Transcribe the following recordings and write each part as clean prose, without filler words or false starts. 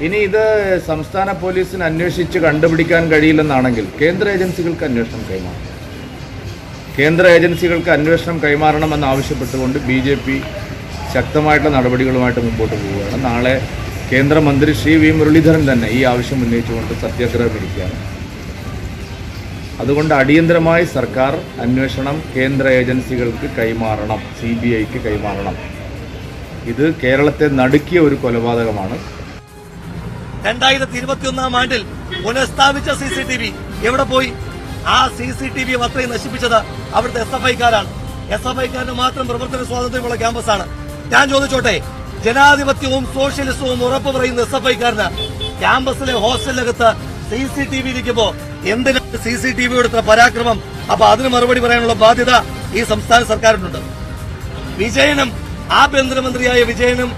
ഇനി ഇത് സംസ്ഥാന പോലീസിന് അന്വേഷിച്ച് കണ്ടുപിടിക്കാൻ കഴിയില്ലെന്നാണെങ്കിൽ കേന്ദ്ര ഏജൻസികൾക്ക് അന്വേഷണം കൈമാറണം. കേന്ദ്ര ഏജൻസികൾക്ക് അന്വേഷണം കൈമാറണമെന്നാവശ്യപ്പെട്ടുകൊണ്ട് BJP ശക്തമായിട്ടുള്ള നടപടികളുമായിട്ട് മുമ്പോട്ട് പോവുകയാണ്. നാളെ കേന്ദ്രമന്ത്രി ശ്രീ വി മുരളീധരൻ തന്നെ ഈ ആവശ്യം ഉന്നയിച്ചുകൊണ്ട് സത്യാഗ്രഹം ഇരിക്കുകയാണ്. അതുകൊണ്ട് അടിയന്തരമായി സർക്കാർ അന്വേഷണം കേന്ദ്ര ഏജൻസികൾക്ക് കൈമാറണം, CBIക്ക് കൈമാറണം. ഇത് കേരളത്തെ നടുക്കിയ ഒരു കൊലപാതകമാണ്. 2021 ആണ്ടിൽ പുനഃസ്ഥാപിച്ച CCTV എവിടെ പോയി? ആ CCTV അത്രയും നശിപ്പിച്ചത് അവിടുത്തെ SFIക്കാരാണ്. SFIക്കാരന് മാത്രം പ്രവർത്തന സ്വാതന്ത്ര്യമുള്ള ക്യാമ്പസാണ്. ഞാൻ ചോദിച്ചോട്ടെ, ജനാധിപത്യവും സോഷ്യലിസവും ഉറപ്പു പറയുന്ന SFIക്കാരന് ക്യാമ്പസിലെ ഹോസ്റ്റലിനകത്ത് CCTV ഇരിക്കുമ്പോ എന്തിനാണ് CCTVയുടെ ഇത്ര പരാക്രമം? അപ്പൊ അതിന് മറുപടി പറയാനുള്ള ബാധ്യത ഈ സംസ്ഥാന സർക്കാരിനുണ്ട്. വിജയനും ആഭ്യന്തരമന്ത്രിയായ വിജയനും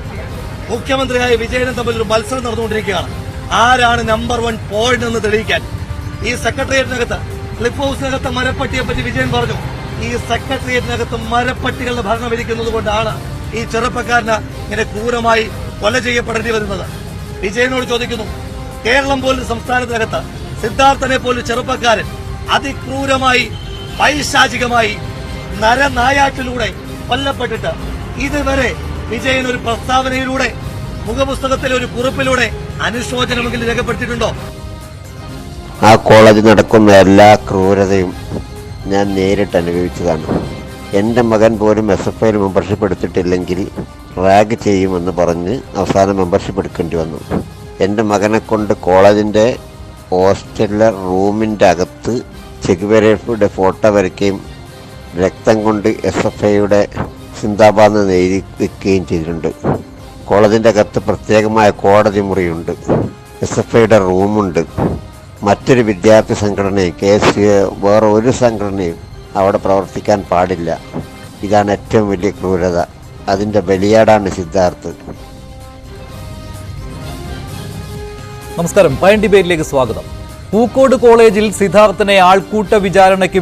മുഖ്യമന്ത്രിയായ വിജയനും തമ്മിൽ ഒരു മത്സരം നടന്നുകൊണ്ടിരിക്കുകയാണ്. ആരാണ് നമ്പർ 1 പോയിന്റ് എന്ന് തെളിയിക്കാൻ. ഈ സെക്രട്ടേറിയറ്റിനകത്ത്, ക്ലിഫ് ഹൌസിനകത്ത് മരപ്പട്ടിയെ പറ്റി വിജയൻ പറഞ്ഞു. ഈ സെക്രട്ടേറിയറ്റിനകത്ത് മരപ്പട്ടികളുടെ ഭരണം ഇരിക്കുന്നത് കൊണ്ടാണ് ഈ ചെറുപ്പക്കാരന് ഇങ്ങനെ ക്രൂരമായി കൊല ചെയ്യപ്പെടേണ്ടി വരുന്നത്. വിജയനോട് ചോദിക്കുന്നു, കേരളം പോലും സംസ്ഥാനത്തിനകത്ത് സിദ്ധാർത്ഥനെ പോലും ചെറുപ്പക്കാരൻ അതിക്രൂരമായി പൈശാചികമായി നരനായാട്ടിലൂടെ കൊല്ലപ്പെട്ടിട്ട് ഇതുവരെ വിജയൻ ഒരു പ്രസ്താവനയിലൂടെ, മുഖപുസ്തകത്തിലെ ഒരു കുറിപ്പിലൂടെ അനുശോചനമെങ്കിലും രേഖപ്പെടുത്തിയിട്ടുണ്ടോ? ആ കോളേജിൽ നടക്കുന്ന എല്ലാ ക്രൂരതയും ഞാൻ നേരിട്ട് അനുഭവിച്ചതാണ്. എൻ്റെ മകൻ പോലും SFIയിൽ മെമ്പർഷിപ്പ് എടുത്തിട്ടില്ലെങ്കിൽ റാഗ് ചെയ്യുമെന്ന് പറഞ്ഞ് അവസാനം മെമ്പർഷിപ്പ് എടുക്കേണ്ടി വന്നു. എൻ്റെ മകനെ കൊണ്ട് കോളേജിൻ്റെ ഹോസ്റ്റലിലെ റൂമിൻ്റെ അകത്ത് ചെഗുവേരയുടെ ഫോട്ടോ വരയ്ക്കുകയും രക്തം കൊണ്ട് SFIയുടെ സിന്ദാബാദ് എഴുതി വെക്കുകയും ചെയ്തിട്ടുണ്ട്. കോളേജിൻ്റെ അകത്ത് പ്രത്യേകമായ കോടതി മുറിയുണ്ട്, SFIയുടെ റൂമുണ്ട്. മറ്റൊരു വിദ്യാർത്ഥി സംഘടനയും വേറെ ഒരു സംഘടനയും അവിടെ പ്രവർത്തിക്കാൻ പാടില്ല. ഇതാണ് ഏറ്റവും വലിയ ക്രൂരത. അതിൻ്റെ ബലിയാടാണ് സിദ്ധാർത്ഥ്. നമസ്കാരം, പ്രൈം ഡിബേറ്റിലേക്ക് സ്വാഗതം. പൂക്കോട് കോളേജിൽ സിദ്ധാർത്ഥനെ ആൾക്കൂട്ട വിചാരണയ്ക്ക്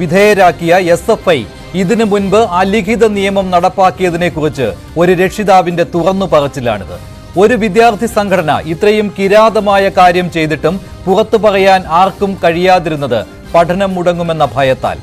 വിധേയരാക്കിയ SFI ഇതിനു മുൻപ് അലിഖിത നിയമം നടപ്പാക്കിയതിനെക്കുറിച്ച് ഒരു രക്ഷിതാവിന്റെ തുറന്നു പറച്ചിലാണിത്. ഒരു വിദ്യാർത്ഥി സംഘടന ഇത്രയും കിരാതമായ കാര്യം ചെയ്തിട്ടും പുറത്തു പറയാൻ ആർക്കും കഴിയാതിരുന്നത് പഠനം മുടങ്ങുമെന്ന ഭയത്താൽ.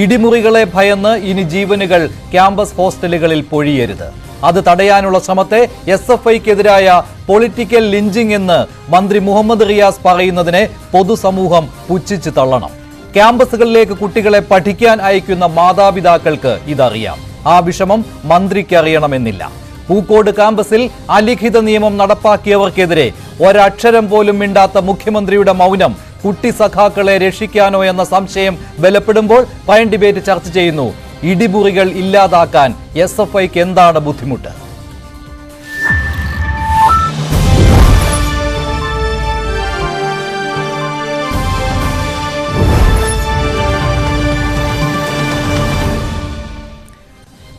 ഇടിമുറികളെ ഭയന്ന് ഇനി ജീവനുകൾ ക്യാമ്പസ് ഹോസ്റ്റലുകളിൽ പൊഴിയരുത്. അത് തടയാനുള്ള ശ്രമത്തെ SFIക്കെതിരായ പൊളിറ്റിക്കൽ ലിഞ്ചിങ് എന്ന് മന്ത്രി മുഹമ്മദ് റിയാസ് പറയുന്നതിനെ പൊതുസമൂഹം പുച്ഛിച്ചു തള്ളണം. ക്യാമ്പസുകളിലേക്ക് കുട്ടികളെ പഠിക്കാൻ അയക്കുന്ന മാതാപിതാക്കൾക്ക് ഇതറിയാം. ആ വിഷമം മന്ത്രിക്ക് അറിയണമെന്നില്ല. പൂക്കോട് ക്യാമ്പസിൽ അലിഖിത നിയമം നടപ്പാക്കിയവർക്കെതിരെ ഒരക്ഷരം പോലും മിണ്ടാത്ത മുഖ്യമന്ത്രിയുടെ മൗനം കുട്ടി സഖാക്കളെ രക്ഷിക്കാനോ എന്ന സംശയം ബലപ്പെടുമ്പോൾ പ്രൈം ഡിബേറ്റ് ചർച്ച ചെയ്യുന്നു. ഇടിമുറികൾ ഇല്ലാതാക്കാൻ SFIക്ക് എന്താണ് ബുദ്ധിമുട്ട്?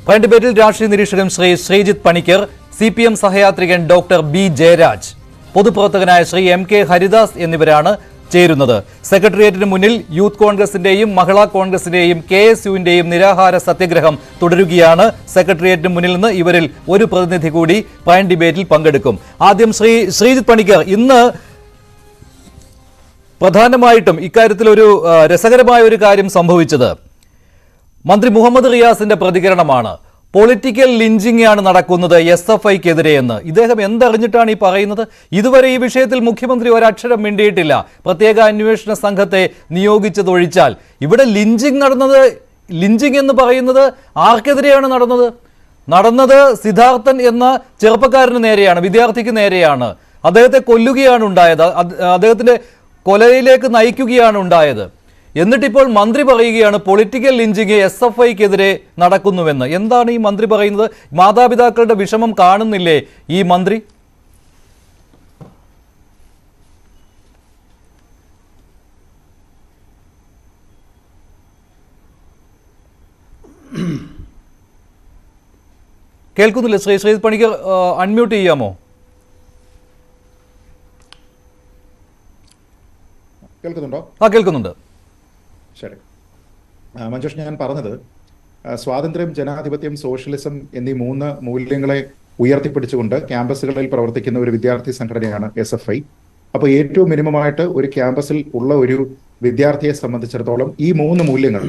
പ്രൈം ഡിബേറ്റിൽ രാഷ്ട്രീയ നിരീക്ഷകൻ ശ്രീ ശ്രീജിത്ത് പണിക്കർ, CPM സഹയാത്രികൻ ഡോക്ടർ B ജയരാജ്, പൊതുപ്രവർത്തകനായ ശ്രീ MK ഹരിദാസ് എന്നിവരാണ് ചേരുന്നത്. സെക്രട്ടേറിയറ്റിന് മുന്നിൽ യൂത്ത് കോൺഗ്രസിന്റെയും മഹിളാ കോൺഗ്രസിന്റെയും KSUവിന്റെയും നിരാഹാര സത്യഗ്രഹം തുടരുകയാണ്. സെക്രട്ടേറിയറ്റിന് മുന്നിൽ നിന്ന് ഇവരിൽ ഒരു പ്രതിനിധി കൂടി പ്രൈം ഡിബേറ്റിൽ പങ്കെടുക്കും. ആദ്യം ശ്രീ ശ്രീജിത്ത് പണിക്കർ, ഇന്ന് പ്രധാനമായിട്ടും ഇക്കാര്യത്തിൽ ഒരു രസകരമായ ഒരു കാര്യം സംഭവിച്ചത് മന്ത്രി മുഹമ്മദ് റിയാസിന്റെ പ്രതികരണമാണ്. പൊളിറ്റിക്കൽ ലിഞ്ചിങ് ആണ് നടക്കുന്നത് SFIക്കെതിരെ എന്ന്. ഇദ്ദേഹം എന്തറിഞ്ഞിട്ടാണ് ഈ പറയുന്നത്? ഇതുവരെ ഈ വിഷയത്തിൽ മുഖ്യമന്ത്രി ഒരക്ഷരം മിണ്ടിയിട്ടില്ല. പ്രത്യേക അന്വേഷണ സംഘത്തെ നിയോഗിച്ചതൊഴിച്ചാൽ ഇവിടെ ലിഞ്ചിങ് എന്ന് പറയുന്നത് ആർക്കെതിരെയാണ് നടന്നത്? സിദ്ധാർത്ഥൻ എന്ന ചെറുപ്പക്കാരന് നേരെയാണ്, വിദ്യാർത്ഥിക്ക് നേരെയാണ്. അദ്ദേഹത്തെ കൊല്ലുകയാണ് ഉണ്ടായത്, അദ്ദേഹത്തിന്റെ കൊലയിലേക്ക് നയിക്കുകയാണ് ഉണ്ടായത്. എന്നിട്ടിപ്പോൾ മന്ത്രി പറയുകയാണ് പൊളിറ്റിക്കൽ ലിഞ്ചിങ് SFIക്കെതിരെ നടക്കുന്നുവെന്ന്. എന്താണ് ഈ മന്ത്രി പറയുന്നത്? മാതാപിതാക്കളുടെ വിഷമം കാണുന്നില്ലേ ഈ മന്ത്രി? കേൾക്കുന്നില്ലേ ശ്രീജിത്ത് പണിക്കർ? അൺമ്യൂട്ട് ചെയ്യാമോ? കേൾക്കുന്നുണ്ടോ? കേൾക്കുന്നുണ്ട്. ശരി മഞ്ജുഷ്, ഞാൻ പറഞ്ഞത് സ്വാതന്ത്ര്യം, ജനാധിപത്യം, സോഷ്യലിസം എന്നീ 3 മൂല്യങ്ങളെ ഉയർത്തിപ്പിടിച്ചുകൊണ്ട് ക്യാമ്പസുകളിൽ പ്രവർത്തിക്കുന്ന ഒരു വിദ്യാർത്ഥി സംഘടനയാണ് SFI. അപ്പോൾ ഏറ്റവും മിനിമമായിട്ട് ഒരു ക്യാമ്പസിൽ ഉള്ള ഒരു വിദ്യാർത്ഥിയെ സംബന്ധിച്ചിടത്തോളം ഈ 3 മൂല്യങ്ങൾ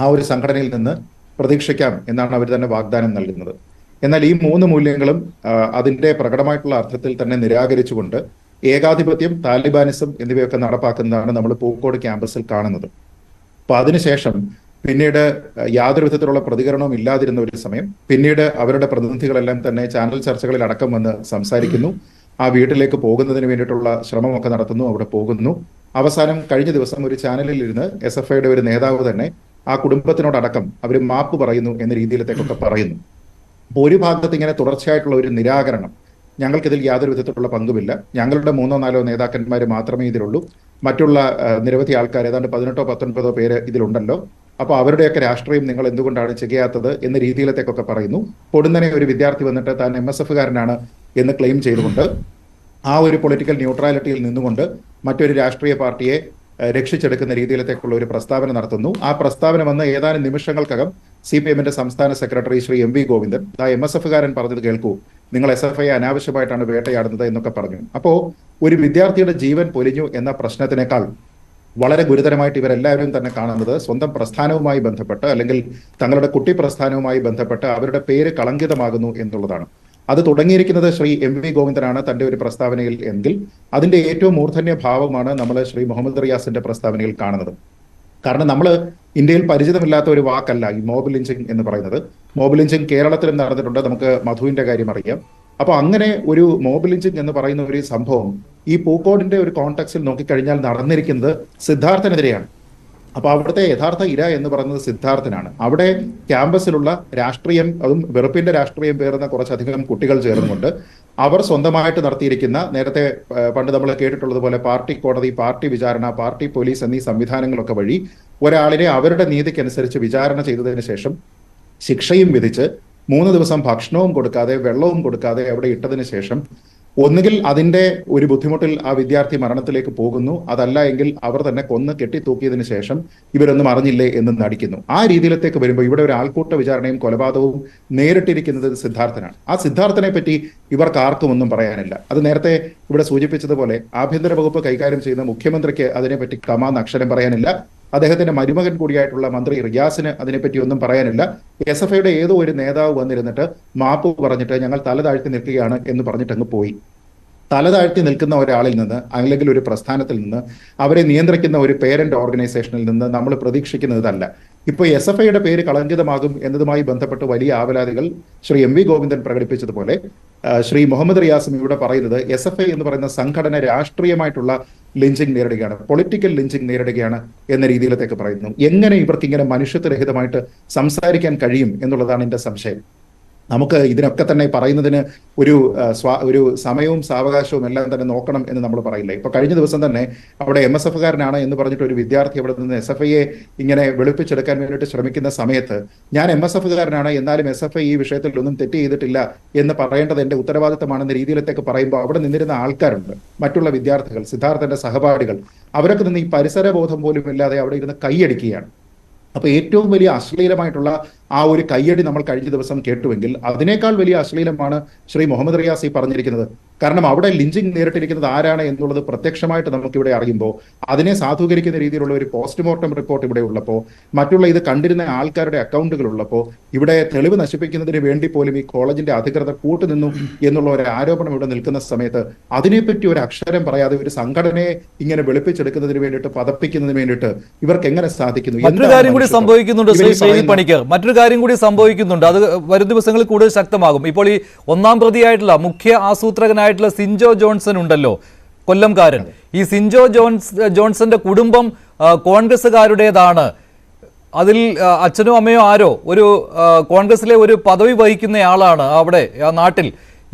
ആ ഒരു സംഘടനയിൽ നിന്ന് പ്രതീക്ഷിക്കാം എന്നാണ് അവർ തന്നെ വാഗ്ദാനം നൽകുന്നത്. എന്നാൽ ഈ 3 മൂല്യങ്ങളും അതിന്റെ പ്രകടമായിട്ടുള്ള അർത്ഥത്തിൽ തന്നെ നിരാകരിച്ചുകൊണ്ട് ഏകാധിപത്യം, താലിബാനിസം എന്നിവയൊക്കെ നടപ്പാക്കുന്നതാണ് നമ്മൾ പൂക്കോട് ക്യാമ്പസിൽ കാണുന്നത്. അപ്പൊ അതിനുശേഷം പിന്നീട് യാതൊരു വിധത്തിലുള്ള പ്രതികരണവും ഇല്ലാതിരുന്ന ഒരു സമയം പിന്നീട് അവരുടെ പ്രതിനിധികളെല്ലാം തന്നെ ചാനൽ ചർച്ചകളിൽ അടക്കം വന്ന് സംസാരിക്കുന്നു. ആ വീട്ടിലേക്ക് പോകുന്നതിന് വേണ്ടിയിട്ടുള്ള ശ്രമമൊക്കെ നടത്തുന്നു, അവിടെ പോകുന്നു. അവസാനം കഴിഞ്ഞ ദിവസം ഒരു ചാനലിൽ ഇരുന്ന് SFIയുടെ ഒരു നേതാവ് തന്നെ ആ കുടുംബത്തിനോടക്കം അവർ മാപ്പ് പറയുന്നു എന്ന രീതിയിലത്തേക്കൊക്കെ പറയുന്നു. അപ്പോൾ ഒരു ഭാഗത്ത് ഇങ്ങനെ തുടർച്ചയായിട്ടുള്ള ഒരു നിരാകരണം, ഞങ്ങൾക്കിതിൽ യാതൊരു വിധത്തിലുള്ള പങ്കുമില്ല, ഞങ്ങളുടെ 3-4 നേതാക്കന്മാർ മാത്രമേ ഇതിലുള്ളൂ, മറ്റുള്ള നിരവധി ആൾക്കാർ ഏതാണ്ട് 18-19 പേര് ഇതിലുണ്ടല്ലോ, അപ്പോൾ അവരുടെയൊക്കെ രാഷ്ട്രീയം നിങ്ങൾ എന്തുകൊണ്ടാണ് ചെയ്യാത്തത് എന്ന രീതിയിലത്തേക്കൊക്കെ പറയുന്നു. പൊടുന്നനെ ഒരു വിദ്യാർത്ഥി വന്നിട്ട് താൻ MSFകാരനാണ് എന്ന് ക്ലെയിം ചെയ്തുകൊണ്ട് ആ ഒരു പൊളിറ്റിക്കൽ ന്യൂട്രാലിറ്റിയിൽ നിന്നുകൊണ്ട് മറ്റൊരു രാഷ്ട്രീയ പാർട്ടിയെ രക്ഷിച്ചെടുക്കുന്ന രീതിയിലത്തേക്കുള്ള ഒരു പ്രസ്താവന നടത്തുന്നു. ആ പ്രസ്താവന വന്ന് ഏതാനും നിമിഷങ്ങൾക്കകം CPMന്റെ സംസ്ഥാന സെക്രട്ടറി ശ്രീ MV ഗോവിന്ദൻ MSFകാരൻ പറഞ്ഞത് കേൾക്കൂ, നിങ്ങൾ SFI അനാവശ്യമായിട്ടാണ് വേട്ടയാടുന്നത് എന്നൊക്കെ പറഞ്ഞു. അപ്പോൾ ഒരു വിദ്യാർത്ഥിയുടെ ജീവൻ പൊലിഞ്ഞു എന്ന പ്രശ്നത്തിനേക്കാൾ വളരെ ഗുരുതരമായിട്ട് ഇവരെല്ലാവരും തന്നെ കാണുന്നത് സ്വന്തം പ്രസ്ഥാനവുമായി ബന്ധപ്പെട്ട് അല്ലെങ്കിൽ തങ്ങളുടെ കുട്ടി പ്രസ്ഥാനവുമായി ബന്ധപ്പെട്ട് അവരുടെ പേര് കളങ്കിതമാകുന്നു എന്നുള്ളതാണ്. അത് തുടങ്ങിയിരിക്കുന്നത് ശ്രീ MV ഗോവിന്ദനാണ് തന്റെ ഒരു പ്രസ്താവനയിൽ എങ്കിൽ അതിന്റെ ഏറ്റവും മൂർധന്യ ഭാവമാണ് നമ്മൾ ശ്രീ മുഹമ്മദ് റിയാസിന്റെ പ്രസ്താവനയിൽ കാണുന്നത്. കാരണം നമ്മൾ ഇന്ത്യയിൽ പരിചിതമില്ലാത്ത ഒരു വാക്കല്ല ഈ മോബ് ലിഞ്ചിങ് എന്ന് പറയുന്നത്. മോബ് ലിഞ്ചിങ് കേരളത്തിലും നടന്നിട്ടുണ്ട്, നമുക്ക് മധുവിന്റെ കാര്യം അറിയാം. അപ്പൊ അങ്ങനെ ഒരു മോബ് ലിഞ്ചിങ് എന്ന് പറയുന്ന ഒരു സംഭവം ഈ പൂക്കോടിന്റെ ഒരു കോണ്ടെക്സിൽ നോക്കിക്കഴിഞ്ഞാൽ നടന്നിരിക്കുന്നത് സിദ്ധാർത്ഥനെതിരെയാണ്. അപ്പൊ അവിടുത്തെ യഥാർത്ഥ ഇര എന്ന് പറയുന്നത് സിദ്ധാർത്ഥനാണ്. അവിടെ ക്യാമ്പസിലുള്ള രാഷ്ട്രീയം, അതും വെറുപ്പിന്റെ രാഷ്ട്രീയം പേറുന്ന കുറച്ചധികം കുട്ടികൾ ചേർന്നുകൊണ്ട് അവർ സ്വന്തമായിട്ട് നടത്തിയിരിക്കുന്ന, നേരത്തെ പണ്ട് നമ്മൾ കേട്ടിട്ടുള്ളത് പോലെ പാർട്ടി കോടതി, പാർട്ടി വിചാരണ, പാർട്ടി പോലീസ് എന്നീ സംവിധാനങ്ങളൊക്കെ വഴി ഒരാളിനെ അവരുടെ നീതിക്കനുസരിച്ച് വിചാരണ ചെയ്തതിനു ശേഷം ശിക്ഷയും വിധിച്ച് 3 ദിവസം ഭക്ഷണവും കൊടുക്കാതെ വെള്ളവും കൊടുക്കാതെ അവിടെ ഇട്ടതിന് ശേഷം ഒന്നുകിൽ അതിന്റെ ഒരു ബുദ്ധിമുട്ടിൽ ആ വിദ്യാർത്ഥി മരണത്തിലേക്ക് പോകുന്നു, അതല്ല എങ്കിൽ അവർ തന്നെ കൊന്ന് കെട്ടിത്തൂക്കിയതിനു ശേഷം ഇവരൊന്നും അറിഞ്ഞില്ലേ എന്ന് നടിക്കുന്നു. ആ രീതിയിലത്തേക്ക് വരുമ്പോൾ ഇവിടെ ഒരു ആൾക്കൂട്ട വിചാരണയും കൊലപാതകവും നേരിട്ടിരിക്കുന്നത് സിദ്ധാർത്ഥനാണ്. ആ സിദ്ധാർത്ഥനെ പറ്റി ഇവർക്ക് ആർക്കും ഒന്നും പറയാനില്ല. അത് നേരത്തെ ഇവിടെ സൂചിപ്പിച്ചതുപോലെ ആഭ്യന്തര വകുപ്പ് കൈകാര്യം ചെയ്യുന്ന മുഖ്യമന്ത്രിക്ക് അതിനെപ്പറ്റി കമാന്ന് അക്ഷരം പറയാനില്ല. അദ്ദേഹത്തിന്റെ മരുമകൻ കൂടിയായിട്ടുള്ള മന്ത്രി റിയാസിന് അതിനെപ്പറ്റി ഒന്നും പറയാനില്ല. SFIയുടെ ഏതോ ഒരു നേതാവ് വന്നിരുന്നിട്ട് മാപ്പ് പറഞ്ഞിട്ട് ഞങ്ങൾ തല താഴ്ത്തി നിൽക്കുകയാണ് എന്ന് പറഞ്ഞിട്ട് അങ്ങ് പോയി. തല താഴ്ത്തി നിൽക്കുന്ന ഒരാളിൽ നിന്ന് അല്ലെങ്കിൽ ഒരു പ്രസ്ഥാനത്തിൽ നിന്ന്, അവരെ നിയന്ത്രിക്കുന്ന ഒരു പേരന്റ് ഓർഗനൈസേഷനിൽ നിന്ന് നമ്മൾ പ്രതീക്ഷിക്കുന്നതല്ല. ഇപ്പോൾ SFIയുടെ പേര് കളങ്കിതമാകും എന്നതുമായി ബന്ധപ്പെട്ട് വലിയ ആവലാതികൾ ശ്രീ MV ഗോവിന്ദൻ പ്രകടിപ്പിച്ചതുപോലെ ശ്രീ മുഹമ്മദ് റിയാസും ഇവിടെ പറയുന്നത് SFI എന്ന് പറയുന്ന സംഘടന രാഷ്ട്രീയമായിട്ടുള്ള ലിഞ്ചിങ് നേരിടുകയാണ്, പൊളിറ്റിക്കൽ ലിഞ്ചിങ് നേരിടുകയാണ് എന്ന രീതിയിലത്തേക്ക് പറയുന്നു. എങ്ങനെ ഇവർക്ക് ഇങ്ങനെ മനുഷ്യത്വരഹിതമായിട്ട് സംസാരിക്കാൻ കഴിയും എന്നുള്ളതാണ് എൻ്റെ സംശയം. നമുക്ക് ഇതിനൊക്കെ തന്നെ പറയുന്നതിന് ഒരു സമയവും സാവകാശവും എല്ലാം തന്നെ നോക്കണം എന്ന് നമ്മൾ പറയില്ല. ഇപ്പൊ കഴിഞ്ഞ ദിവസം തന്നെ അവിടെ MSFകാരനാണ് എന്ന് പറഞ്ഞിട്ട് ഒരു വിദ്യാർത്ഥി അവിടെ നിന്ന് SFIയെ ഇങ്ങനെ വെളുപ്പിച്ചെടുക്കാൻ വേണ്ടിയിട്ട് ശ്രമിക്കുന്ന സമയത്ത് ഞാൻ MSFകാരനാണ്, എന്നാലും SFI ഈ വിഷയത്തിൽ ഒന്നും തെറ്റ് ചെയ്തിട്ടില്ല എന്ന് പറയേണ്ടത് എന്റെ ഉത്തരവാദിത്തമാണെന്ന രീതിയിലേക്ക് പറയുമ്പോൾ അവിടെ നിന്നിരുന്ന ആൾക്കാരുണ്ട്, മറ്റുള്ള വിദ്യാർത്ഥികൾ, സിദ്ധാർത്ഥന്റെ സഹപാഠികൾ, അവരൊക്കെ നിന്ന് ഈ പരിസരബോധം പോലും ഇല്ലാതെ അവിടെ ഇരുന്ന് കൈയടിക്കുകയാണ്. അപ്പൊ ഏറ്റവും വലിയ അശ്ലീലമായിട്ടുള്ള ആ ഒരു കയ്യടി നമ്മൾ കഴിഞ്ഞ ദിവസം കേട്ടുവെങ്കിൽ അതിനേക്കാൾ വലിയ അശ്ലീലമാണ് ശ്രീ മുഹമ്മദ് റിയാസ് പറഞ്ഞിരിക്കുന്നത്. കാരണം അവിടെ ലിഞ്ചിങ് നേരിട്ടിരിക്കുന്നത് ആരാണ് എന്നുള്ളത് പ്രത്യക്ഷമായിട്ട് നമുക്കിവിടെ അറിയുമ്പോൾ അതിനെ സാധൂകരിക്കുന്ന രീതിയിലുള്ള ഒരു പോസ്റ്റ്മോർട്ടം റിപ്പോർട്ട് ഇവിടെ ഉള്ളപ്പോൾ, മറ്റുള്ള ഇത് കണ്ടിരുന്ന ആൾക്കാരുടെ അക്കൗണ്ടുകൾ ഉള്ളപ്പോൾ, ഇവിടെ തെളിവ് നശിപ്പിക്കുന്നതിന് വേണ്ടി പോലും ഈ കോളേജിന്റെ അധികൃതർ കൂട്ടുനിന്നു എന്നുള്ള ഒരു ആരോപണം ഇവിടെ നിൽക്കുന്ന സമയത്ത് അതിനെപ്പറ്റി ഒരു അക്ഷരം പറയാതെ ഒരു സംഘടനയെ ഇങ്ങനെ വെളുപ്പിച്ചെടുക്കുന്നതിന് വേണ്ടിയിട്ട്, പതപ്പിക്കുന്നതിന് വേണ്ടിയിട്ട് ഇവർക്ക് എങ്ങനെ സാധിക്കുന്നു? മറ്റൊരു കാര്യം കൂടി സംഭവിക്കുന്നുണ്ട്, അത് വരും ദിവസങ്ങളിൽ കൂടുതൽ ശക്തമാകും. ഇപ്പോൾ ഈ 1-ാം പ്രതിയായിട്ടുള്ള മുഖ്യ ആസൂത്രകനായിട്ടുള്ള സിൻജോ ജോൺസൺ ഉണ്ടല്ലോ, കൊല്ലംകാരൻ. ഈ സിൻജോ ജോൺസന്റെ കുടുംബം കോൺഗ്രസ്സുകാരുടേതാണ്. അതിൽ അച്ഛനോ അമ്മയോ ആരോ ഒരു കോൺഗ്രസിലെ ഒരു പദവി വഹിക്കുന്നയാളാണ് അവിടെ ആ നാട്ടിൽ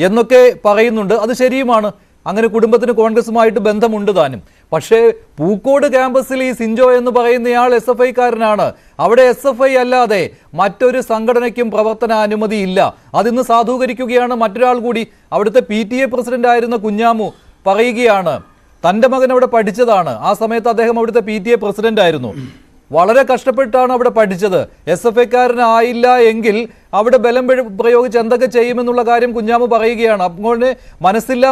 എന്നൊക്കെ പറയുന്നുണ്ട്. അത് ശരിയുമാണ്, അങ്ങനെ കുടുംബത്തിന് കോൺഗ്രസുമായിട്ട് ബന്ധമുണ്ട് താനും. പക്ഷേ പൂക്കോട് ക്യാമ്പസിൽ ഈ സിൻജോ എന്ന് പറയുന്നയാൾ SFIക്കാരനാണ്. അവിടെ SFI അല്ലാതെ മറ്റൊരു സംഘടനയ്ക്കും പ്രവർത്തന അനുമതിയില്ല. അതിന്ന് സാധൂകരിക്കുകയാണ് മറ്റൊരാൾ കൂടി. അവിടുത്തെ PTA പ്രസിഡന്റ് ആയിരുന്ന കുഞ്ഞാമു പറയുകയാണ്, തൻ്റെ മകൻ അവിടെ പഠിച്ചതാണ്, ആ സമയത്ത് അദ്ദേഹം അവിടുത്തെ PTA പ്രസിഡന്റ് ആയിരുന്നു. വളരെ കഷ്ടപ്പെട്ടാണ് അവിടെ പഠിച്ചത്. SFIക്കാരനായില്ല എങ്കിൽ അവിടെ ബലം പ്രയോഗിച്ച് എന്തൊക്കെ ചെയ്യുമെന്നുള്ള കാര്യം കുഞ്ഞാമു പറയുകയാണ്. അപ്പോൾ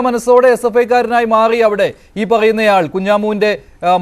മനസ്സോടെ SFIക്കാരനായി മാറി അവിടെ ഈ പറയുന്നയാൾ, കുഞ്ഞാമുവിൻ്റെ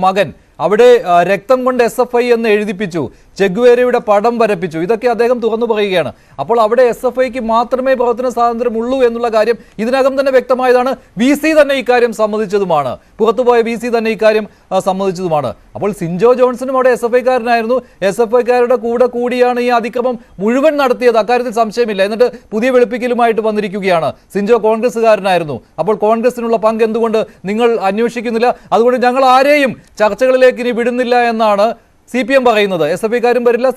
മകൻ. അവിടെ രക്തം കൊണ്ട് SFI എന്ന് എഴുതിപ്പിച്ചു, ചെഗുവേരയുടെ പടം വരപ്പിച്ചു. ഇതൊക്കെ അദ്ദേഹം തുറന്നു പറയുകയാണ്. അപ്പോൾ അവിടെ SFIക്ക് മാത്രമേ പ്രവർത്തന സ്വാതന്ത്ര്യമുള്ളൂ എന്നുള്ള കാര്യം ഇതിനകം തന്നെ വ്യക്തമായതാണ്. VC തന്നെ ഇക്കാര്യം സമ്മതിച്ചതുമാണ്, പുറത്തുപോയ VC തന്നെ ഇക്കാര്യം സമ്മതിച്ചതുമാണ്. അപ്പോൾ സിൻജോ ജോൺസണും അവിടെ SFIക്കാരനായിരുന്നു. SFIക്കാരുടെ കൂടെ കൂടിയാണ് ഈ അതിക്രമം മുഴുവൻ നടത്തിയത്, അക്കാര്യത്തിൽ സംശയമില്ല. എന്നിട്ട് പുതിയ വെളുപ്പിക്കലുമായിട്ട് വന്നിരിക്കുകയാണ്. സിൻജോ കോൺഗ്രസ്സുകാരനായിരുന്നു. അപ്പോൾ കോൺഗ്രസിനുള്ള പങ്ക് എന്തുകൊണ്ട് നിങ്ങൾ അന്വേഷിക്കുന്നില്ല? അതുകൊണ്ട് ഞങ്ങൾ ആരെയും ചർച്ചകളിലേക്ക് ഇനി വിടുന്നില്ല എന്നാണ് CPM പറയുന്നത്. SFIക്കാരും വരില്ല,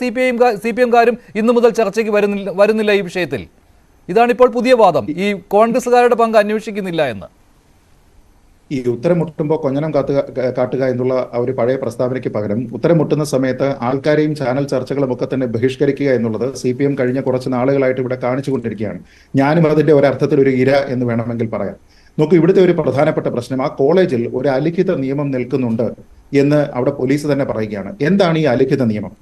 CPM-കാരും ഇന്നു മുതൽ ചർച്ചയ്ക്ക് വരുന്നില്ല ഈ വിഷയത്തിൽ. ഇതാണിപ്പോൾ പുതിയ വാദം, ഈ കോൺഗ്രസ്സുകാരുടെ പങ്ക് അന്വേഷിക്കുന്നില്ല എന്ന്. ഈ ഉത്തരം മുട്ടുമ്പോൾ കൊഞ്ഞനം കാട്ടുക എന്നുള്ള ഒരു പഴയ പ്രസ്താവനയ്ക്ക് പകരം ഉത്തരം മുട്ടുന്ന സമയത്ത് ആൾക്കാരെയും ചാനൽ ചർച്ചകളും ഒക്കെ തന്നെ ബഹിഷ്കരിക്കുക എന്നുള്ളത് CPM കഴിഞ്ഞ കുറച്ച് നാളുകളായിട്ട് ഇവിടെ കാണിച്ചുകൊണ്ടിരിക്കുകയാണ്. ഞാനും അതിന്റെ ഒരർത്ഥത്തിൽ ഒരു ഇര എന്ന് വേണമെങ്കിൽ പറയാം. നോക്കൂ, ഇവിടുത്തെ ഒരു പ്രധാനപ്പെട്ട പ്രശ്നം, ആ കോളേജിൽ ഒരു അലിഖിത നിയമം നിൽക്കുന്നുണ്ട് എന്ന് അവിടെ പോലീസ് തന്നെ പറയുകയാണ്. എന്താണ് ഈ അലിഖിത നിയമം?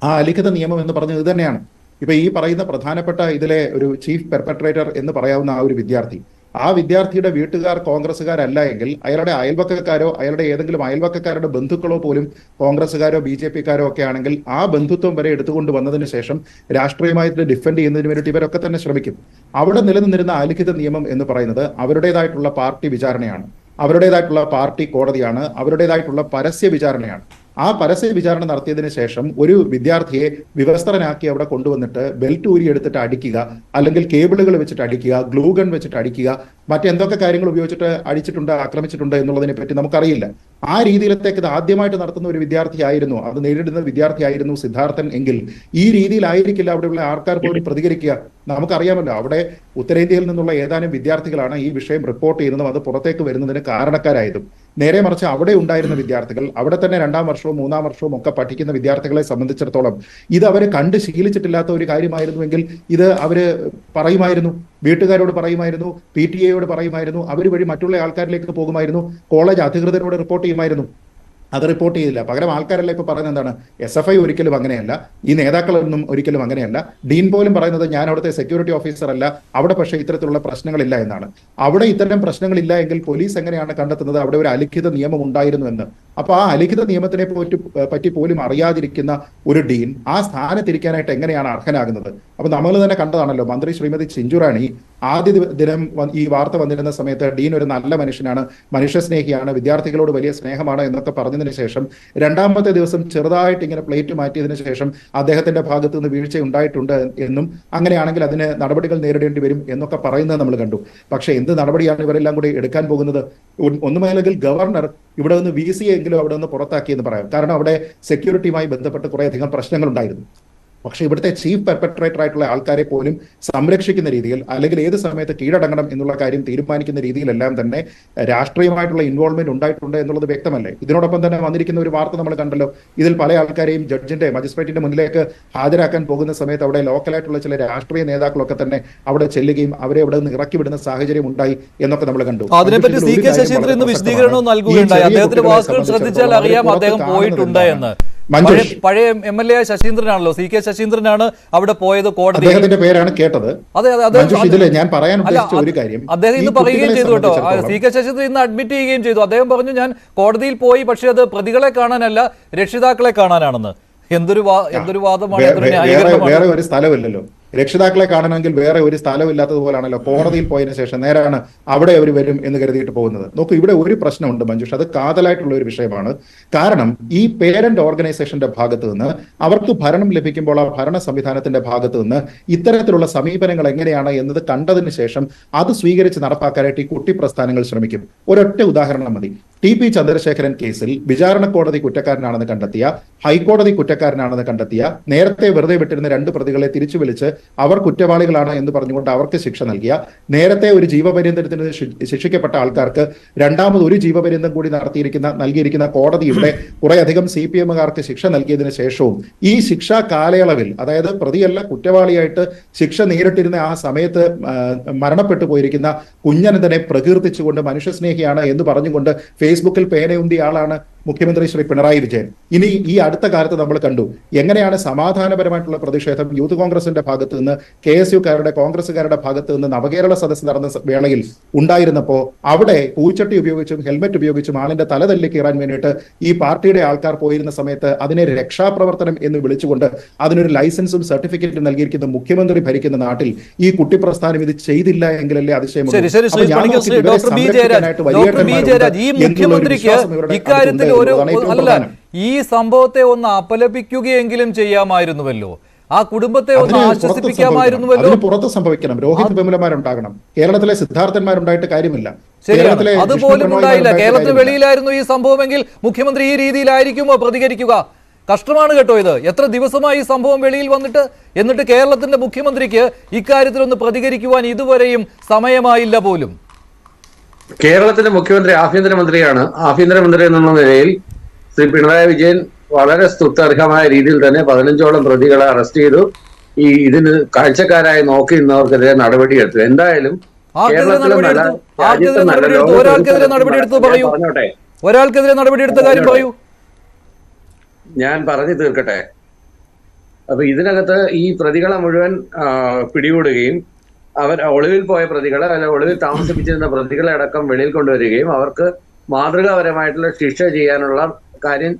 ആ അലിഖിത നിയമം എന്ന് പറഞ്ഞത് ഇത് തന്നെയാണ്. ഇപ്പൊ ഈ പറയുന്ന പ്രധാനപ്പെട്ട ഇതിലെ ഒരു ചീഫ് പെർപെട്രേറ്റർ എന്ന് പറയാവുന്ന ആ ഒരു വിദ്യാർത്ഥി, ആ വിദ്യാർത്ഥിയുടെ വീട്ടുകാർ കോൺഗ്രസ്സുകാരല്ല എങ്കിൽ അയാളുടെ അയൽവക്കക്കാരോ അയാളുടെ ഏതെങ്കിലും അയൽവക്കക്കാരുടെ ബന്ധുക്കളോ പോലും കോൺഗ്രസ്സുകാരോ BJP-ക്കാരോ ഒക്കെ ആണെങ്കിൽ ആ ബന്ധുത്വം വരെ എടുത്തുകൊണ്ട് വന്നതിന് ശേഷം രാഷ്ട്രീയമായിട്ട് ഡിഫെൻഡ് ചെയ്യുന്നതിന് വേണ്ടിയിട്ട് ഇവരൊക്കെ തന്നെ ശ്രമിക്കും. അവിടെ നിലനിന്നിരുന്ന അലിഖിത നിയമം എന്ന് പറയുന്നത് അവരുടേതായിട്ടുള്ള പാർട്ടി വിചാരണയാണ്, അവരുടേതായിട്ടുള്ള പാർട്ടി കോടതിയാണ്, അവരുടേതായിട്ടുള്ള പരസ്യ വിചാരണയാണ്. ആ പരസ്യ വിചാരണ നടത്തിയതിനു ശേഷം ഒരു വിദ്യാർത്ഥിയെ വിവസ്ത്രനാക്കി അവിടെ കൊണ്ടുവന്നിട്ട് ബെൽറ്റ് ഊരി എടുത്തിട്ട് അടിക്കുക, അല്ലെങ്കിൽ കേബിളുകൾ വെച്ചിട്ട് അടിക്കുക, ഗ്ലൂ ഗൺ വെച്ചിട്ട് അടിക്കുക, മറ്റെന്തൊക്കെ കാര്യങ്ങൾ ഉപയോഗിച്ചിട്ട് അടിച്ചിട്ടുണ്ട്, ആക്രമിച്ചിട്ടുണ്ട് എന്നുള്ളതിനെ പറ്റി നമുക്കറിയില്ല. ആ രീതിയിലത്തേക്ക് ഇത് ആദ്യമായിട്ട് നടത്തുന്ന ഒരു വിദ്യാർത്ഥിയായിരുന്നു, അത് നേരിടുന്ന വിദ്യാർത്ഥിയായിരുന്നു സിദ്ധാർത്ഥൻ എങ്കിൽ ഈ രീതിയിലായിരിക്കില്ല അവിടെയുള്ള ആൾക്കാർ പോലും പ്രതികരിക്കുക. നമുക്കറിയാമല്ലോ, അവിടെ ഉത്തരേന്ത്യയിൽ നിന്നുള്ള ഏതാനും വിദ്യാർത്ഥികളാണ് ഈ വിഷയം റിപ്പോർട്ട് ചെയ്യുന്നതും അത് പുറത്തേക്ക് വരുന്നതിന് കാരണക്കാരായതും. നേരെ മറിച്ച് അവിടെ ഉണ്ടായിരുന്ന വിദ്യാർത്ഥികൾ, അവിടെ തന്നെ 2ാം വർഷവും 3ാം വർഷവും ഒക്കെ പഠിക്കുന്ന വിദ്യാർത്ഥികളെ സംബന്ധിച്ചിടത്തോളം ഇത് അവര് കണ്ട് ശീലിച്ചിട്ടില്ലാത്ത ഒരു കാര്യമായിരുന്നുവെങ്കിൽ ഇത് അവര് പറയുമായിരുന്നു, വീട്ടുകാരോട് പറയുമായിരുന്നു, PTA-യോട് പറയുമായിരുന്നു, അവർ വഴി മറ്റുള്ള ആൾക്കാരിലേക്ക് പോകുമായിരുന്നു, കോളേജ് അധികൃതരോട് റിപ്പോർട്ട് ചെയ്യുമായിരുന്നു. അത് റിപ്പോർട്ട് ചെയ്തില്ല. പകരം ആൾക്കാരെല്ലാം ഇപ്പൊ പറയുന്നത് എന്താണ്, SFI ഒരിക്കലും അങ്ങനെയല്ല, ഈ നേതാക്കളൊന്നും ഒരിക്കലും അങ്ങനെയല്ല. ഡീൻ പോലും പറയുന്നത് ഞാൻ അവിടുത്തെ സെക്യൂരിറ്റി ഓഫീസർ അല്ല, അവിടെ പക്ഷേ ഇത്തരത്തിലുള്ള പ്രശ്നങ്ങളില്ല എന്നാണ്. അവിടെ ഇത്തരം പ്രശ്നങ്ങളില്ല എങ്കിൽ പോലീസ് എങ്ങനെയാണ് കണ്ടെത്തുന്നത് അവിടെ ഒരു അലിഖിത നിയമം ഉണ്ടായിരുന്നു എന്ന്? അപ്പൊ ആ അലിഖിത നിയമത്തിനെ പറ്റി പോലും അറിയാതിരിക്കുന്ന ഒരു ഡീൻ ആ സ്ഥാനത്തിരിക്കാനായിട്ട് എങ്ങനെയാണ് അർഹനാകുന്നത്? അപ്പൊ നമ്മൾ തന്നെ കണ്ടതാണല്ലോ, മന്ത്രി ശ്രീമതി ചിഞ്ചുറാണി ആദ്യ ദിനം ഈ വാർത്ത വന്നിരുന്ന സമയത്ത് ഡീൻ ഒരു നല്ല മനുഷ്യനാണ്, മനുഷ്യസ്നേഹിയാണ്, വിദ്യാർത്ഥികളോട് വലിയ സ്നേഹമാണ് എന്നൊക്കെ പറഞ്ഞതിന് ശേഷം 2ാമത്തെ ദിവസം ചെറുതായിട്ട് ഇങ്ങനെ പ്ലേറ്റ് മാറ്റിയതിനു ശേഷം അദ്ദേഹത്തിന്റെ ഭാഗത്തു നിന്ന് വീഴ്ച ഉണ്ടായിട്ടുണ്ട് എന്നും അങ്ങനെയാണെങ്കിൽ അതിന് നടപടികൾ നേരിടേണ്ടി വരും എന്നൊക്കെ പറയുന്നത് നമ്മൾ കണ്ടു. പക്ഷെ എന്ത് നടപടിയാണ് ഇവരെല്ലാം കൂടി എടുക്കാൻ പോകുന്നത്? ഒന്നുമല്ലെങ്കിൽ ഗവർണർ ഇവിടെ നിന്ന് VC എങ്കിലും അവിടെ നിന്ന് പുറത്താക്കിയെന്ന് പറയാം. കാരണം അവിടെ സെക്യൂരിറ്റിയുമായി ബന്ധപ്പെട്ട് കുറേയധികം പ്രശ്നങ്ങൾ ഉണ്ടായിരുന്നു. പക്ഷേ ഇവിടുത്തെ ചീഫ് പെർപെട്രേറ്റർ ആയിട്ടുള്ള ആൾക്കാരെ പോലും സംരക്ഷിക്കുന്ന രീതിയിൽ, അല്ലെങ്കിൽ ഏത് സമയത്ത് കീഴടങ്ങണം എന്നുള്ള കാര്യം തീരുമാനിക്കുന്ന രീതിയിലെല്ലാം തന്നെ രാഷ്ട്രീയമായിട്ടുള്ള ഇൻവോൾവ്മെന്റ് ഉണ്ടായിട്ടുണ്ട് എന്നുള്ളത് വ്യക്തമല്ലേ? ഇതിനോടൊപ്പം തന്നെ വന്നിരിക്കുന്ന ഒരു വാർത്ത നമ്മൾ കണ്ടല്ലോ, ഇതിൽ പല ആൾക്കാരെയും മജിസ്ട്രേറ്റിന്റെ മുന്നിലേക്ക് ഹാജരാക്കാൻ പോകുന്ന സമയത്ത് അവിടെ ലോക്കലായിട്ടുള്ള ചില രാഷ്ട്രീയ നേതാക്കളൊക്കെ തന്നെ അവിടെ ചെല്ലുകയും അവരെ അവിടെ നിന്ന് ഇറക്കി വിടുന്ന സാഹചര്യം ഉണ്ടായി എന്നൊക്കെ നമ്മൾ കണ്ടു. അതിനെപ്പറ്റി CK ശശീന്ദ്രൻ ഇന്ന് വിശദീകരണവും നൽകുകയുണ്ടായി. അദ്ദേഹത്തിന്റെ വാക്കുകൾ ശ്രദ്ധിച്ചാൽ അറിയാം അദ്ദേഹം പോയിട്ടുണ്ട് എന്ന്. പഴയ MLA ശശീന്ദ്രനാണല്ലോ, CK ശശീന്ദ്രനാണ് അവിടെ പോയത്. കോടതി അദ്ദേഹത്തിന്റെ പേരാണ് കേട്ടത്. അതെ, ഞാൻ പറയാൻ ഉദ്ദേശിച്ച ഒരു കാര്യം അദ്ദേഹം ഇന്ന് പറയുകയും ചെയ്തു കേട്ടോ. CK ശശീന്ദ്രൻ ഇന്ന് അഡ്മിറ്റ് ചെയ്യുകയും ചെയ്തു. അദ്ദേഹം പറഞ്ഞു, ഞാൻ കോടതിയിൽ പോയി, പക്ഷെ അത് പ്രതികളെ കാണാനല്ല രക്ഷിതാക്കളെ കാണാനാണെന്ന്. എന്തൊരു വാദമാണ്, വേറെ ഒരു സ്ഥലമില്ലല്ലോ. രക്ഷിതാക്കളെ കാണണമെങ്കിൽ വേറെ ഒരു സ്ഥലമില്ലാത്തതുപോലാണല്ലോ കോടതിയിൽ പോയതിനു ശേഷം നേരാണ് അവിടെ അവർ വരും എന്ന് കരുതിയിട്ട് പോകുന്നത്. നോക്കൂ, ഇവിടെ ഒരു പ്രശ്നമുണ്ട് മഞ്ജുഷ്, അത് കാതലായിട്ടുള്ള ഒരു വിഷയമാണ്. കാരണം ഈ പേരന്റ് ഓർഗനൈസേഷന്റെ ഭാഗത്ത് നിന്ന് അവർക്ക് ഭരണം ലഭിക്കുമ്പോൾ ആ ഭരണ സംവിധാനത്തിന്റെ ഭാഗത്ത് നിന്ന് ഇത്തരത്തിലുള്ള സമീപനങ്ങൾ എങ്ങനെയാണ് എന്നത് കണ്ടതിന് ശേഷം അത് സ്വീകരിച്ച് നടപ്പാക്കാനായിട്ട് ഈ കുട്ടി പ്രസ്ഥാനങ്ങൾ ശ്രമിക്കും. ഒരൊറ്റ ഉദാഹരണം മതി. TP ചന്ദ്രശേഖരൻ കേസിൽ വിചാരണ കോടതി കുറ്റക്കാരനാണെന്ന് കണ്ടെത്തിയ, ഹൈക്കോടതി കുറ്റക്കാരനാണെന്ന് കണ്ടെത്തിയ, നേരത്തെ വെറുതെ വിട്ടിരുന്ന 2 പ്രതികളെ തിരിച്ചു വിളിച്ച് അവർ കുറ്റവാളികളാണ് എന്ന് പറഞ്ഞുകൊണ്ട് അവർക്ക് ശിക്ഷ നൽകിയ, നേരത്തെ ഒരു ജീവപര്യന്തത്തിന് ശിക്ഷിക്കപ്പെട്ട ആൾക്കാർക്ക് 2ാമത് ഒരു ജീവപര്യന്തം കൂടി നൽകിയിരിക്കുന്ന കോടതി ഇവിടെ കുറേയധികം CPM-കാർക്ക് ശിക്ഷ നൽകിയതിനു ശേഷവും ഈ ശിക്ഷാ കാലയളവിൽ, അതായത് പ്രതിയല്ല കുറ്റവാളിയായിട്ട് ശിക്ഷ നേരിട്ടിരുന്ന ആ സമയത്ത് മരണപ്പെട്ടു പോയിരിക്കുന്ന കുഞ്ഞനന്തനെ പ്രകീർത്തിച്ചുകൊണ്ട് മനുഷ്യസ്നേഹിയാണ് എന്ന് പറഞ്ഞുകൊണ്ട് ഫേസ്ബുക്കിൽ പേനയുന്തിയ ആളാണ് മുഖ്യമന്ത്രി ശ്രീ പിണറായി വിജയൻ. ഇനി ഈ അടുത്ത കാലത്ത് നമ്മൾ കണ്ടു എങ്ങനെയാണ് സമാധാനപരമായിട്ടുള്ള പ്രതിഷേധം യൂത്ത് കോൺഗ്രസിന്റെ ഭാഗത്ത് നിന്ന്, KSUക്കാരുടെ, കോൺഗ്രസുകാരുടെ ഭാഗത്ത് നിന്ന് നവകേരള സദസ്സ് നടന്ന വേളയിൽ ഉണ്ടായിരുന്നപ്പോൾ അവിടെ പൂച്ചട്ടി ഉപയോഗിച്ചും ഹെൽമെറ്റ് ഉപയോഗിച്ചും ആളിന്റെ തല തല്ലി കീറാൻ വേണ്ടിയിട്ട് ഈ പാർട്ടിയുടെ ആൾക്കാർ പോയിരുന്ന സമയത്ത് അതിനെ രക്ഷാപ്രവർത്തനം എന്ന് വിളിച്ചുകൊണ്ട് അതിനൊരു ലൈസൻസും സർട്ടിഫിക്കറ്റും നൽകിയിരിക്കുന്ന മുഖ്യമന്ത്രി ഭരിക്കുന്ന നാട്ടിൽ ഈ കുട്ടി പ്രസ്ഥാനം ഇത് ചെയ്തില്ല എങ്കിലല്ലേ അതിശയമുള്ളൂ. ഈ സംഭവത്തെ ഒന്ന് അപലപിക്കുകയെങ്കിലും ചെയ്യാമായിരുന്നുവല്ലോ, ആ കുടുംബത്തെ ഒന്ന് ആശ്വസിപ്പിക്കാമായിരുന്നുവല്ലോ. പുറത്ത് സംഭവിക്കണം, രോഹിത് വെമുലമാരുണ്ടാകണം, കേരളത്തിലെ സിദ്ധാർത്ഥന്മാരുണ്ടായിട്ട് കാര്യമില്ല. അതുപോലും ഉണ്ടായില്ല. കേരളത്തിന് വെളിയിലായിരുന്നു ഈ സംഭവമെങ്കിൽ മുഖ്യമന്ത്രി ഈ രീതിയിലായിരിക്കുമോ പ്രതികരിക്കുക? കഷ്ടമാണ് കേട്ടോ ഇത്. എത്ര ദിവസമായി ഈ സംഭവം വെളിയിൽ വന്നിട്ട്, എന്നിട്ട് കേരളത്തിന്റെ മുഖ്യമന്ത്രിക്ക് ഇക്കാര്യത്തിലൊന്ന് പ്രതികരിക്കുവാൻ ഇതുവരെയും സമയമായില്ല പോലും. കേരളത്തിന്റെ മുഖ്യമന്ത്രി ആഭ്യന്തരമന്ത്രിയാണ്. ആഭ്യന്തരമന്ത്രി എന്നുള്ള നിലയിൽ ശ്രീ പിണറായി വിജയൻ വളരെ സ്തുത്യർഹമായ രീതിയിൽ തന്നെ 15ഓളം പ്രതികളെ അറസ്റ്റ് ചെയ്തു. ഇതിന് കാഴ്ചക്കാരായി നോക്കി നിന്നവർക്കെതിരെ നടപടിയെടുത്തു. എന്തായാലും ഒരാൾക്കെതിരെ നടപടിയെടുത്ത കാര്യം പറയൂ. ഞാൻ പറഞ്ഞു തീർക്കട്ടെ. അപ്പൊ ഇതിനകത്ത് ഈ പ്രതികളെ മുഴുവൻ പിടികൂടുകയും അവർ ഒളിവിൽ പോയ പ്രതികളെ, അല്ല ഒളിവിൽ താമസിപ്പിച്ചിരുന്ന പ്രതികളെ അടക്കം വെളിയിൽ കൊണ്ടുവരികയും അവർക്ക് മാതൃകാപരമായിട്ടുള്ള ശിക്ഷ ചെയ്യാനുള്ള കാര്യം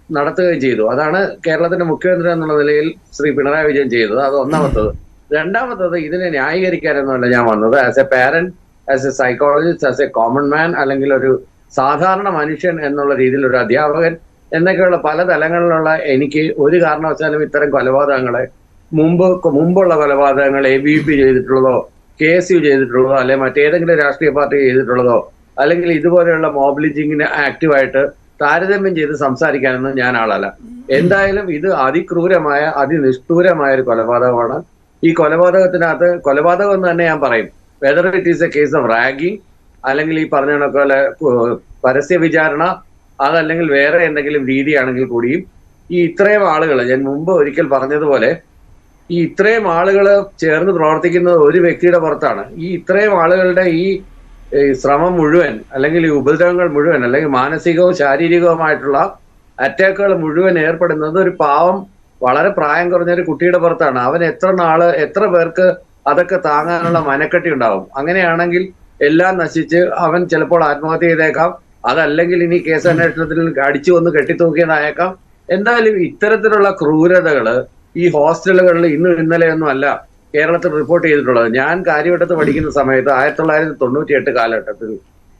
നടത്തുകയും ചെയ്തു. അതാണ് കേരളത്തിന്റെ മുഖ്യമന്ത്രി എന്നുള്ള നിലയിൽ ശ്രീ പിണറായി വിജയൻ ചെയ്തത്. അത് ഒന്നാമത്തത്. രണ്ടാമത്തത്, ഇതിനെ ന്യായീകരിക്കാനൊന്നുമല്ല ഞാൻ വന്നത്. As A parent, as A psychologist, as A common man, അല്ലെങ്കിൽ ഒരു സാധാരണ മനുഷ്യൻ എന്നുള്ള രീതിയിൽ, ഒരു അധ്യാപകൻ എന്നൊക്കെയുള്ള പല തലങ്ങളിലുള്ള എനിക്ക് ഒരു കാരണവശാലും ഇത്തരം കൊലപാതകങ്ങളെ മുമ്പുള്ള കൊലപാതകങ്ങൾ ABVP ചെയ്തിട്ടുള്ളതോ, KSU ചെയ്തിട്ടുള്ളതോ, അല്ലെങ്കിൽ മറ്റേതെങ്കിലും രാഷ്ട്രീയ പാർട്ടി ചെയ്തിട്ടുള്ളതോ, അല്ലെങ്കിൽ ഇതുപോലെയുള്ള മോബിലിജിങ്ങിന് ആക്റ്റീവായിട്ട് താരതമ്യം ചെയ്ത് സംസാരിക്കാനൊന്നും ഞാൻ ആളല്ല. എന്തായാലും ഇത് അതിക്രൂരമായ, അതിനിഷ്ഠൂരമായ ഒരു കൊലപാതകമാണ്. ഈ കൊലപാതകത്തിനകത്ത്, കൊലപാതകം എന്ന് തന്നെ ഞാൻ പറയും, whether it is A case of ragging, അല്ലെങ്കിൽ ഈ പറഞ്ഞ പോലെ പരസ്യ വിചാരണ, അതല്ലെങ്കിൽ വേറെ എന്തെങ്കിലും രീതിയാണെങ്കിൽ കൂടിയും ഈ ഇത്രയും ആളുകൾ, ഞാൻ മുമ്പ് ഒരിക്കൽ പറഞ്ഞതുപോലെ, ഈ ഇത്രയും ആളുകൾ ചേർന്ന് പ്രവർത്തിക്കുന്നത് ഒരു വ്യക്തിയുടെ പുറത്താണ്. ഈ ഇത്രയും ആളുകളുടെ ഈ ശ്രമം മുഴുവൻ, അല്ലെങ്കിൽ ഈ ഉപദ്രവങ്ങൾ മുഴുവൻ, അല്ലെങ്കിൽ മാനസികവും ശാരീരികവുമായിട്ടുള്ള അറ്റാക്കുകൾ മുഴുവൻ ഏർപ്പെടുന്നത് ഒരു പാവം, വളരെ പ്രായം കുറഞ്ഞൊരു കുട്ടിയുടെ പുറത്താണ്. അവൻ എത്ര പേർക്ക് അതൊക്കെ താങ്ങാനുള്ള മനക്കെട്ടി ഉണ്ടാവും. അങ്ങനെയാണെങ്കിൽ എല്ലാം നശിച്ച് അവൻ ചിലപ്പോൾ ആത്മഹത്യ ചെയ്തേക്കാം, അതല്ലെങ്കിൽ ഇനി കേസ് അന്വേഷണത്തിൽ അടിച്ചു വന്ന് കെട്ടിത്തൂക്കിയതായേക്കാം. എന്തായാലും ഇത്തരത്തിലുള്ള ക്രൂരതകള് ഈ ഹോസ്റ്റലുകളിൽ ഇന്നലെയൊന്നും അല്ല കേരളത്തിൽ റിപ്പോർട്ട് ചെയ്തിട്ടുള്ളത്. ഞാൻ കാര്യവട്ടത്ത് പഠിക്കുന്ന സമയത്ത് 1998 കാലഘട്ടത്തിൽ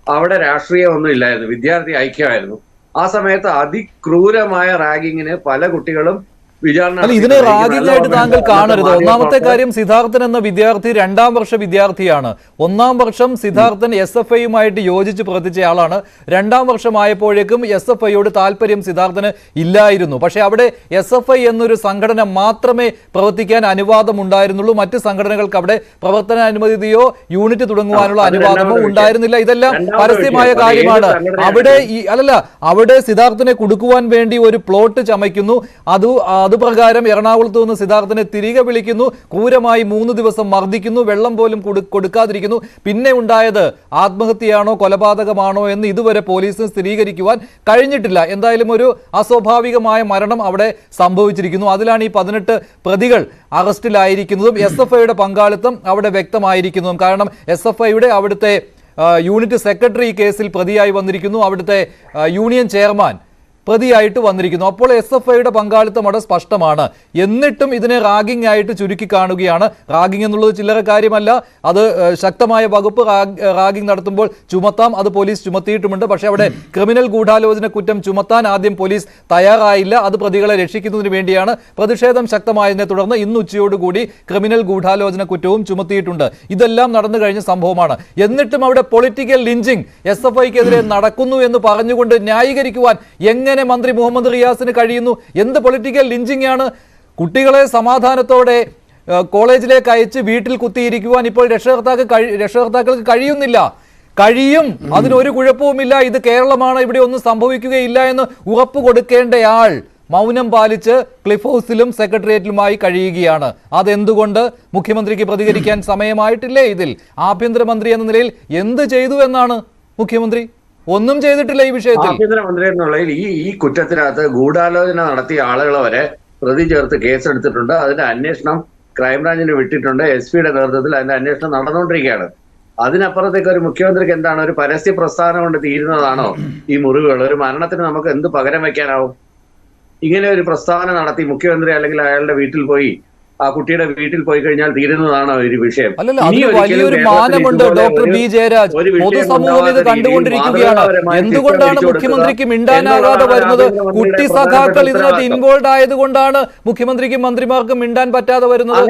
അവിടെ രാഷ്ട്രീയമൊന്നും ഇല്ലായിരുന്നു, വിദ്യാർത്ഥി ഐക്യമായിരുന്നു. ആ സമയത്ത് അതിക്രൂരമായ റാഗിങ്ങിന് പല കുട്ടികളും ഇതിനെ റാഗിംഗായിട്ട് താങ്കൾ കാണരുത്. ഒന്നാമത്തെ കാര്യം, സിദ്ധാർത്ഥൻ എന്ന വിദ്യാർത്ഥി 2ാം വർഷ വിദ്യാർത്ഥിയാണ്. 1ാം വർഷം സിദ്ധാർത്ഥൻ SFIയുമായിട്ട് യോജിച്ച് പ്രവർത്തിച്ചയാളാണ്. 2ാം വർഷമായപ്പോഴേക്കും SFIയോട് താല്പര്യം സിദ്ധാർത്ഥന് ഇല്ലായിരുന്നു. പക്ഷെ അവിടെ SFI എന്നൊരു സംഘടന മാത്രമേ പ്രവർത്തിക്കാൻ അനുവാദം ഉണ്ടായിരുന്നുള്ളൂ. മറ്റ് സംഘടനകൾക്ക് അവിടെ പ്രവർത്തന അനുമതിയോ യൂണിറ്റ് തുടങ്ങുവാനുള്ള അനുവാദമോ ഉണ്ടായിരുന്നില്ല. ഇതെല്ലാം പരസ്യമായ കാര്യമാണ്. അവിടെ സിദ്ധാർത്ഥനെ കൊടുക്കുവാൻ വേണ്ടി ഒരു പ്ലോട്ട് ചമയ്ക്കുന്നു. അതുപ്രകാരം എറണാകുളത്ത് നിന്ന് സിദ്ധാർത്ഥനെ തിരികെ വിളിക്കുന്നു, ക്രൂരമായി 3 ദിവസം മർദ്ദിക്കുന്നു, വെള്ളം പോലും കൊടുക്കാതിരിക്കുന്നു. പിന്നെ ഉണ്ടായത് ആത്മഹത്യയാണോ കൊലപാതകമാണോ എന്ന് ഇതുവരെ പോലീസിന് സ്ഥിരീകരിക്കുവാൻ കഴിഞ്ഞിട്ടില്ല. എന്തായാലും ഒരു അസ്വാഭാവികമായ മരണം അവിടെ സംഭവിച്ചിരിക്കുന്നു. അതിലാണ് ഈ 18 പ്രതികൾ അറസ്റ്റിലായിരിക്കുന്നതും SFIയുടെ പങ്കാളിത്തം അവിടെ വ്യക്തമായിരിക്കുന്നതും. കാരണം SFIയുടെ അവിടുത്തെ യൂണിറ്റ് സെക്രട്ടറി ഈ കേസിൽ പ്രതിയായി വന്നിരിക്കുന്നു, അവിടുത്തെ യൂണിയൻ ചെയർമാൻ പ്രതിയായിട്ട് വന്നിരിക്കുന്നു. അപ്പോൾ SFIയുടെ പങ്കാളിത്തം അവിടെ സ്പഷ്ടമാണ്. എന്നിട്ടും ഇതിനെ റാഗിംഗ് ആയിട്ട് ചുരുക്കി കാണുകയാണ്. റാഗിംഗ് എന്നുള്ളത് ചില്ലറ കാര്യമല്ല. അത് ശക്തമായ വകുപ്പ് റാഗിംഗ് നടത്തുമ്പോൾ ചുമത്താം, അത് പോലീസ് ചുമത്തിയിട്ടുമുണ്ട്. പക്ഷേ അവിടെ ക്രിമിനൽ ഗൂഢാലോചന കുറ്റം ചുമത്താൻ ആദ്യം പോലീസ് തയ്യാറായില്ല. അത് പ്രതികളെ രക്ഷിക്കുന്നതിന് വേണ്ടിയാണ്. പ്രതിഷേധം ശക്തമായതിനെ തുടർന്ന് ഇന്ന് ഉച്ചയോടുകൂടി ക്രിമിനൽ ഗൂഢാലോചന കുറ്റവും ചുമത്തിയിട്ടുണ്ട്. ഇതെല്ലാം നടന്നു കഴിഞ്ഞ സംഭവമാണ്. എന്നിട്ടും അവിടെ പൊളിറ്റിക്കൽ ലിഞ്ചിങ് SFIക്കെതിരെ നടക്കുന്നു എന്ന് പറഞ്ഞുകൊണ്ട് ന്യായീകരിക്കുവാൻ എങ്ങനെ മന്ത്രി മുഹമ്മദ് റിയാസിന് കഴിയുന്നു? എന്ത് പൊളിറ്റിക്കൽ ലിഞ്ചിങ് ആണ്? കുട്ടികളെ സമാധാനത്തോടെ കോളേജിലേക്ക് അയച്ച് വീട്ടിൽ കുത്തിയിരിക്കുവാൻ ഇപ്പോൾ രക്ഷകർത്താക്കൾക്ക് കഴിയുന്നില്ല. അതിനൊരു കുഴപ്പവുമില്ല. ഇത് കേരളമാണ്, ഇവിടെ ഒന്നും സംഭവിക്കുകയില്ല എന്ന് ഉറപ്പ് കൊടുക്കേണ്ടയാൾ മൗനം പാലിച്ച് ക്ലിഫ് ഹൗസിലും സെക്രട്ടേറിയറ്റിലുമായി കഴിയുകയാണ്. അതെന്തുകൊണ്ട്? മുഖ്യമന്ത്രിക്ക് പ്രതികരിക്കാൻ സമയമായിട്ടില്ലേ? ഇതിൽ ആഭ്യന്തരമന്ത്രി എന്ന നിലയിൽ എന്ത് ചെയ്തു എന്നാണ് മുഖ്യമന്ത്രി? ഒന്നും ചെയ്തിട്ടില്ല ഈ വിഷയത്തിൽ. ആഭ്യന്തരമന്ത്രി എന്നുള്ളതിൽ ഈ കുറ്റത്തിനകത്ത് ഗൂഢാലോചന നടത്തിയ ആളുകളെ വരെ പ്രതി ചേർത്ത് കേസെടുത്തിട്ടുണ്ട്. അതിന്റെ അന്വേഷണം ക്രൈംബ്രാഞ്ചിന് വിട്ടിട്ടുണ്ട്. SP-യുടെ നേതൃത്വത്തിൽ അതിന്റെ അന്വേഷണം നടന്നുകൊണ്ടിരിക്കുകയാണ്. അതിനപ്പുറത്തേക്ക് ഒരു മുഖ്യമന്ത്രിക്ക് എന്താണ്, ഒരു പരസ്യ പ്രസ്ഥാനം കൊണ്ട് തീരുന്നതാണോ ഈ മുറിവുകൾ? ഒരു മരണത്തിന് നമുക്ക് എന്ത് പകരം വെക്കാനാവും? ഇങ്ങനെ ഒരു പ്രസ്താവന നടത്തി മുഖ്യമന്ത്രി അല്ലെങ്കിൽ അയാളുടെ വീട്ടിൽ പോയി, ആ കുട്ടിയുടെ വീട്ടിൽ പോയി കഴിഞ്ഞാൽ തീരുന്നതാണോ ഒരു വിഷയം? അല്ലല്ല, അതിന് വലിയൊരു മാനമുണ്ട് ഡോക്ടർ ബി ജയരാജ്. പൊതുസമൂഹം ഇത് കണ്ടുകൊണ്ടിരിക്കുകയാണ്. എന്തുകൊണ്ടാണ് മുഖ്യമന്ത്രിക്ക് മിണ്ടാനാകാതെ വരുന്നത്? കുട്ടി സഖാക്കൾ ഇതിനകത്ത് ഇൻവോൾവ് ആയതുകൊണ്ടാണ് മുഖ്യമന്ത്രിക്കും മന്ത്രിമാർക്കും മിണ്ടാൻ പറ്റാതെ വരുന്നത്.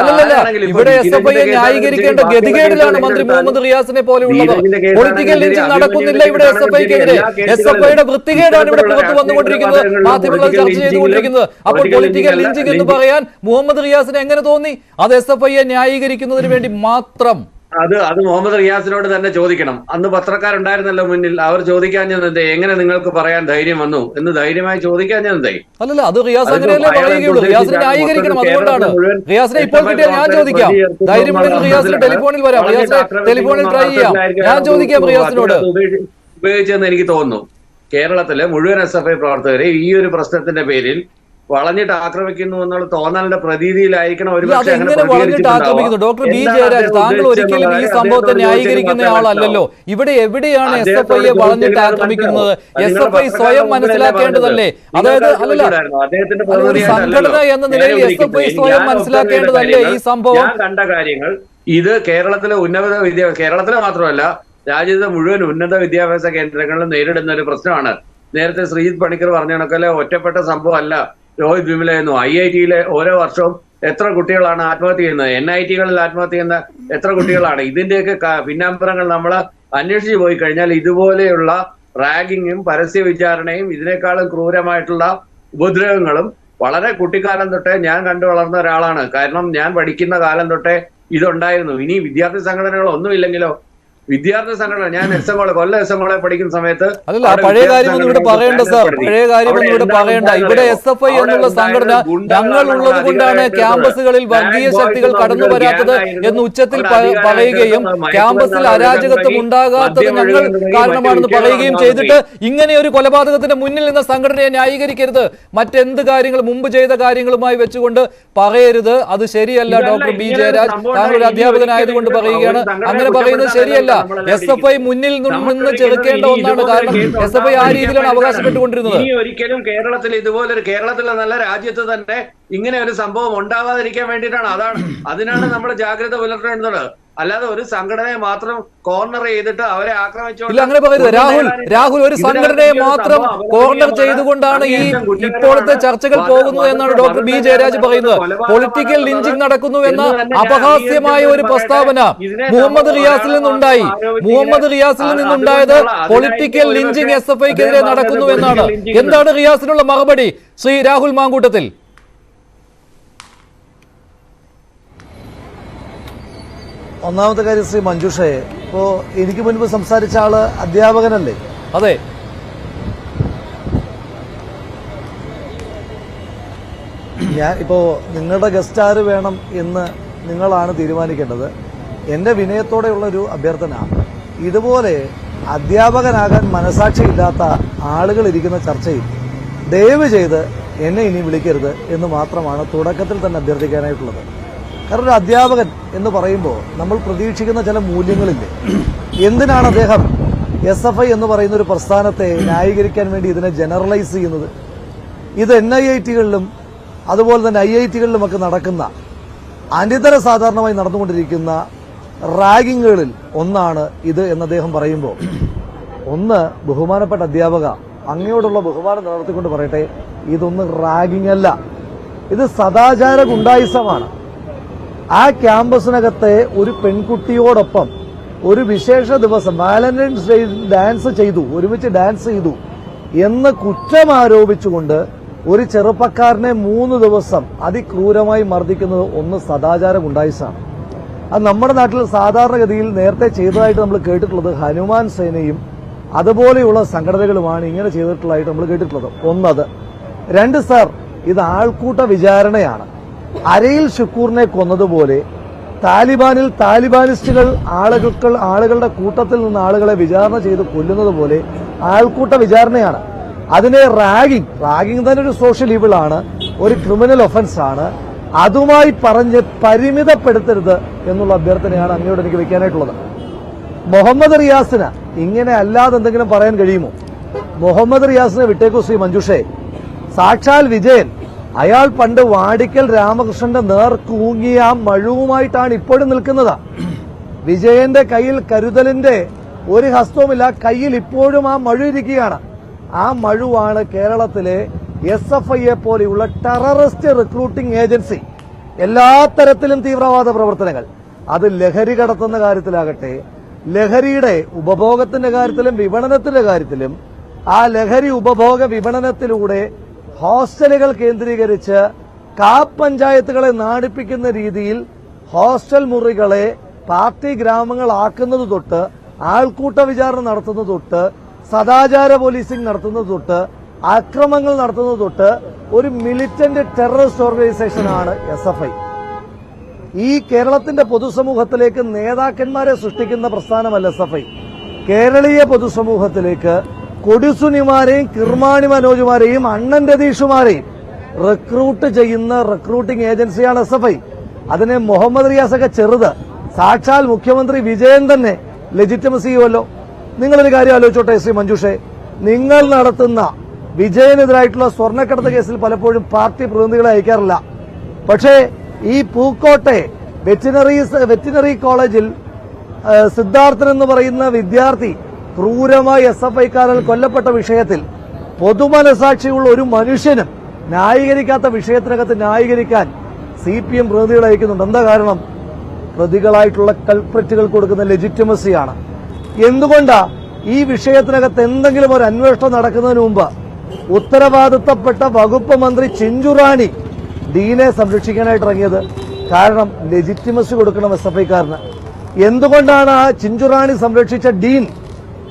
അല്ലല്ല, ഇവിടെ SFIയെ ന്യായീകരിക്കേണ്ട ഗതികേടിലാണ് മന്ത്രി മുഹമ്മദ് റിയാസിനെ പോലെയുള്ളവർ. പൊളിറ്റിക്കൽ ലിഞ്ചിങ് നടക്കുന്നില്ല ഇവിടെ SFIക്കെതിരെ. SFIയുടെ വൃത്തികേടാണ് ഇവിടെ പുറത്തു വന്നുകൊണ്ടിരിക്കുന്നത്, മാധ്യമങ്ങൾ ചർച്ച ചെയ്തുകൊണ്ടിരിക്കുന്നത്. അപ്പോൾ പൊളിറ്റിക്കൽ ലിഞ്ചിങ് എന്ന് പറയാൻ മുഹമ്മദ് റിയാസിന് എങ്ങനെ തോന്നി? അത് SFIയെ ന്യായീകരിക്കുന്നതിന് വേണ്ടി മാത്രം. അത് മുഹമ്മദ് റിയാസിനോട് തന്നെ ചോദിക്കണം. അന്ന് പത്രക്കാരുണ്ടായിരുന്നല്ലോ മുന്നിൽ, അവർ ചോദിക്കാഞ്ഞെന്തേ? എങ്ങനെ നിങ്ങൾക്ക് പറയാൻ ധൈര്യം വന്നു എന്ന് ധൈര്യമായി ചോദിക്കാഞ്ഞെന്തേ? അല്ലല്ല, അത് റിയാസ് അങ്ങനെയല്ലേ പറയുകയുള്ളൂ. റിയാസിനെ ന്യായീകരിക്കണം. അതുകൊണ്ടാണ് റിയാസിനെ ഇപ്പോൾ കിട്ടിയാൽ ഞാൻ ചോദിക്കാം. ധൈര്യമുണ്ടെങ്കിൽ റിയാസിന് ടെലിഫോണിൽ വരാം, റിയാസിനെ ടെലിഫോണിൽ ട്രൈ ചെയ്യാം. ഞാൻ ചോദിക്കാം റിയാസിനോട്. ഉപയോഗിച്ചെന്ന് എനിക്ക് തോന്നുന്നു. കേരളത്തിലെ മുഴുവൻ SFI പ്രവർത്തകരെ ഈ ഒരു പ്രശ്നത്തിന്റെ പേരിൽ വളഞ്ഞിട്ട് ആക്രമിക്കുന്നു എന്നുള്ള തോന്നലിന്റെ പ്രതീതിയിലായിരിക്കണം ഒരു വളഞ്ഞിട്ട് ആക്രമിക്കുന്നു. ഡോക്ടർ ബി ജയരാജ്, താങ്കൾ ഒരിക്കലും ഈ സംഭവത്തെ ന്യായീകരിക്കുന്ന ആളല്ലല്ലോ. ഇവിടെ എവിടെയാണ് SFIയെ വളഞ്ഞിട്ട് ആക്രമിക്കുന്നത്? SFI സ്വയം മനസ്സിലാക്കേണ്ടതല്ലേ? അതായത് അല്ലല്ല, സംഘടന എന്ന നിലയിൽ SFI സ്വയം മനസ്സിലാക്കേണ്ടതല്ലേ ഈ സംഭവം? കണ്ട കാര്യങ്ങൾ ഇത് കേരളത്തിലെ കേരളത്തിലെ മാത്രമല്ല രാജ്യത്തെ മുഴുവൻ ഉന്നത വിദ്യാഭ്യാസ കേന്ദ്രങ്ങളിലും നേരിടുന്ന ഒരു പ്രശ്നമാണ്. നേരത്തെ ശ്രീജിത്ത് പണിക്കർ പറഞ്ഞ കണക്കല്ലേ, ഒറ്റപ്പെട്ട സംഭവം അല്ല രോഹിത് വിമലയെന്നു. IIT-യിലെ ഓരോ വർഷവും എത്ര കുട്ടികളാണ് ആത്മഹത്യ ചെയ്യുന്നത്? NIT-കളിൽ ആത്മഹത്യ ചെയ്യുന്ന എത്ര കുട്ടികളാണ്? ഇതിന്റെയൊക്കെ പിന്നാമ്പുറങ്ങൾ നമ്മൾ അന്വേഷിച്ചു പോയി കഴിഞ്ഞാൽ ഇതുപോലെയുള്ള റാഗിങ്ങും പരസ്യ വിചാരണയും ഇതിനേക്കാളും ക്രൂരമായിട്ടുള്ള ഉപദ്രവങ്ങളും വളരെ കുട്ടിക്കാലം തൊട്ടേ ഞാൻ കണ്ടു വളർന്ന ഒരാളാണ്. കാരണം ഞാൻ പഠിക്കുന്ന കാലം തൊട്ടേ ഇതുണ്ടായിരുന്നു. ഇനി വിദ്യാർത്ഥി സംഘടനകൾ ഒന്നുമില്ലെങ്കിലോ, വിദ്യാർത്ഥി സംഘടന, ഞാൻ കൊല്ലം SN കോളേജ് പഠിക്കുന്ന സമയത്ത് അല്ല, പഴയ കാര്യമൊന്നും ഇവിടെ പറയണ്ട സാർ, പഴയ കാര്യമൊന്നും ഇവിടെ പറയണ്ട. ഇവിടെ SFI എന്നുള്ള സംഘടന ഞങ്ങൾ ഉള്ളത് കൊണ്ടാണ് ക്യാമ്പസുകളിൽ വർഗീയ ശക്തികൾ കടന്നു വരാത്തത് എന്ന് ഉച്ചത്തിൽ പറയുകയും ക്യാമ്പസിൽ അരാജകത്വം ഉണ്ടാകാത്തത് ഞങ്ങൾ കാരണമാണെന്ന് പറയുകയും ചെയ്തിട്ട് ഇങ്ങനെ ഒരു കൊലപാതകത്തിന്റെ മുന്നിൽ നിന്ന സംഘടനയെ ന്യായീകരിക്കരുത്. മറ്റെന്ത് കാര്യങ്ങൾ മുമ്പ് ചെയ്ത കാര്യങ്ങളുമായി വെച്ചുകൊണ്ട് പറയരുത്. അത് ശരിയല്ല. ഡോക്ടർ ബി ജയരാജ്, താങ്കൾ ഒരു അധ്യാപകനായതുകൊണ്ട് പറയുകയാണ്, അങ്ങനെ പറയുന്നത് ശരിയല്ല. SFI മുന്നിൽ നിന്ന് ചെറുക്കേണ്ട ഒന്നാണ്. കാരണം SFI ആ രീതിയിലാണ് അവകാശപ്പെട്ടുകൊണ്ടിരുന്നത്. ഇനി ഒരിക്കലും കേരളത്തിൽ ഇതുപോലൊരു കേരളത്തിലെ നല്ല രാജ്യത്ത് തന്നെ ഇങ്ങനെ ഒരു സംഭവം ഉണ്ടാവാതിരിക്കാൻ വേണ്ടിയിട്ടാണ്. അതിനാണ് നമ്മൾ ജാഗ്രത പുലർത്തേണ്ടത്. അല്ലാതെ ഒരു സംഘടനയെ മാത്രം കോർണർ ചെയ്തിട്ട് അവരെ ആക്രമിച്ചു. ഇല്ല, അങ്ങനെ പറയരുത് രാഹുൽ. ഒരു സംഘടനയെ മാത്രം കോർണർ ചെയ്തുകൊണ്ടാണ് ഈ ഇപ്പോഴത്തെ ചർച്ചകൾ പോകുന്നത് എന്നാണ് ഡോക്ടർ ബി ജയരാജ് പറയുന്നത്. പൊളിറ്റിക്കൽ ലിഞ്ചിങ് നടക്കുന്നു എന്ന അപഹാസ്യമായ ഒരു പ്രസ്താവന മുഹമ്മദ് റിയാസിൽ നിന്നുണ്ടായി. മുഹമ്മദ് റിയാസിൽ നിന്നുണ്ടായത് പൊളിറ്റിക്കൽ ലിഞ്ചിങ് SFIക്കെതിരെ നടക്കുന്നു എന്നാണ്. എന്താണ് റിയാസിനുള്ള മറുപടി ശ്രീ രാഹുൽ മാങ്കൂട്ടത്തിൽ? ഒന്നാമത്തെ കാര്യം ശ്രീ മഞ്ജുഷയെ, ഇപ്പോ എനിക്ക് മുൻപ് സംസാരിച്ച ആള് അധ്യാപകനല്ലേ? അതെ. ഞാൻ ഇപ്പോ നിങ്ങളുടെ ഗസ്റ്റ് ആര് വേണം എന്ന് നിങ്ങളാണ് തീരുമാനിക്കേണ്ടത്. എന്റെ വിനയത്തോടെയുള്ളൊരു അഭ്യർത്ഥന, ഇതുപോലെ അധ്യാപകനാകാൻ മനസാക്ഷിയില്ലാത്ത ആളുകൾ ഇരിക്കുന്ന ചർച്ചയിൽ ദയവ് ചെയ്ത് എന്നെ ഇനി വിളിക്കരുത് എന്ന് മാത്രമാണ് തുടക്കത്തിൽ തന്നെ അഭ്യർത്ഥിക്കാനായിട്ടുള്ളത്. കാരണം ഒരു അധ്യാപകൻ എന്ന് പറയുമ്പോൾ നമ്മൾ പ്രതീക്ഷിക്കുന്ന ചില മൂല്യങ്ങളില്ലേ? എന്തിനാണ് അദ്ദേഹം SFI എന്ന് പറയുന്ന ഒരു പ്രസ്ഥാനത്തെ ന്യായീകരിക്കാൻ വേണ്ടി ഇതിനെ ജനറലൈസ് ചെയ്യുന്നത്? ഇത് NIIT-കളിലും അതുപോലെ തന്നെ IIT-കളിലുമൊക്കെ നടക്കുന്ന അനിതര സാധാരണമായി നടന്നുകൊണ്ടിരിക്കുന്ന റാഗിങ്ങുകളിൽ ഒന്നാണ് ഇത് എന്ന് അദ്ദേഹം പറയുമ്പോൾ, ഒന്ന്, ബഹുമാനപ്പെട്ട അധ്യാപക, അങ്ങയോടുള്ള ബഹുമാനം നിലനിർത്തിക്കൊണ്ട് പറയട്ടെ, ഇതൊന്നും റാഗിംഗ് അല്ല, ഇത് സദാചാര ഗുണ്ടായിസമാണ്. ആ ക്യാമ്പസിനകത്തെ ഒരു പെൺകുട്ടിയോടൊപ്പം ഒരു വിശേഷ ദിവസം വാലന്റൈൻസ് ഡേ ഡാൻസ് ചെയ്തു, ഒരുമിച്ച് ഡാൻസ് ചെയ്തു എന്ന് കുറ്റമാരോപിച്ചുകൊണ്ട് ഒരു ചെറുപ്പക്കാരനെ 3 ദിവസം അതിക്രൂരമായി മർദ്ദിക്കുന്നത് ഒന്ന് സദാചാര ഗുണ്ടായിസാണ്. അത് നമ്മുടെ നാട്ടിൽ സാധാരണഗതിയിൽ നേരത്തെ ചെയ്തതായിട്ട് നമ്മൾ കേട്ടിട്ടുള്ളത് ഹനുമാൻ സേനയും അതുപോലെയുള്ള സംഘടനകളുമാണ് ഇങ്ങനെ ചെയ്തിട്ടുള്ളതായിട്ട് നമ്മൾ കേട്ടിട്ടുള്ളത്. ഒന്നത്. 2, സാർ, ഇത് ആൾക്കൂട്ട വിചാരണയാണ്. അരയിൽ ഷുക്കൂറിനെ കൊന്നതുപോലെ താലിബാനിസ്റ്റുകൾ ആളുകളുടെ കൂട്ടത്തിൽ നിന്ന് ആളുകളെ വിചാരണ ചെയ്ത് കൊല്ലുന്നത് പോലെ ആൾക്കൂട്ട വിചാരണയാണ്. അതിനെ റാഗിംഗ് തന്നെ ഒരു സോഷ്യൽ ഈവിളാണ്, ഒരു ക്രിമിനൽ ഒഫൻസ് ആണ്. അതുമായി പറഞ്ഞ് പരിമിതപ്പെടുത്തരുത് എന്നുള്ള അഭ്യർത്ഥനയാണ് അങ്ങയോട് എനിക്ക് വെക്കാനായിട്ടുള്ളത്. മുഹമ്മദ് റിയാസിന് ഇങ്ങനെ അല്ലാതെ എന്തെങ്കിലും പറയാൻ കഴിയുമോ? മുഹമ്മദ് റിയാസിനെ വിട്ടേക്കു ശ്രീ മഞ്ജുഷേ. സാക്ഷാൽ വിജയൻ, അയാൾ പണ്ട് വാടിക്കൽ രാമകൃഷ്ണന്റെ നേർക്കൂങ്ങിയ ആ മഴുവുമായിട്ടാണ് ഇപ്പോഴും നിൽക്കുന്നത്. വിജയന്റെ കയ്യിൽ കരുതലിന്റെ ഒരു ഹസ്തവുമില്ല, കയ്യിൽ ഇപ്പോഴും ആ മഴു ഇരിക്കുകയാണ്. ആ മഴുവാണ് കേരളത്തിലെ SFIയെ പോലെയുള്ള ടെററിസ്റ്റ് റിക്രൂട്ടിംഗ് ഏജൻസി. എല്ലാ തരത്തിലും തീവ്രവാദ പ്രവർത്തനങ്ങൾ, അത് ലഹരി കടത്തുന്ന കാര്യത്തിലാകട്ടെ, ലഹരിയുടെ ഉപഭോഗത്തിന്റെ കാര്യത്തിലും വിപണനത്തിന്റെ കാര്യത്തിലും, ആ ലഹരി ഉപഭോഗ വിപണനത്തിലൂടെ ഹോസ്റ്റലുകൾ കേന്ദ്രീകരിച്ച് പഞ്ചായത്തുകളെ നാടിപ്പിക്കുന്ന രീതിയിൽ ഹോസ്റ്റൽ മുറികളെ പാർട്ടി ഗ്രാമങ്ങളാക്കുന്നത് തൊട്ട്, ആൾക്കൂട്ട വിചാരണ നടത്തുന്നത് തൊട്ട്, സദാചാര പോലീസിംഗ് നടത്തുന്നത് തൊട്ട്, അക്രമങ്ങൾ നടത്തുന്നത് തൊട്ട് ഒരു മിലിറ്റന്റ് ടെററിസ്റ്റ് ഓർഗനൈസേഷനാണ് SFI. ഈ കേരളത്തിന്റെ പൊതുസമൂഹത്തിലേക്ക് നേതാക്കന്മാരെ സൃഷ്ടിക്കുന്ന പ്രസ്ഥാനമല്ല SFI. കേരളീയ പൊതുസമൂഹത്തിലേക്ക് കൊടിസുനിമാരെയും കിർമാണി മനോജുമാരെയും അണ്ണൻ രതീഷുമാരെയും റിക്രൂട്ട് ചെയ്യുന്ന റിക്രൂട്ടിംഗ് ഏജൻസിയാണ് SFI. അതിനെ മുഹമ്മദ് റിയാസൊക്കെ ചെറുത്, സാക്ഷാൽ മുഖ്യമന്ത്രി വിജയൻ തന്നെ ലെജിറ്റിമസി ചെയ്യുമല്ലോ. നിങ്ങളൊരു കാര്യം ആലോചിച്ചോട്ടെ ശ്രീ മഞ്ജുഷേ, നിങ്ങൾ നടത്തുന്ന വിജയനെതിരായിട്ടുള്ള സ്വർണ്ണക്കടത്ത് കേസിൽ പലപ്പോഴും പാർട്ടി പ്രതിനിധികളെ അയക്കാറില്ല. പക്ഷേ ഈ പൂക്കോട്ടെ വെറ്റിനറി കോളേജിൽ സിദ്ധാർത്ഥൻ എന്ന് പറയുന്ന വിദ്യാർത്ഥി ക്രൂരമായി SFIക്കാരിൽ കൊല്ലപ്പെട്ട വിഷയത്തിൽ പൊതുമനസാക്ഷിയുള്ള ഒരു മനുഷ്യനും ന്യായീകരിക്കാത്ത വിഷയത്തിനകത്ത് ന്യായീകരിക്കാൻ CPM പ്രതിനിധികളെ അയക്കുന്നുണ്ട്. എന്താ കാരണം? പ്രതികളായിട്ടുള്ള കൾപ്രിറ്റുകൾ കൊടുക്കുന്ന ലെജിറ്റിമസിയാണ്. എന്തുകൊണ്ടാ ഈ വിഷയത്തിനകത്ത് എന്തെങ്കിലും ഒരു അന്വേഷണം നടക്കുന്നതിന് മുമ്പ് ഉത്തരവാദിത്തപ്പെട്ട വകുപ്പ് മന്ത്രി ചിഞ്ചുറാണി ഡീനെ സംരക്ഷിക്കാനായിട്ട് ഇറങ്ങിയത്? കാരണം ലെജിറ്റിമസി കൊടുക്കണം SFIക്കാരന്. എന്തുകൊണ്ടാണ് ആ ചിഞ്ചുറാണി സംരക്ഷിച്ച ഡീൻ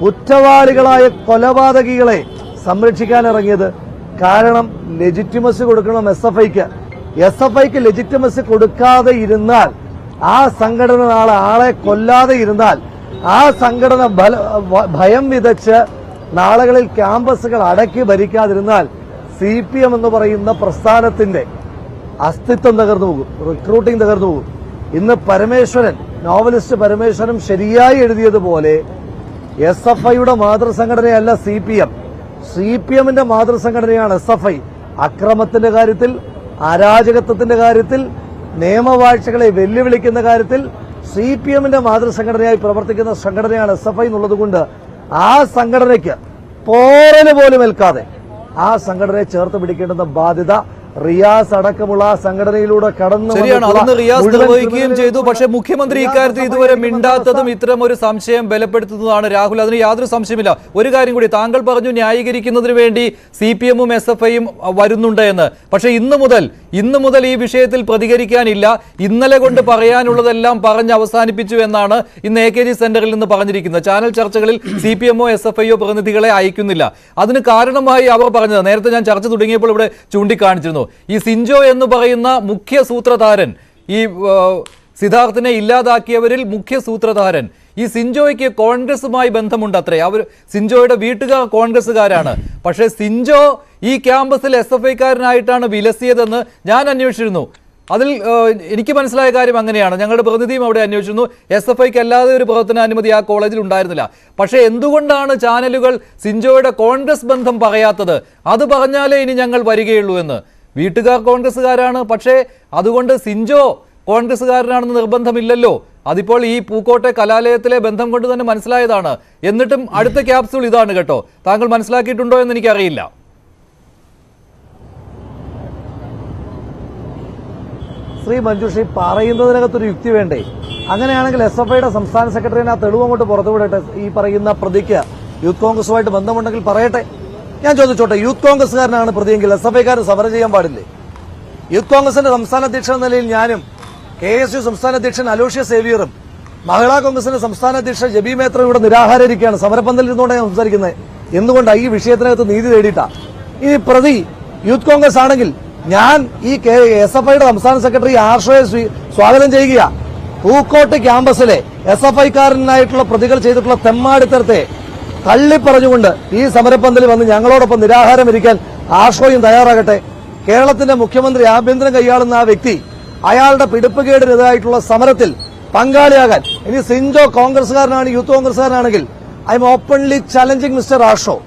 കുറ്റവാളികളായ കൊലപാതകികളെ സംരക്ഷിക്കാൻ ഇറങ്ങിയത്? കാരണം ലെജിറ്റിമസി കൊടുക്കണം SFIക്ക്. SFIക്ക് ലെജിറ്റിമസി കൊടുക്കാതെ ഇരുന്നാൽ, ആ സംഘടന നാളെ ആളെ കൊല്ലാതെ ഇരുന്നാൽ, ആ സംഘടന ഭയം വിതച്ച് നാളുകളിൽ ക്യാമ്പസുകൾ അടക്കി ഭരിക്കാതിരുന്നാൽ CPM എന്ന് പറയുന്ന പ്രസ്ഥാനത്തിന്റെ അസ്തിത്വം തകർന്നു പോകും, റിക്രൂട്ടിംഗ് തകർന്നു പോകും. ഇന്ന് പരമേശ്വരൻ, നോവലിസ്റ്റ് പരമേശ്വരൻ ശരിയായി എഴുതിയതുപോലെ SFIയുടെ മാതൃസംഘടനയല്ല CPMന്റെ മാതൃസംഘടനയാണ് SFI. അക്രമത്തിന്റെ കാര്യത്തിൽ, അരാജകത്വത്തിന്റെ കാര്യത്തിൽ, നിയമവാഴ്ചകളെ വെല്ലുവിളിക്കുന്ന കാര്യത്തിൽ CPMന്റെ മാതൃസംഘടനയായി പ്രവർത്തിക്കുന്ന സംഘടനയാണ് SFI എന്നുള്ളതുകൊണ്ട് ആ സംഘടനയ്ക്ക് പോറല് പോലും ഏൽക്കാതെ ആ സംഘടനയെ ചേർത്ത് പിടിക്കേണ്ടുന്ന ബാധ്യത റിയാസ് അടക്കമുള്ള സംഘടനയിലൂടെ കടന്നു. ശരിയാണ്, അന്ന് റിയാസ് നിർവഹിക്കുകയും ചെയ്തു. പക്ഷേ മുഖ്യമന്ത്രി ഇക്കാര്യത്തിൽ ഇതുവരെ മിണ്ടാത്തതും ഇത്തരം ഒരു സംശയം ബലപ്പെടുത്തുന്നതാണ്. രാഹുൽ, അതിന് യാതൊരു സംശയമില്ല. ഒരു കാര്യം കൂടി, താങ്കൾ പറഞ്ഞു ന്യായീകരിക്കുന്നതിന് വേണ്ടി CPMഉം SFIയും വരുന്നുണ്ട് എന്ന്. പക്ഷേ ഇന്നു മുതൽ ഈ വിഷയത്തിൽ പ്രതികരിക്കാനില്ല. ഇന്നലെ കൊണ്ട് പറയാനുള്ളതെല്ലാം പറഞ്ഞ് അവസാനിപ്പിച്ചു എന്നാണ് ഇന്ന് AKG സെന്ററിൽ നിന്ന് പറഞ്ഞിരിക്കുന്നത്. ചാനൽ ചർച്ചകളിൽ CPMോ SFIയോ പ്രതിനിധികളെ അയക്കുന്നില്ല. അതിന് കാരണമായി അവർ പറഞ്ഞത്, നേരത്തെ ഞാൻ ചർച്ച തുടങ്ങിയപ്പോൾ ഇവിടെ ചൂണ്ടിക്കാണിച്ചിരുന്നു, ഈ സിഞ്ചോ എന്ന് പറയുന്ന മുഖ്യ സൂത്രധാരൻ, ഈ സിദ്ധാർത്ഥിനെ ഇല്ലാതാക്കിയവരിൽ മുഖ്യ സൂത്രധാരൻ, ഈ സിഞ്ചോയ്ക്ക് കോൺഗ്രസുമായി ബന്ധമുണ്ട് അത്രേ. സിഞ്ചോയുടെ വീട്ടുകാർ കോൺഗ്രസുകാരാണ്. പക്ഷേ സിഞ്ചോ ഈ ക്യാമ്പസിൽ SFIക്കാരനായിട്ടാണ് വിലസിയതെന്ന് ഞാൻ അന്വേഷിച്ചിരുന്നു. അതിൽ എനിക്ക് മനസ്സിലായ കാര്യം അങ്ങനെയാണ്. ഞങ്ങളുടെ പ്രതിനിധിയും അവിടെ അന്വേഷിച്ചിരുന്നു. SFIക്ക് അല്ലാതെ ഒരു പ്രവർത്തനാനുമതി ആ കോളേജിൽ ഉണ്ടായിരുന്നില്ല. പക്ഷേ എന്തുകൊണ്ടാണ് ചാനലുകൾ സിഞ്ചോയുടെ കോൺഗ്രസ് ബന്ധം പറയാത്തത്? അത് പറഞ്ഞാലേ ഇനി ഞങ്ങൾ വരികയുള്ളൂ എന്ന്. വീട്ടുകാർ കോൺഗ്രസ്സുകാരാണ്, പക്ഷേ അതുകൊണ്ട് സിഞ്ചോ കോൺഗ്രസ്സുകാരനാണെന്ന് നിർബന്ധമില്ലല്ലോ. അതിപ്പോൾ ഈ പൂക്കോട്ടെ കലാലയത്തിലെ ബന്ധം കൊണ്ട് തന്നെ മനസ്സിലായതാണ്. എന്നിട്ടും അടുത്ത ക്യാപ്സ്യൂൾ ഇതാണ് കേട്ടോ. താങ്കൾ മനസ്സിലാക്കിയിട്ടുണ്ടോ എന്ന് എനിക്കറിയില്ല. ശ്രീ മഞ്ജുഷി, പറയുന്നതിനകത്തൊരു യുക്തി വേണ്ടേ? അങ്ങനെയാണെങ്കിൽ SFIയുടെ സംസ്ഥാന സെക്രട്ടറിനെ ആ തെളിവ് അങ്ങോട്ട് പുറത്തുവിടട്ടെ. ഈ പറയുന്ന പ്രതിക്ക് യൂത്ത് കോൺഗ്രസുമായിട്ട് ബന്ധമുണ്ടെങ്കിൽ പറയട്ടെ. ഞാൻ ചോദിച്ചോട്ടെ, യൂത്ത് കോൺഗ്രസ്സുകാരനാണ് പ്രതിയെങ്കിൽ SFIക്കാരൻ സമരം ചെയ്യാൻ പാടില്ലേ? യൂത്ത് കോൺഗ്രസിന്റെ സംസ്ഥാന അധ്യക്ഷൻ എന്ന നിലയിൽ ഞാനും, KSU സംസ്ഥാന അധ്യക്ഷൻ അലോഷ്യസ് സേവിയറും, മഹിളാ കോൺഗ്രസിന്റെ സംസ്ഥാന അധ്യക്ഷൻ ജബി മേത്ര ഇവിടെ നിരാഹാരിക്കുകയാണ്. സമരപ്പന്തലിൽ ഇരുന്നുകൊണ്ടാണ് ഞാൻ സംസാരിക്കുന്നത്. എന്തുകൊണ്ടാണ്? ഈ വിഷയത്തിനകത്ത് നീതി തേടിയിട്ടാ. ഇനി പ്രതി യൂത്ത് കോൺഗ്രസ് ആണെങ്കിൽ ഞാൻ ഈ SFIയുടെ സംസ്ഥാന സെക്രട്ടറി ആർഷോയെ സ്വാഗതം ചെയ്യുക. പൂക്കോട്ട് ക്യാമ്പസിലെ SFI-കാരനായിട്ടുള്ള പ്രതികൾ ചെയ്തിട്ടുള്ള തെമ്മാടിത്തരത്തെ തള്ളിപ്പറഞ്ഞുകൊണ്ട് ഈ സമരപ്പന്തലിൽ വന്ന് ഞങ്ങളോടൊപ്പം നിരാഹാരം ഇരിക്കാൻ ആർഷോയും തയ്യാറാകട്ടെ. കേരളത്തിന്റെ മുഖ്യമന്ത്രി ആഭ്യന്തരം കൈയാളുന്ന ആ വ്യക്തി അയാളുടെ പിടിപ്പുകേടിനെതിരായിട്ടുള്ള സമരത്തിൽ പങ്കാളിയാകാൻ ഇനി സിഞ്ചോ കോൺഗ്രസ്സുകാരനാണ്, യൂത്ത് കോൺഗ്രസ്സുകാരനാണെങ്കിൽ I am openly challenging mister Arsho.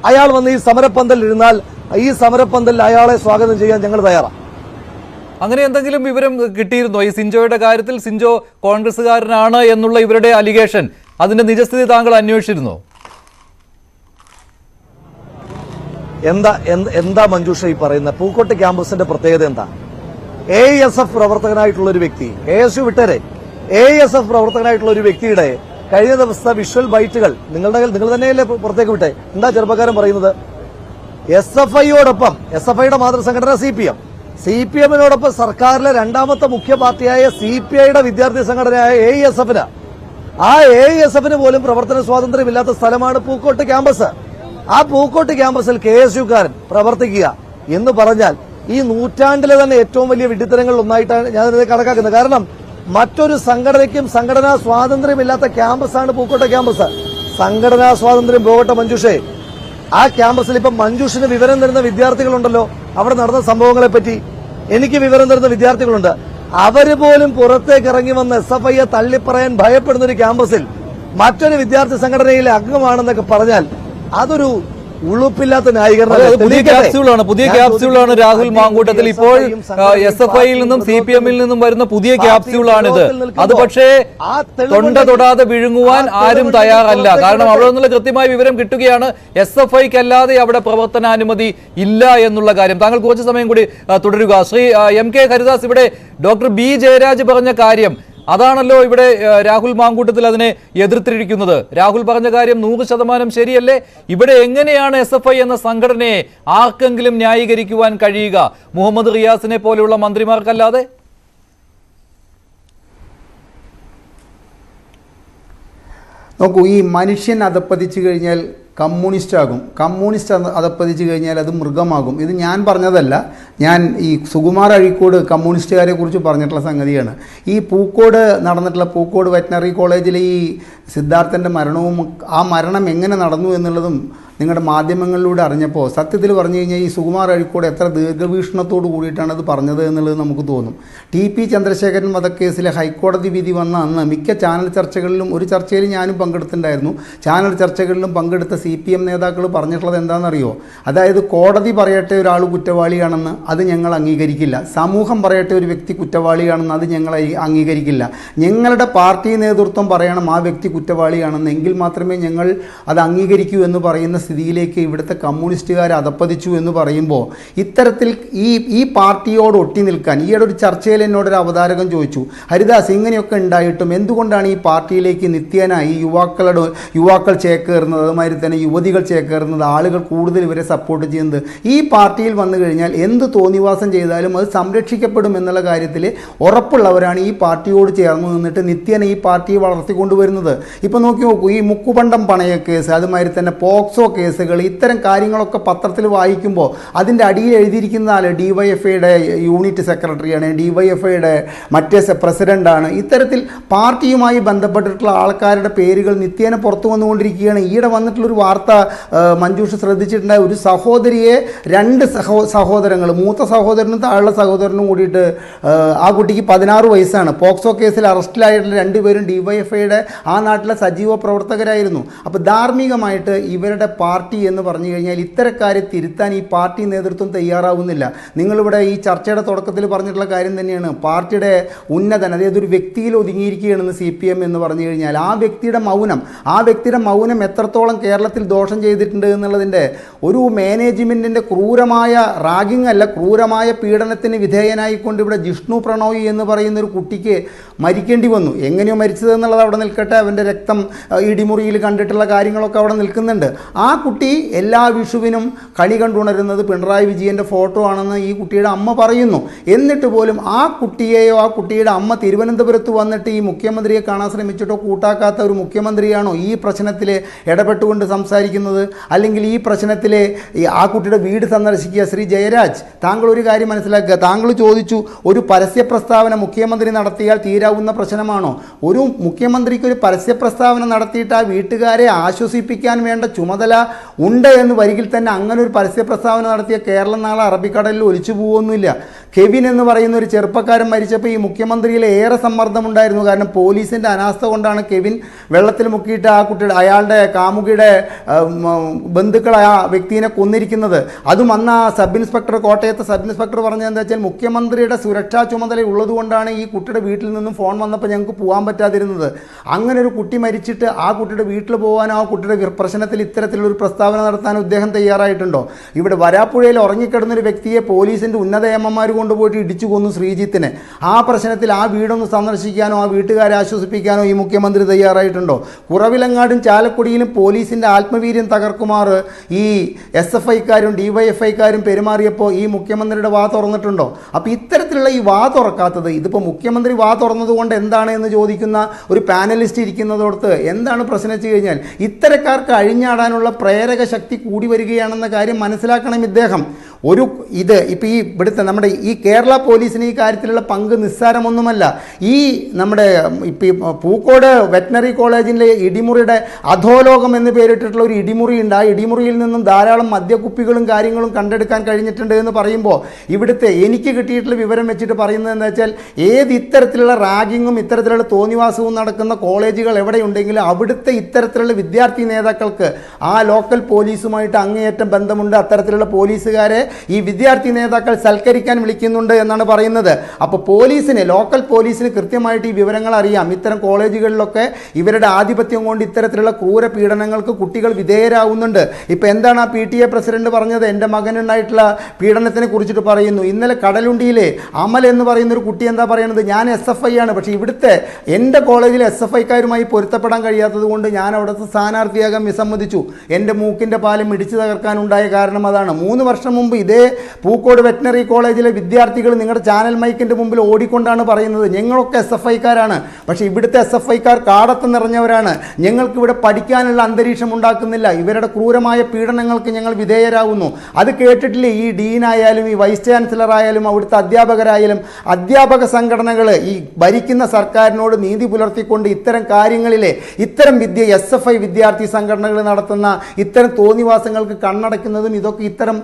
അയാൾ വന്ന് ഈ സമരപ്പന്തലിൽ ഇരുന്നാൽ ഈ സമരപ്പന്തലിൽ അയാളെ സ്വാഗതം ചെയ്യാൻ ഞങ്ങൾ തയ്യാറാണ്. അങ്ങനെ എന്തെങ്കിലും വിവരം കിട്ടിയിരുന്നോ ഈ സിഞ്ചോയുടെ കാര്യത്തിൽ? സിഞ്ചോ കോൺഗ്രസ്സുകാരനാണ് എന്നുള്ള ഇവരുടെ അലിഗേഷൻ, അതിന്റെ നിജസ്ഥിതി താങ്കൾ അന്വേഷിച്ചിരുന്നോ? എന്താ മഞ്ജുഷ ഈ പറയുന്ന പൂക്കോട്ട് ക്യാമ്പസിന്റെ പ്രത്യേകത എന്താ? ASF പ്രവർത്തകനായിട്ടുള്ള ഒരു വ്യക്തി, KSU വിട്ടേരെ, ASF പ്രവർത്തകനായിട്ടുള്ള ഒരു വ്യക്തിയുടെ കഴിഞ്ഞ ദിവസത്തെ വിഷ്വൽ ബൈറ്റുകൾ നിങ്ങൾ തന്നെയല്ലേ പുറത്തേക്ക് വിട്ടെ? എന്താ ചെറുപ്പക്കാരൻ പറയുന്നത്? SFI-യോടൊപ്പം, SFI-യുടെ മാതൃസംഘടന CPM-നോടൊപ്പം സർക്കാരിലെ രണ്ടാമത്തെ മുഖ്യ പാർട്ടിയായ CPI-യുടെ വിദ്യാർത്ഥി സംഘടനയായ ASF-ന്, ആ ASF-ന് പോലും പ്രവർത്തന സ്വാതന്ത്ര്യമില്ലാത്ത സ്ഥലമാണ് പൂക്കോട്ട് ക്യാമ്പസ്. ആ പൂക്കോട്ട് ക്യാമ്പസിൽ KSU-കാരൻ പ്രവർത്തിക്കുക എന്ന് പറഞ്ഞാൽ ഈ നൂറ്റാണ്ടിലെ തന്നെ ഏറ്റവും വലിയ വിഡ്ഢിത്തരങ്ങൾ ഒന്നായിട്ടാണ് ഞാനിത് കണക്കാക്കുന്നത്. കാരണം മറ്റൊരു സംഘടനയ്ക്കും സംഘടനാ സ്വാതന്ത്ര്യമില്ലാത്ത ക്യാമ്പസാണ് പൂക്കോട്ടെ ക്യാമ്പസ്. സംഘടനാ സ്വാതന്ത്ര്യം പോകട്ടെ മഞ്ജുഷേ, ആ ക്യാമ്പസിൽ ഇപ്പം മഞ്ജുഷിന് വിവരം തരുന്ന വിദ്യാർത്ഥികളുണ്ടല്ലോ, അവിടെ നടന്ന സംഭവങ്ങളെ പറ്റി എനിക്ക് വിവരം തരുന്ന വിദ്യാർത്ഥികളുണ്ട്. അവര് പോലും പുറത്തേക്ക് ഇറങ്ങി വന്ന് SFI-യെ തള്ളിപ്പറയാൻ ഭയപ്പെടുന്ന ഒരു ക്യാമ്പസിൽ മറ്റൊരു വിദ്യാർത്ഥി സംഘടനയിലെ അംഗമാണെന്നൊക്കെ പറഞ്ഞാൽ അതൊരു ഉളുപ്പില്ലാത്ത ന്യായീകരണം. പുതിയ ക്യാപ്സ്യൂളാണ് രാഹുൽ മാങ്കൂട്ടത്തിൽ. ഇപ്പോൾ SFI-യിൽ നിന്നും CPM-ൽ നിന്നും വരുന്ന പുതിയ ക്യാപ്സ്യൂളാണിത്. അത് പക്ഷേ തൊണ്ട തൊടാതെ വിഴുങ്ങുവാൻ ആരും തയ്യാറല്ല. കാരണം അവിടെ നിന്നുള്ള കൃത്യമായ വിവരം കിട്ടുകയാണ്, SFI-ക്കല്ലാതെ അവിടെ പ്രവർത്തനാനുമതി ഇല്ല എന്നുള്ള കാര്യം. താങ്കൾ കുറച്ച് സമയം കൂടി തുടരുക. ശ്രീ MK ഹരിദാസ്, ഇവിടെ ഡോക്ടർ B ജയരാജ് പറഞ്ഞ കാര്യം അതാണല്ലോ ഇവിടെ രാഹുൽ മാങ്കൂട്ടത്തിൽ അതിനെ എതിർത്തിരിക്കുന്നത്. രാഹുൽ പറഞ്ഞ കാര്യം 100% ശരിയല്ലേ? ഇവിടെ എങ്ങനെയാണ് SFI എന്ന സംഘടനയെ ആർക്കെങ്കിലും ന്യായീകരിക്കുവാൻ കഴിയുക, മുഹമ്മദ് റിയാസിനെ പോലെയുള്ള മന്ത്രിമാർക്കല്ലാതെ? നോക്കൂ, ഈ മനുഷ്യൻ അധപ്പതിച്ചു കഴിഞ്ഞാൽ കമ്മ്യൂണിസ്റ്റ് അധപ്പതിച്ചു കഴിഞ്ഞാൽ അത് മൃഗമാകും. ഇത് ഞാൻ പറഞ്ഞതല്ല, ഞാൻ ഈ സുകുമാർ അഴീക്കോട് കമ്മ്യൂണിസ്റ്റുകാരെ കുറിച്ച് പറഞ്ഞിട്ടുള്ള സംഗതിയാണ്. ഈ പൂക്കോട് വെറ്റിനറി കോളേജിലെ ഈ സിദ്ധാർത്ഥൻ്റെ മരണവും ആ മരണം എങ്ങനെ നടന്നു എന്നുള്ളതും നിങ്ങളുടെ മാധ്യമങ്ങളിലൂടെ അറിഞ്ഞപ്പോൾ സത്യത്തിൽ പറഞ്ഞു കഴിഞ്ഞാൽ ഈ സുകുമാർ അഴീക്കോട് എത്ര ദീർഘവീക്ഷണത്തോട് കൂടിയിട്ടാണ് അത് പറഞ്ഞത് എന്നുള്ളത് നമുക്ക് തോന്നും. TP ചന്ദ്രശേഖരൻ വധക്കേസിലെ ഹൈക്കോടതി വിധി വന്ന അന്ന് മിക്ക ചാനൽ ചർച്ചകളിലും, ഒരു ചർച്ചയിൽ ഞാനും പങ്കെടുത്തിട്ടുണ്ടായിരുന്നു, ചാനൽ ചർച്ചകളിലും പങ്കെടുത്ത CPM നേതാക്കൾ പറഞ്ഞിട്ടുള്ളത് എന്താണെന്നറിയോ? അതായത് കോടതി പറയട്ടെ ഒരാൾ കുറ്റവാളിയാണെന്ന്, അത് ഞങ്ങൾ അംഗീകരിക്കില്ല. സമൂഹം പറയട്ടെ ഒരു വ്യക്തി കുറ്റവാളിയാണെന്ന്, അത് ഞങ്ങൾ അംഗീകരിക്കില്ല. ഞങ്ങളുടെ പാർട്ടി നേതൃത്വം പറയണം ആ വ്യക്തി കുറ്റവാളിയാണെന്ന്, എങ്കിൽ മാത്രമേ ഞങ്ങൾ അത് അംഗീകരിക്കൂ എന്ന് പറയുന്ന സ്ഥിതിയിലേക്ക് ഇവിടുത്തെ കമ്മ്യൂണിസ്റ്റുകാർ അധപ്പതിച്ചു എന്ന് പറയുമ്പോൾ ഇത്തരത്തിൽ ഈ പാർട്ടിയോട് ഒട്ടി നിൽക്കാൻ, ഈയിടെ ഒരു ചർച്ചയിൽ എന്നോടൊരു അവതാരകൻ ചോദിച്ചു, ഹരിദാസ് ഇങ്ങനെയൊക്കെ ഉണ്ടായിട്ടും എന്തുകൊണ്ടാണ് ഈ പാർട്ടിയിലേക്ക് നിത്യേനായി യുവാക്കൾ ചേക്കേറുന്നത്, അതുമാതിരി തന്നെ യുവതികൾ ചേക്കേറുന്നത്, ആളുകൾ കൂടുതൽ ഇവരെ സപ്പോർട്ട് ചെയ്യുന്നത്? ഈ പാർട്ടിയിൽ വന്നു കഴിഞ്ഞാൽ എന്ത് തോന്നിവാസം ചെയ്താലും അത് സംരക്ഷിക്കപ്പെടും എന്നുള്ള കാര്യത്തിൽ ഉറപ്പുള്ളവരാണ് ഈ പാർട്ടിയോട് ചേർന്ന് നിന്നിട്ട് നിത്യേന ഈ പാർട്ടിയെ വളർത്തിക്കൊണ്ടുവരുന്നത്. ഇപ്പോൾ നോക്കൂ, ഈ മുക്കുപണ്ടം പണയ കേസ്, അതുമാതിരി തന്നെ പോക്സോ കേസുകൾ, ഇത്തരം കാര്യങ്ങളൊക്കെ പത്രത്തിൽ വായിക്കുമ്പോൾ അതിൻ്റെ അടിയിൽ എഴുതിയിരിക്കുന്ന ആൾ DYFIയുടെ യൂണിറ്റ് സെക്രട്ടറിയാണ്, DYFIയുടെ മറ്റേ പ്രസിഡൻ്റാണ്. ഇത്തരത്തിൽ പാർട്ടിയുമായി ബന്ധപ്പെട്ടിട്ടുള്ള ആൾക്കാരുടെ പേരുകൾ നിത്യേന പുറത്തു വന്നുകൊണ്ടിരിക്കുകയാണ്. ഈയിടെ വന്നിട്ടുള്ളൊരു വാർത്ത മഞ്ജുഷ് ശ്രദ്ധിച്ചിട്ടുണ്ടായ, ഒരു സഹോദരിയെ 2 സഹോദരങ്ങൾ, മൂത്ത സഹോദരനും താഴെ സഹോദരനും കൂടിയിട്ട്, ആ കുട്ടിക്ക് 16 വയസ്സാണ്, പോക്സോ കേസിൽ അറസ്റ്റിലായിട്ടുള്ള 2 പേരും DYFIയുടെ ആ നാട്ടിലെ സജീവ പ്രവർത്തകരായിരുന്നു. അപ്പോൾ ധാർമ്മികമായിട്ട് ഇവരുടെ പാർട്ടി എന്ന് പറഞ്ഞു കഴിഞ്ഞാൽ ഇത്തരക്കാരെ തിരുത്താൻ ഈ പാർട്ടി നേതൃത്വം തയ്യാറാവുന്നില്ല. നിങ്ങളിവിടെ ഈ ചർച്ചയുടെ തുടക്കത്തിൽ പറഞ്ഞിട്ടുള്ള കാര്യം തന്നെയാണ്, പാർട്ടിയുടെ ഉന്നതൻ, അതായത് ഒരു വ്യക്തിയിൽ ഒതുങ്ങിയിരിക്കുകയാണെന്ന് CPM എന്ന് പറഞ്ഞു കഴിഞ്ഞാൽ ആ വ്യക്തിയുടെ മൗനം എത്രത്തോളം കേരളത്തിൽ ദോഷം ചെയ്തിട്ടുണ്ട് എന്നുള്ളതിൻ്റെ ഒരു മാനേജ്മെൻറ്റിൻ്റെ ക്രൂരമായ റാഗിംഗ് അല്ല, ക്രൂരമായ പീഡനത്തിന് വിധേയനായിക്കൊണ്ട് ഇവിടെ ജിഷ്ണു പ്രണോയി എന്ന് പറയുന്ന ഒരു കുട്ടിക്ക് മരിക്കേണ്ടി വന്നു. എങ്ങനെയോ മരിച്ചത് എന്നുള്ളത് അവിടെ നിൽക്കട്ടെ, അവൻ്റെ രക്തം ഇടിമുറിയിൽ കണ്ടിട്ടുള്ള കാര്യങ്ങളൊക്കെ അവിടെ നിൽക്കുന്നുണ്ട്. ആ ആ കുട്ടി എല്ലാ വിഷുവിനും കണി കണ്ടുണരുന്നത് പിണറായി വിജയൻ്റെ ഫോട്ടോ ആണെന്ന് ഈ കുട്ടിയുടെ അമ്മ പറയുന്നു. എന്നിട്ട് പോലും ആ കുട്ടിയെയോ ആ കുട്ടിയുടെ അമ്മ തിരുവനന്തപുരത്ത് വന്നിട്ട് ഈ മുഖ്യമന്ത്രിയെ കാണാൻ ശ്രമിച്ചിട്ടോ കൂട്ടാക്കാത്ത ഒരു മുഖ്യമന്ത്രിയാണോ ഈ പ്രശ്നത്തിൽ ഇടപെട്ടുകൊണ്ട് സംസാരിക്കുന്നത്? അല്ലെങ്കിൽ ഈ പ്രശ്നത്തിൽ ആ കുട്ടിയുടെ വീട് സന്ദർശിക്കുക? ശ്രീ ജയരാജ്, താങ്കൾ ഒരു കാര്യം മനസ്സിലാക്കുക. താങ്കൾ ചോദിച്ചു ഒരു പരസ്യ പ്രസ്താവന മുഖ്യമന്ത്രി നടത്തിയാൽ തീരാവുന്ന പ്രശ്നമാണോ? ഒരു മുഖ്യമന്ത്രിക്ക് ഒരു പരസ്യ പ്രസ്താവന നടത്തിയിട്ട് ആ വീട്ടുകാരെ ആശ്വസിപ്പിക്കാൻ വേണ്ട ചുമതല ഉണ്ട് എന്ന് വരികിൽ തന്നെ അങ്ങനെ ഒരു പരസ്യ പ്രസ്താവന നടത്തിയ കേരളം നാളെ അറബിക്കടലിൽ ഒലിച്ചു പോകുന്നില്ല. കെവിൻ എന്ന് പറയുന്ന ഒരു ചെറുപ്പക്കാരൻ മരിച്ചപ്പോൾ ഈ മുഖ്യമന്ത്രിയിൽ ഏറെ സമ്മർദ്ദമുണ്ടായിരുന്നു. കാരണം പോലീസിൻ്റെ അനാസ്ഥ കൊണ്ടാണ് കെവിൻ വെള്ളത്തിൽ മുക്കിയിട്ട് ആ കുട്ടിയുടെ അയാളുടെ കാമുകിയുടെ ബന്ധുക്കൾ ആ വ്യക്തിയെ കൊന്നിരിക്കുന്നത്. അതും അന്ന് ആ സബ് ഇൻസ്പെക്ടർ, കോട്ടയത്തെ സബ് ഇൻസ്പെക്ടർ പറഞ്ഞത് എന്താ വെച്ചാൽ മുഖ്യമന്ത്രിയുടെ സുരക്ഷാ ചുമതല ഉള്ളതുകൊണ്ടാണ് ഈ കുട്ടിയുടെ വീട്ടിൽ നിന്നും ഫോൺ വന്നപ്പോൾ ഞങ്ങൾക്ക് പോകാൻ പറ്റാതിരുന്നത്. അങ്ങനെ ഒരു കുട്ടി മരിച്ചിട്ട് ആ കുട്ടിയുടെ വീട്ടിൽ പോകാനോ ആ കുട്ടിയുടെ പ്രശ്നത്തിൽ ഇത്തരത്തിലൊരു പ്രസ്താവന നടത്താനോ അദ്ദേഹം തയ്യാറായിട്ടുണ്ടോ? ഇവിടെ വരാപ്പുഴയിൽ ഉറങ്ങിക്കിടന്നൊരു വ്യക്തിയെ പോലീസിൻ്റെ ഉന്നത എമ്മമാർ കൊണ്ടുപോയിട്ട് ഇടിച്ചു കൊന്നു ശ്രീജിത്തിനെ. ആ പ്രശ്നത്തിൽ ആ വീടൊന്ന് സന്ദർശിക്കാനോ ആ വീട്ടുകാരെ ആശ്വസിപ്പിക്കാനോ ഈ മുഖ്യമന്ത്രി തയ്യാറായിട്ടുണ്ടോ? കുറവിലങ്ങാടും ചാലക്കുടിയിലും പോലീസിൻ്റെ ആത്മവീര്യം തകർക്കുമാർ ഈ SFIക്കാരും DYFIക്കാരും പെരുമാറിയപ്പോൾ ഈ മുഖ്യമന്ത്രിയുടെ വാ തുറന്നിട്ടുണ്ടോ? അപ്പോൾ ഇത്തരത്തിലുള്ള ഈ വാ തുറക്കാത്തത്, ഇതിപ്പോൾ മുഖ്യമന്ത്രി വാ തുറന്നതുകൊണ്ട് എന്താണ് എന്ന് ചോദിക്കുന്ന ഒരു പാനലിസ്റ്റ് ഇരിക്കുന്നതോടത്ത് എന്താണ് പ്രശ്നം വെച്ച് കഴിഞ്ഞാൽ ഇത്തരക്കാർക്ക് അഴിഞ്ഞാടാനുള്ള പ്രേരക ശക്തി കൂടി വരികയാണെന്ന കാര്യം മനസ്സിലാക്കണം ഇദ്ദേഹം. ഇപ്പോൾ ഈ ഇവിടുത്തെ നമ്മുടെ ഈ കേരള പോലീസിന് ഈ കാര്യത്തിലുള്ള പങ്ക് നിസ്സാരമൊന്നുമല്ല. ഈ നമ്മുടെ ഇപ്പോൾ പൂക്കോട് വെറ്റിനറി കോളേജിലെ ഇടിമുറിയുടെ അധോലോകം എന്ന് പേരിട്ടിട്ടുള്ള ഒരു ഇടിമുറിയുണ്ട്. ആ ഇടിമുറിയിൽ നിന്നും ധാരാളം മദ്യക്കുപ്പികളും കാര്യങ്ങളും കണ്ടെടുക്കാൻ കഴിഞ്ഞിട്ടുണ്ട് എന്ന് പറയുമ്പോൾ ഇവിടുത്തെ എനിക്ക് കിട്ടിയിട്ടുള്ള വിവരം വെച്ചിട്ട് പറയുന്നത് എന്താ വെച്ചാൽ ഏത് ഇത്തരത്തിലുള്ള റാഗിങ്ങും ഇത്തരത്തിലുള്ള തോന്നിവാസവും നടക്കുന്ന കോളേജുകൾ എവിടെയുണ്ടെങ്കിലും അവിടുത്തെ ഇത്തരത്തിലുള്ള വിദ്യാർത്ഥി നേതാക്കൾക്ക് ആ ലോക്കൽ പോലീസുമായിട്ട് അങ്ങേയറ്റം ബന്ധമുണ്ട്. അത്തരത്തിലുള്ള പോലീസുകാരെ ഈ വിദ്യാർത്ഥി നേതാക്കൾ സൽക്കരിക്കാൻ വിളിക്കുന്നുണ്ട് എന്നാണ് പറയുന്നത്. അപ്പോൾ പോലീസിന്, ലോക്കൽ പോലീസിന് കൃത്യമായിട്ട് ഈ വിവരങ്ങൾ അറിയാം. ഇത്തരം കോളേജുകളിലൊക്കെ ഇവരുടെ ആധിപത്യം കൊണ്ട് ഇത്തരത്തിലുള്ള ക്രൂര പീഡനങ്ങൾക്ക് കുട്ടികൾ വിധേയരാകുന്നുണ്ട്. ഇപ്പോൾ എന്താണ് ആ PTA പ്രസിഡന്റ് പറഞ്ഞത്? എൻ്റെ മകനുണ്ടായിട്ടുള്ള പീഡനത്തിനെ കുറിച്ചിട്ട് പറയുന്നു. ഇന്നലെ കടലുണ്ടിയിലെ അമൽ എന്ന് പറയുന്ന ഒരു കുട്ടി എന്താ പറയുന്നത്? ഞാൻ SFI ആണ്, പക്ഷേ ഇവിടുത്തെ എൻ്റെ കോളേജിലെ SFIക്കാരുമായി പൊരുത്തപ്പെടാൻ കഴിയാത്തത് കൊണ്ട് ഞാൻ അവിടുത്തെ സ്ഥാനാർത്ഥിയാകാൻ വിസമ്മതിച്ചു. എൻ്റെ മൂക്കിൻ്റെ പാലം ഇടിച്ചു തകർക്കാനുണ്ടായ കാരണം അതാണ്. 3 വർഷം മുമ്പ് ഇതേ പൂക്കോട് വെറ്റിനറി കോളേജിലെ വിദ്യാർത്ഥികൾ നിങ്ങളുടെ ചാനൽ മൈക്കിൻ്റെ മുമ്പിൽ ഓടിക്കൊണ്ടാണ് പറയുന്നത് ഞങ്ങളൊക്കെ SFIക്കാരാണ്, പക്ഷേ ഇവിടുത്തെ SFIക്കാർ കാടത്ത് നിറഞ്ഞവരാണ്, ഞങ്ങൾക്കിവിടെ പഠിക്കാനുള്ള അന്തരീക്ഷം ഉണ്ടാക്കുന്നില്ല, ഇവരുടെ ക്രൂരമായ പീഡനങ്ങൾക്ക് ഞങ്ങൾ വിധേയരാകുന്നു. അത് കേട്ടിട്ടില്ലേ ഈ ഡീനായാലും ഈ വൈസ് ചാൻസലർ ആയാലും അവിടുത്തെ അധ്യാപകരായാലും അധ്യാപക സംഘടനകൾ ഈ ഭരിക്കുന്ന സർക്കാരിനോട് നീതി പുലർത്തിക്കൊണ്ട് ഇത്തരം കാര്യങ്ങളിലെ ഇത്തരം SFI വിദ്യാർത്ഥി സംഘടനകൾ നടത്തുന്ന ഇത്തരം തോന്നിവാസങ്ങൾക്ക് കണ്ണടയ്ക്കുന്നതും ഇതൊക്കെ ഇത്തരം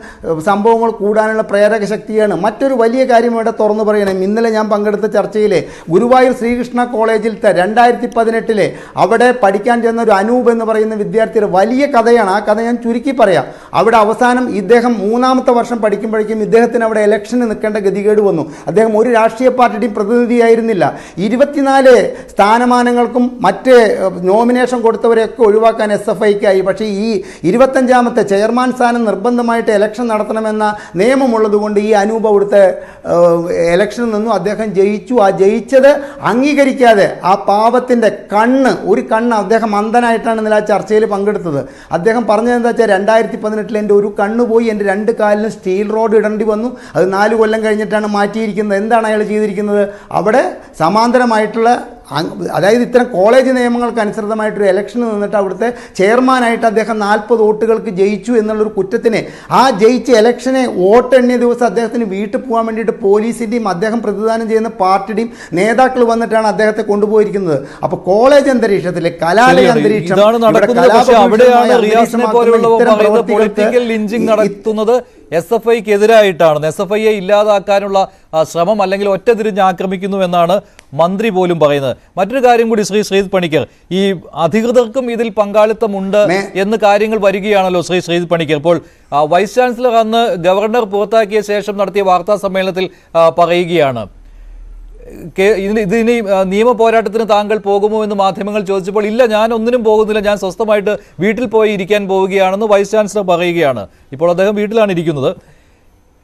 സംഭവങ്ങൾ കൂടാനുള്ള പ്രേരക ശക്തിയാണ്. മറ്റൊരു വലിയ കാര്യം ഇവിടെ തുറന്നു പറയണം. ഇന്നലെ ഞാൻ പങ്കെടുത്ത ചർച്ചയിലെ ഗുരുവായൂർ ശ്രീകൃഷ്ണ കോളേജിലത്തെ 2018 അവിടെ പഠിക്കാൻ ചെന്ന ഒരു അനൂപ് എന്ന് പറയുന്ന വിദ്യാർത്ഥിയുടെ വലിയ കഥയാണ്. ആ കഥ ഞാൻ ചുരുക്കി പറയാം. അവിടെ അവസാനം ഇദ്ദേഹം 3ാമത്തെ വർഷം പഠിക്കുമ്പോഴേക്കും ഇദ്ദേഹത്തിന് അവിടെ ഇലക്ഷന് നിൽക്കേണ്ട ഗതികേട് വന്നു. അദ്ദേഹം ഒരു രാഷ്ട്രീയ പാർട്ടിയുടെയും പ്രതിനിധിയായിരുന്നില്ല. 24 സ്ഥാനമാനങ്ങൾക്കും മറ്റ് നോമിനേഷൻ കൊടുത്തവരെയൊക്കെ ഒഴിവാക്കാൻ SFIക്കായി. പക്ഷേ ഈ 25ാമത്തെ ചെയർമാൻ സ്ഥാനം നിർബന്ധമായിട്ട് ഇലക്ഷൻ നടത്തണമെന്ന നിയമമുള്ളതുകൊണ്ട് ഈ അനൂപ് അവിടുത്തെ ഇലക്ഷനിൽ നിന്നും അദ്ദേഹം ജയിച്ചു. ആ ജയിച്ചത് അംഗീകരിക്കാതെ ആ പാവത്തിൻ്റെ ഒരു കണ്ണ് അദ്ദേഹം അന്ധനായിട്ടാണ് ഇന്നലെ ആ ചർച്ചയിൽ പങ്കെടുത്തത്. അദ്ദേഹം പറഞ്ഞത് എന്താ വെച്ചാൽ 2018 എൻ്റെ ഒരു കണ്ണ് പോയി, എൻ്റെ 2 കാലിലും സ്റ്റീൽ റോഡ് ഇടേണ്ടി വന്നു, അത് 4 കൊല്ലം കഴിഞ്ഞിട്ടാണ് മാറ്റിയിരിക്കുന്നത്. എന്താണ് അയാൾ ചെയ്തിരിക്കുന്നത്? അവിടെ സമാന്തരമായിട്ടുള്ള അതായത് ഇത്തരം കോളേജ് നിയമങ്ങൾക്ക് അനുസൃതമായിട്ടൊരു ഇലക്ഷന് നിന്നിട്ട് അവിടുത്തെ ചെയർമാനായിട്ട് അദ്ദേഹം 40 വോട്ടുകൾക്ക് ജയിച്ചു എന്നുള്ളൊരു കുറ്റത്തിന് ആ ജയിച്ച ഇലക്ഷനെ വോട്ടെണ്ണിയ ദിവസം അദ്ദേഹത്തിന് വീട്ടിൽ പോകാൻ വേണ്ടിയിട്ട് പോലീസിൻ്റെയും അദ്ദേഹം പ്രതിദാനം ചെയ്യുന്ന പാർട്ടിയുടെയും നേതാക്കൾ വന്നിട്ടാണ് അദ്ദേഹത്തെ കൊണ്ടുപോയിരിക്കുന്നത്. അപ്പോൾ കോളേജ് അന്തരീക്ഷത്തിലെ കലാലയ അന്തരീക്ഷം നടത്തുന്നത് SFIക്കെതിരായിട്ടാണ്. SFIയെ ഇല്ലാതാക്കാനുള്ള ശ്രമം അല്ലെങ്കിൽ ഒറ്റതിരിഞ്ഞ് ആക്രമിക്കുന്നു എന്നാണ് മന്ത്രി പോലും പറയുന്നത്. മറ്റൊരു കാര്യം കൂടി ശ്രീജിത്ത് പണിക്കർ, ഈ അധികൃതർക്കും ഇതിൽ പങ്കാളിത്തമുണ്ട് എന്ന് കാര്യങ്ങൾ വരികയാണല്ലോ ശ്രീജിത്ത് പണിക്കർ. ഇപ്പോൾ വൈസ് ചാൻസലർ അന്ന് ഗവർണർ പുറത്താക്കിയ ശേഷം നടത്തിയ വാർത്താ സമ്മേളനത്തിൽ പറയുകയാണ് ഇതിനി നിയമ പോരാട്ടത്തിന് താങ്കൾ പോകുമോ എന്ന് മാധ്യമങ്ങൾ ചോദിച്ചപ്പോൾ ഇല്ല, ഞാൻ ഒന്നിനും പോകുന്നില്ല, ഞാൻ സ്വസ്ഥമായിട്ട് വീട്ടിൽ പോയി ഇരിക്കാൻ പോവുകയാണെന്ന് വൈസ് ചാൻസലർ പറയുകയാണ്. ഇപ്പോൾ അദ്ദേഹം വീട്ടിലാണ് ഇരിക്കുന്നത്.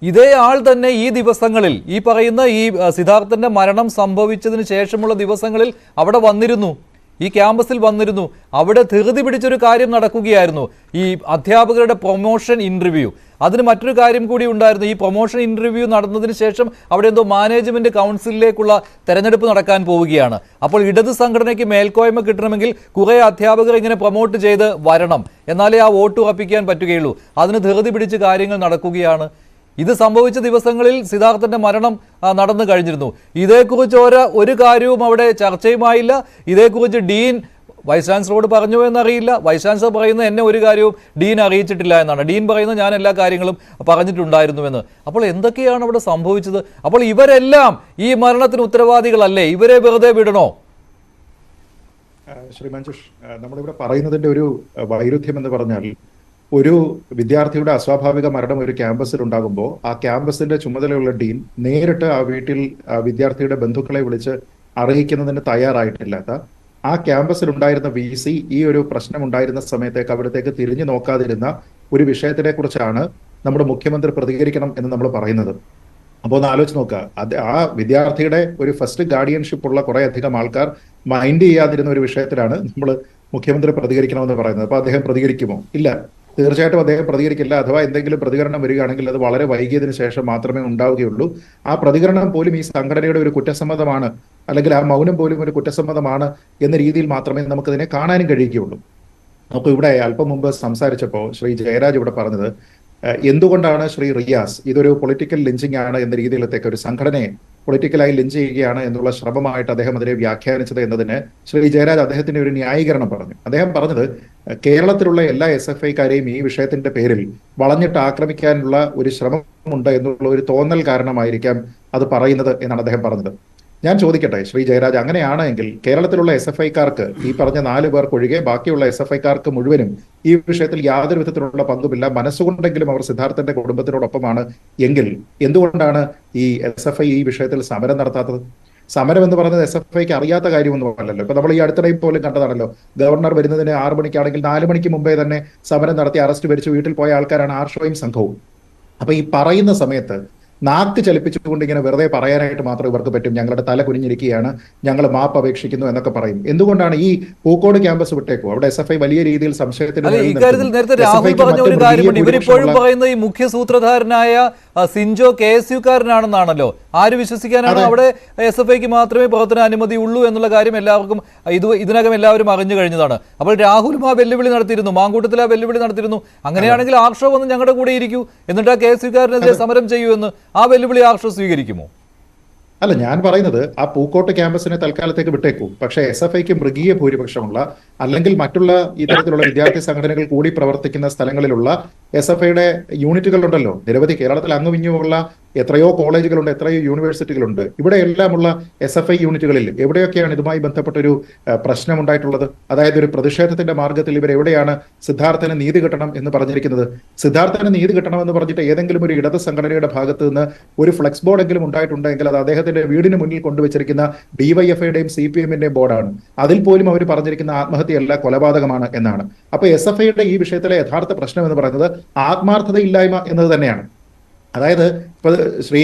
ഇതേ ആൾ തന്നെ ഈ ദിവസങ്ങളിൽ ഈ പറയുന്ന ഈ സിദ്ധാർത്ഥന്റെ മരണം സംഭവിച്ചതിന് ശേഷമുള്ള ദിവസങ്ങളിൽ അവിടെ വന്നിരുന്നു. ഈ ക്യാമ്പസിൽ വന്നിരുന്നു. അവിടെ ധൃതി പിടിച്ചൊരു കാര്യം നടക്കുകയായിരുന്നു, ഈ അധ്യാപകരുടെ പ്രൊമോഷൻ ഇൻ്റർവ്യൂ. അതിന് മറ്റൊരു കാര്യം കൂടി ഉണ്ടായിരുന്നു. ഈ പ്രൊമോഷൻ ഇൻ്റർവ്യൂ നടന്നതിന് ശേഷം അവിടെ എന്തോ മാനേജ്മെൻറ്റ് കൗൺസിലിലേക്കുള്ള തെരഞ്ഞെടുപ്പ് നടക്കാൻ പോവുകയാണ്. അപ്പോൾ ഇടത് സംഘടനയ്ക്ക് മേൽക്കോയ്മ കിട്ടണമെങ്കിൽ കുറേ അധ്യാപകർ ഇങ്ങനെ പ്രൊമോട്ട് ചെയ്ത് വരണം, എന്നാലേ ആ വോട്ട് ഉറപ്പിക്കാൻ പറ്റുകയുള്ളൂ. അതിന് ധൃതി പിടിച്ച് കാര്യങ്ങൾ നടക്കുകയാണ്. ഇത് സംഭവിച്ച ദിവസങ്ങളിൽ സിദ്ധാർത്ഥന്റെ മരണം നടന്നു കഴിഞ്ഞിരുന്നു. ഇതേക്കുറിച്ച് ഒരു കാര്യവും അവിടെ ചർച്ചയുമായില്ല. ഇതേക്കുറിച്ച് ഡീൻ വൈസ് ചാൻസലറോട് പറഞ്ഞു എന്നറിയില്ല. വൈസ് ചാൻസലർ പറയുന്നത് എന്നെ ഒരു കാര്യവും ഡീൻ അറിയിച്ചിട്ടില്ല എന്നാണ്. ഡീൻ പറയുന്നത് ഞാൻ എല്ലാ കാര്യങ്ങളും പറഞ്ഞിട്ടുണ്ടായിരുന്നുവെന്ന്. അപ്പോൾ എന്തൊക്കെയാണ് അവിടെ സംഭവിച്ചത്? അപ്പോൾ ഇവരെല്ലാം ഈ മരണത്തിന് ഉത്തരവാദികളല്ലേ? ഇവരെ വെറുതെ വിടണോ? ശ്രീ മഞ്ജുഷ്, നമ്മളിവിടെ പറയുന്നതിന്റെ ഒരു വൈരുദ്ധ്യം എന്ന് പറഞ്ഞാൽ, ഒരു വിദ്യാർത്ഥിയുടെ അസ്വാഭാവിക മരണം ഒരു ക്യാമ്പസിൽ ഉണ്ടാകുമ്പോൾ ആ ക്യാമ്പസിന്റെ ചുമതലയുള്ള ഡീൻ നേരിട്ട് ആ വീട്ടിൽ വിദ്യാർത്ഥിയുടെ ബന്ധുക്കളെ വിളിച്ച് അറിയിക്കുന്നതിന് തയ്യാറായിട്ടില്ലാത്ത, ആ ക്യാമ്പസിൽ ഉണ്ടായിരുന്ന VC ഈ ഒരു പ്രശ്നം ഉണ്ടായിരുന്ന സമയത്തേക്ക് അവിടത്തേക്ക് തിരിഞ്ഞു നോക്കാതിരുന്ന ഒരു വിഷയത്തിനെ കുറിച്ചാണ് നമ്മുടെ മുഖ്യമന്ത്രി പ്രതികരിക്കണം എന്ന് നമ്മൾ പറയുന്നത്. അപ്പോൾ ഒന്ന് ആലോചിച്ച് നോക്കുക, ആ വിദ്യാർത്ഥിയുടെ ഒരു ഫസ്റ്റ് ഗാർഡിയൻഷിപ്പ് ഉള്ള കുറെ അധികം ആൾക്കാർ മൈൻഡ് ചെയ്യാതിരുന്ന ഒരു വിഷയത്തിലാണ് നമ്മൾ മുഖ്യമന്ത്രി പ്രതികരിക്കണമെന്ന് പറയുന്നത്. അപ്പോൾ അദ്ദേഹം പ്രതികരിക്കുമോ? ഇല്ല, തീർച്ചയായിട്ടും അദ്ദേഹം പ്രതികരിക്കില്ല. അഥവാ എന്തെങ്കിലും പ്രതികരണം വരികയാണെങ്കിൽ അത് വളരെ വൈകിയതിനു ശേഷം മാത്രമേ ഉണ്ടാവുകയുള്ളൂ. ആ പ്രതികരണം പോലും ഈ സംഘടനയുടെ ഒരു കുറ്റസമ്മതമാണ്, അല്ലെങ്കിൽ ആ മൗനം പോലും ഒരു കുറ്റസമ്മതമാണ് എന്ന രീതിയിൽ മാത്രമേ നമുക്കതിനെ കാണാനും കഴിയുകയുള്ളൂ. നമുക്ക് ഇവിടെ അല്പം മുമ്പ് സംസാരിച്ചപ്പോൾ ശ്രീ ജയരാജ് ഇവിടെ പറഞ്ഞത് എന്തുകൊണ്ടാണ് ശ്രീ റിയാസ് ഇതൊരു പൊളിറ്റിക്കൽ ലിഞ്ചിങ് ആണ് എന്ന രീതിയിലത്തേക്ക് ഒരു സംഘടനയെ പൊളിറ്റിക്കലായി ലിഞ്ച് ചെയ്യുകയാണ് എന്നുള്ള ശ്രമമായിട്ട് അദ്ദേഹം അതിനെ വ്യാഖ്യാനിച്ചത് എന്നതിന് ശ്രീ ജയരാജ് അദ്ദേഹത്തിന്റെ ഒരു ന്യായീകരണം പറഞ്ഞു. അദ്ദേഹം പറഞ്ഞത് കേരളത്തിലുള്ള എല്ലാ SFIക്കാരെയും ഈ വിഷയത്തിന്റെ പേരിൽ വളഞ്ഞിട്ട് ആക്രമിക്കാനുള്ള ഒരു ശ്രമമുണ്ട് എന്നുള്ള ഒരു തോന്നൽ കാരണമായിരിക്കാം അത് പറയുന്നത് എന്നാണ് അദ്ദേഹം പറഞ്ഞത്. ഞാൻ ചോദിക്കട്ടെ ശ്രീ ജയരാജ്, അങ്ങനെയാണെങ്കിൽ കേരളത്തിലുള്ള SFIക്കാർക്ക്, ഈ പറഞ്ഞ 4 പേർക്കൊഴികെ ബാക്കിയുള്ള SFIക്കാർക്ക് മുഴുവനും ഈ വിഷയത്തിൽ യാതൊരു വിധത്തിലുള്ള പങ്കുമില്ല, മനസ്സുകൊണ്ടെങ്കിലും അവർ സിദ്ധാർത്ഥന്റെ കുടുംബത്തിനോടൊപ്പമാണ് എങ്കിൽ എന്തുകൊണ്ടാണ് ഈ SFI ഈ വിഷയത്തിൽ സമരം നടത്താത്തത്? സമരം എന്ന് പറയുന്നത് SFIക്ക് അറിയാത്ത കാര്യമൊന്നും അല്ലല്ലോ. ഇപ്പൊ നമ്മൾ ഈ അടുത്തിടെയും പോലും കണ്ടതാണല്ലോ, ഗവർണർ വരുന്നതിന് 6 മണിക്കാണെങ്കിൽ 4 മണിക്ക് മുമ്പേ തന്നെ സമരം നടത്തി അറസ്റ്റ് വരിച്ച് വീട്ടിൽ പോയ ആൾക്കാരാണ് ആർഷോയും സംഘവും. അപ്പൊ ഈ പറയുന്ന സമയത്ത് നാക്ക് ചലിപ്പിച്ചുകൊണ്ട് ഇങ്ങനെ വെറുതെ പറയാനായിട്ട് മാത്രം ഇവർക്ക് പറ്റും, ഞങ്ങളുടെ തല കുനിഞ്ഞിരിക്കുകയാണ്, ഞങ്ങൾ മാപ്പ് അപേക്ഷിക്കുന്നു എന്നൊക്കെ പറയും. എന്തുകൊണ്ടാണ് ഈ പൂക്കോട് ക്യാമ്പസ് വിട്ടേക്കും? അവിടെ SFI വലിയ രീതിയിൽ സംശയത്തിന് ഇക്കാര്യത്തിൽ നേരത്തെ രാഹുൽ പറഞ്ഞ ഒരു കാര്യമുണ്ട്. ഇവരിപ്പോഴും പറയുന്നത് ഈ മുഖ്യ സൂത്രധാരനായ സിൻജോ KSUക്കാരനാണെന്നാണല്ലോ. ആര് വിശ്വസിക്കാനാണ്? അവിടെ SFIക്ക് മാത്രമേ പ്രവർത്തന അനുമതി ഉള്ളൂ എന്നുള്ള കാര്യം എല്ലാവർക്കും ഇതിനകം എല്ലാവരും അറിഞ്ഞു കഴിഞ്ഞതാണ്. അപ്പോൾ രാഹുലും ആ വെല്ലുവിളി നടത്തിയിരുന്നു, മാങ്കൂട്ടത്തിൽ ആ വെല്ലുവിളി നടത്തിയിരുന്നു. അങ്ങനെയാണെങ്കിൽ ആർഷോ വന്ന് ഞങ്ങളുടെ കൂടെ ഇരിക്കൂ, എന്നിട്ട് ആ KSUക്കാരനെതിരെ സമരം ചെയ്യൂ എന്ന് ആ വെല്ലുവിളി ആർഷോ സ്വീകരിക്കുമോ? അല്ല, ഞാൻ പറയുന്നത് ആ പൂക്കോട്ട് ക്യാമ്പസിനെ തൽക്കാലത്തേക്ക് വിട്ടേക്കൂ. പക്ഷേ SFIക്ക് മൃഗീയ ഭൂരിപക്ഷമുള്ള, അല്ലെങ്കിൽ മറ്റുള്ള ഇത്തരത്തിലുള്ള വിദ്യാർത്ഥി സംഘടനകൾ കൂടി പ്രവർത്തിക്കുന്ന സ്ഥലങ്ങളിലുള്ള SFIയുടെ യൂണിറ്റുകളുണ്ടല്ലോ, നിരവധി. കേരളത്തിൽ അങ്ങുമിങ്ങുമുള്ള എത്രയോ കോളേജുകളുണ്ട്, എത്രയോ യൂണിവേഴ്സിറ്റികളുണ്ട്. ഇവിടെ എല്ലാമുള്ള SFI യൂണിറ്റുകളിൽ എവിടെയൊക്കെയാണ് ഇതുമായി ബന്ധപ്പെട്ടൊരു പ്രശ്നം ഉണ്ടായിട്ടുള്ളത്? അതായത് ഒരു പ്രതിഷേധത്തിന്റെ മാർഗത്തിൽ ഇവർ എവിടെയാണ് സിദ്ധാർത്ഥന് നീതി കിട്ടണം എന്ന് പറഞ്ഞിരിക്കുന്നത്? സിദ്ധാർത്ഥന് നീതി കിട്ടണമെന്ന് പറഞ്ഞിട്ട് ഏതെങ്കിലും ഒരു ഇടത് സംഘടനയുടെ ഭാഗത്ത് നിന്ന് ഒരു ഫ്ലെക്സ് ബോർഡെങ്കിലും ഉണ്ടായിട്ടുണ്ടെങ്കിൽ അത് അദ്ദേഹത്തിന്റെ വീടിന് മുന്നിൽ കൊണ്ടുവച്ചിരിക്കുന്ന DYFIയുടെയും CPMന്റെയും ബോർഡാണ്. അതിൽ പോലും അവർ പറഞ്ഞിരിക്കുന്ന ആത്മഹത്യയല്ല, കൊലപാതകമാണ് എന്നാണ്. അപ്പൊ SFIയുടെ ഈ വിഷയത്തിലെ യഥാർത്ഥ പ്രശ്നം എന്ന് പറയുന്നത് ആത്മാർത്ഥതയില്ലായ്മ എന്നത് തന്നെയാണ്. അതായത് ഇപ്പൊ ശ്രീ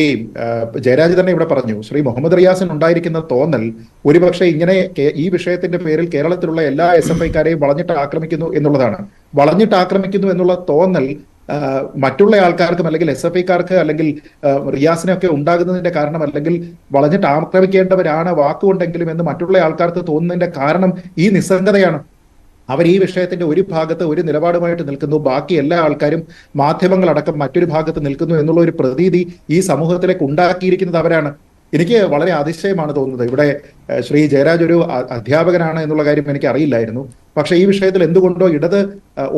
ജയരാജ് തന്നെ ഇവിടെ പറഞ്ഞു, ശ്രീ മുഹമ്മദ് റിയാസിന് ഉണ്ടായിരിക്കുന്ന തോന്നൽ ഒരുപക്ഷെ ഇങ്ങനെ ഈ വിഷയത്തിന്റെ പേരിൽ കേരളത്തിലുള്ള എല്ലാ SFIക്കാരെയും വളഞ്ഞിട്ട് ആക്രമിക്കുന്നു എന്നുള്ളതാണ്. വളഞ്ഞിട്ട് ആക്രമിക്കുന്നു എന്നുള്ള തോന്നൽ മറ്റുള്ള ആൾക്കാർക്കും അല്ലെങ്കിൽ SFIക്കാർക്ക് അല്ലെങ്കിൽ റിയാസിനൊക്കെ ഉണ്ടാകുന്നതിന്റെ കാരണം, അല്ലെങ്കിൽ വളഞ്ഞിട്ട് ആക്രമിക്കേണ്ടവരാണ് വാക്കുകൊണ്ടെങ്കിലും എന്ന് മറ്റുള്ള ആൾക്കാർക്ക് തോന്നുന്നതിന്റെ കാരണം ഈ നിസ്സംഗതയാണ്. അവർ ഈ വിഷയത്തിന്റെ ഒരു ഭാഗത്ത് ഒരു നിലപാടുമായിട്ട് നിൽക്കുന്നു, ബാക്കി എല്ലാ ആൾക്കാരും മാധ്യമങ്ങളടക്കം മറ്റൊരു ഭാഗത്ത് നിൽക്കുന്നു എന്നുള്ള ഒരു പ്രതീതി ഈ സമൂഹത്തിലേക്ക് ഉണ്ടാക്കിയിരിക്കുന്നത് അവരാണ്. എനിക്ക് വളരെ അതിശയമാണ് തോന്നുന്നത്. ഇവിടെ ശ്രീ ജയരാജ് ഒരു അധ്യാപകനാണ് എന്നുള്ള കാര്യം എനിക്ക് അറിയില്ലായിരുന്നു. പക്ഷെ ഈ വിഷയത്തിൽ എന്തുകൊണ്ടോ ഇടത്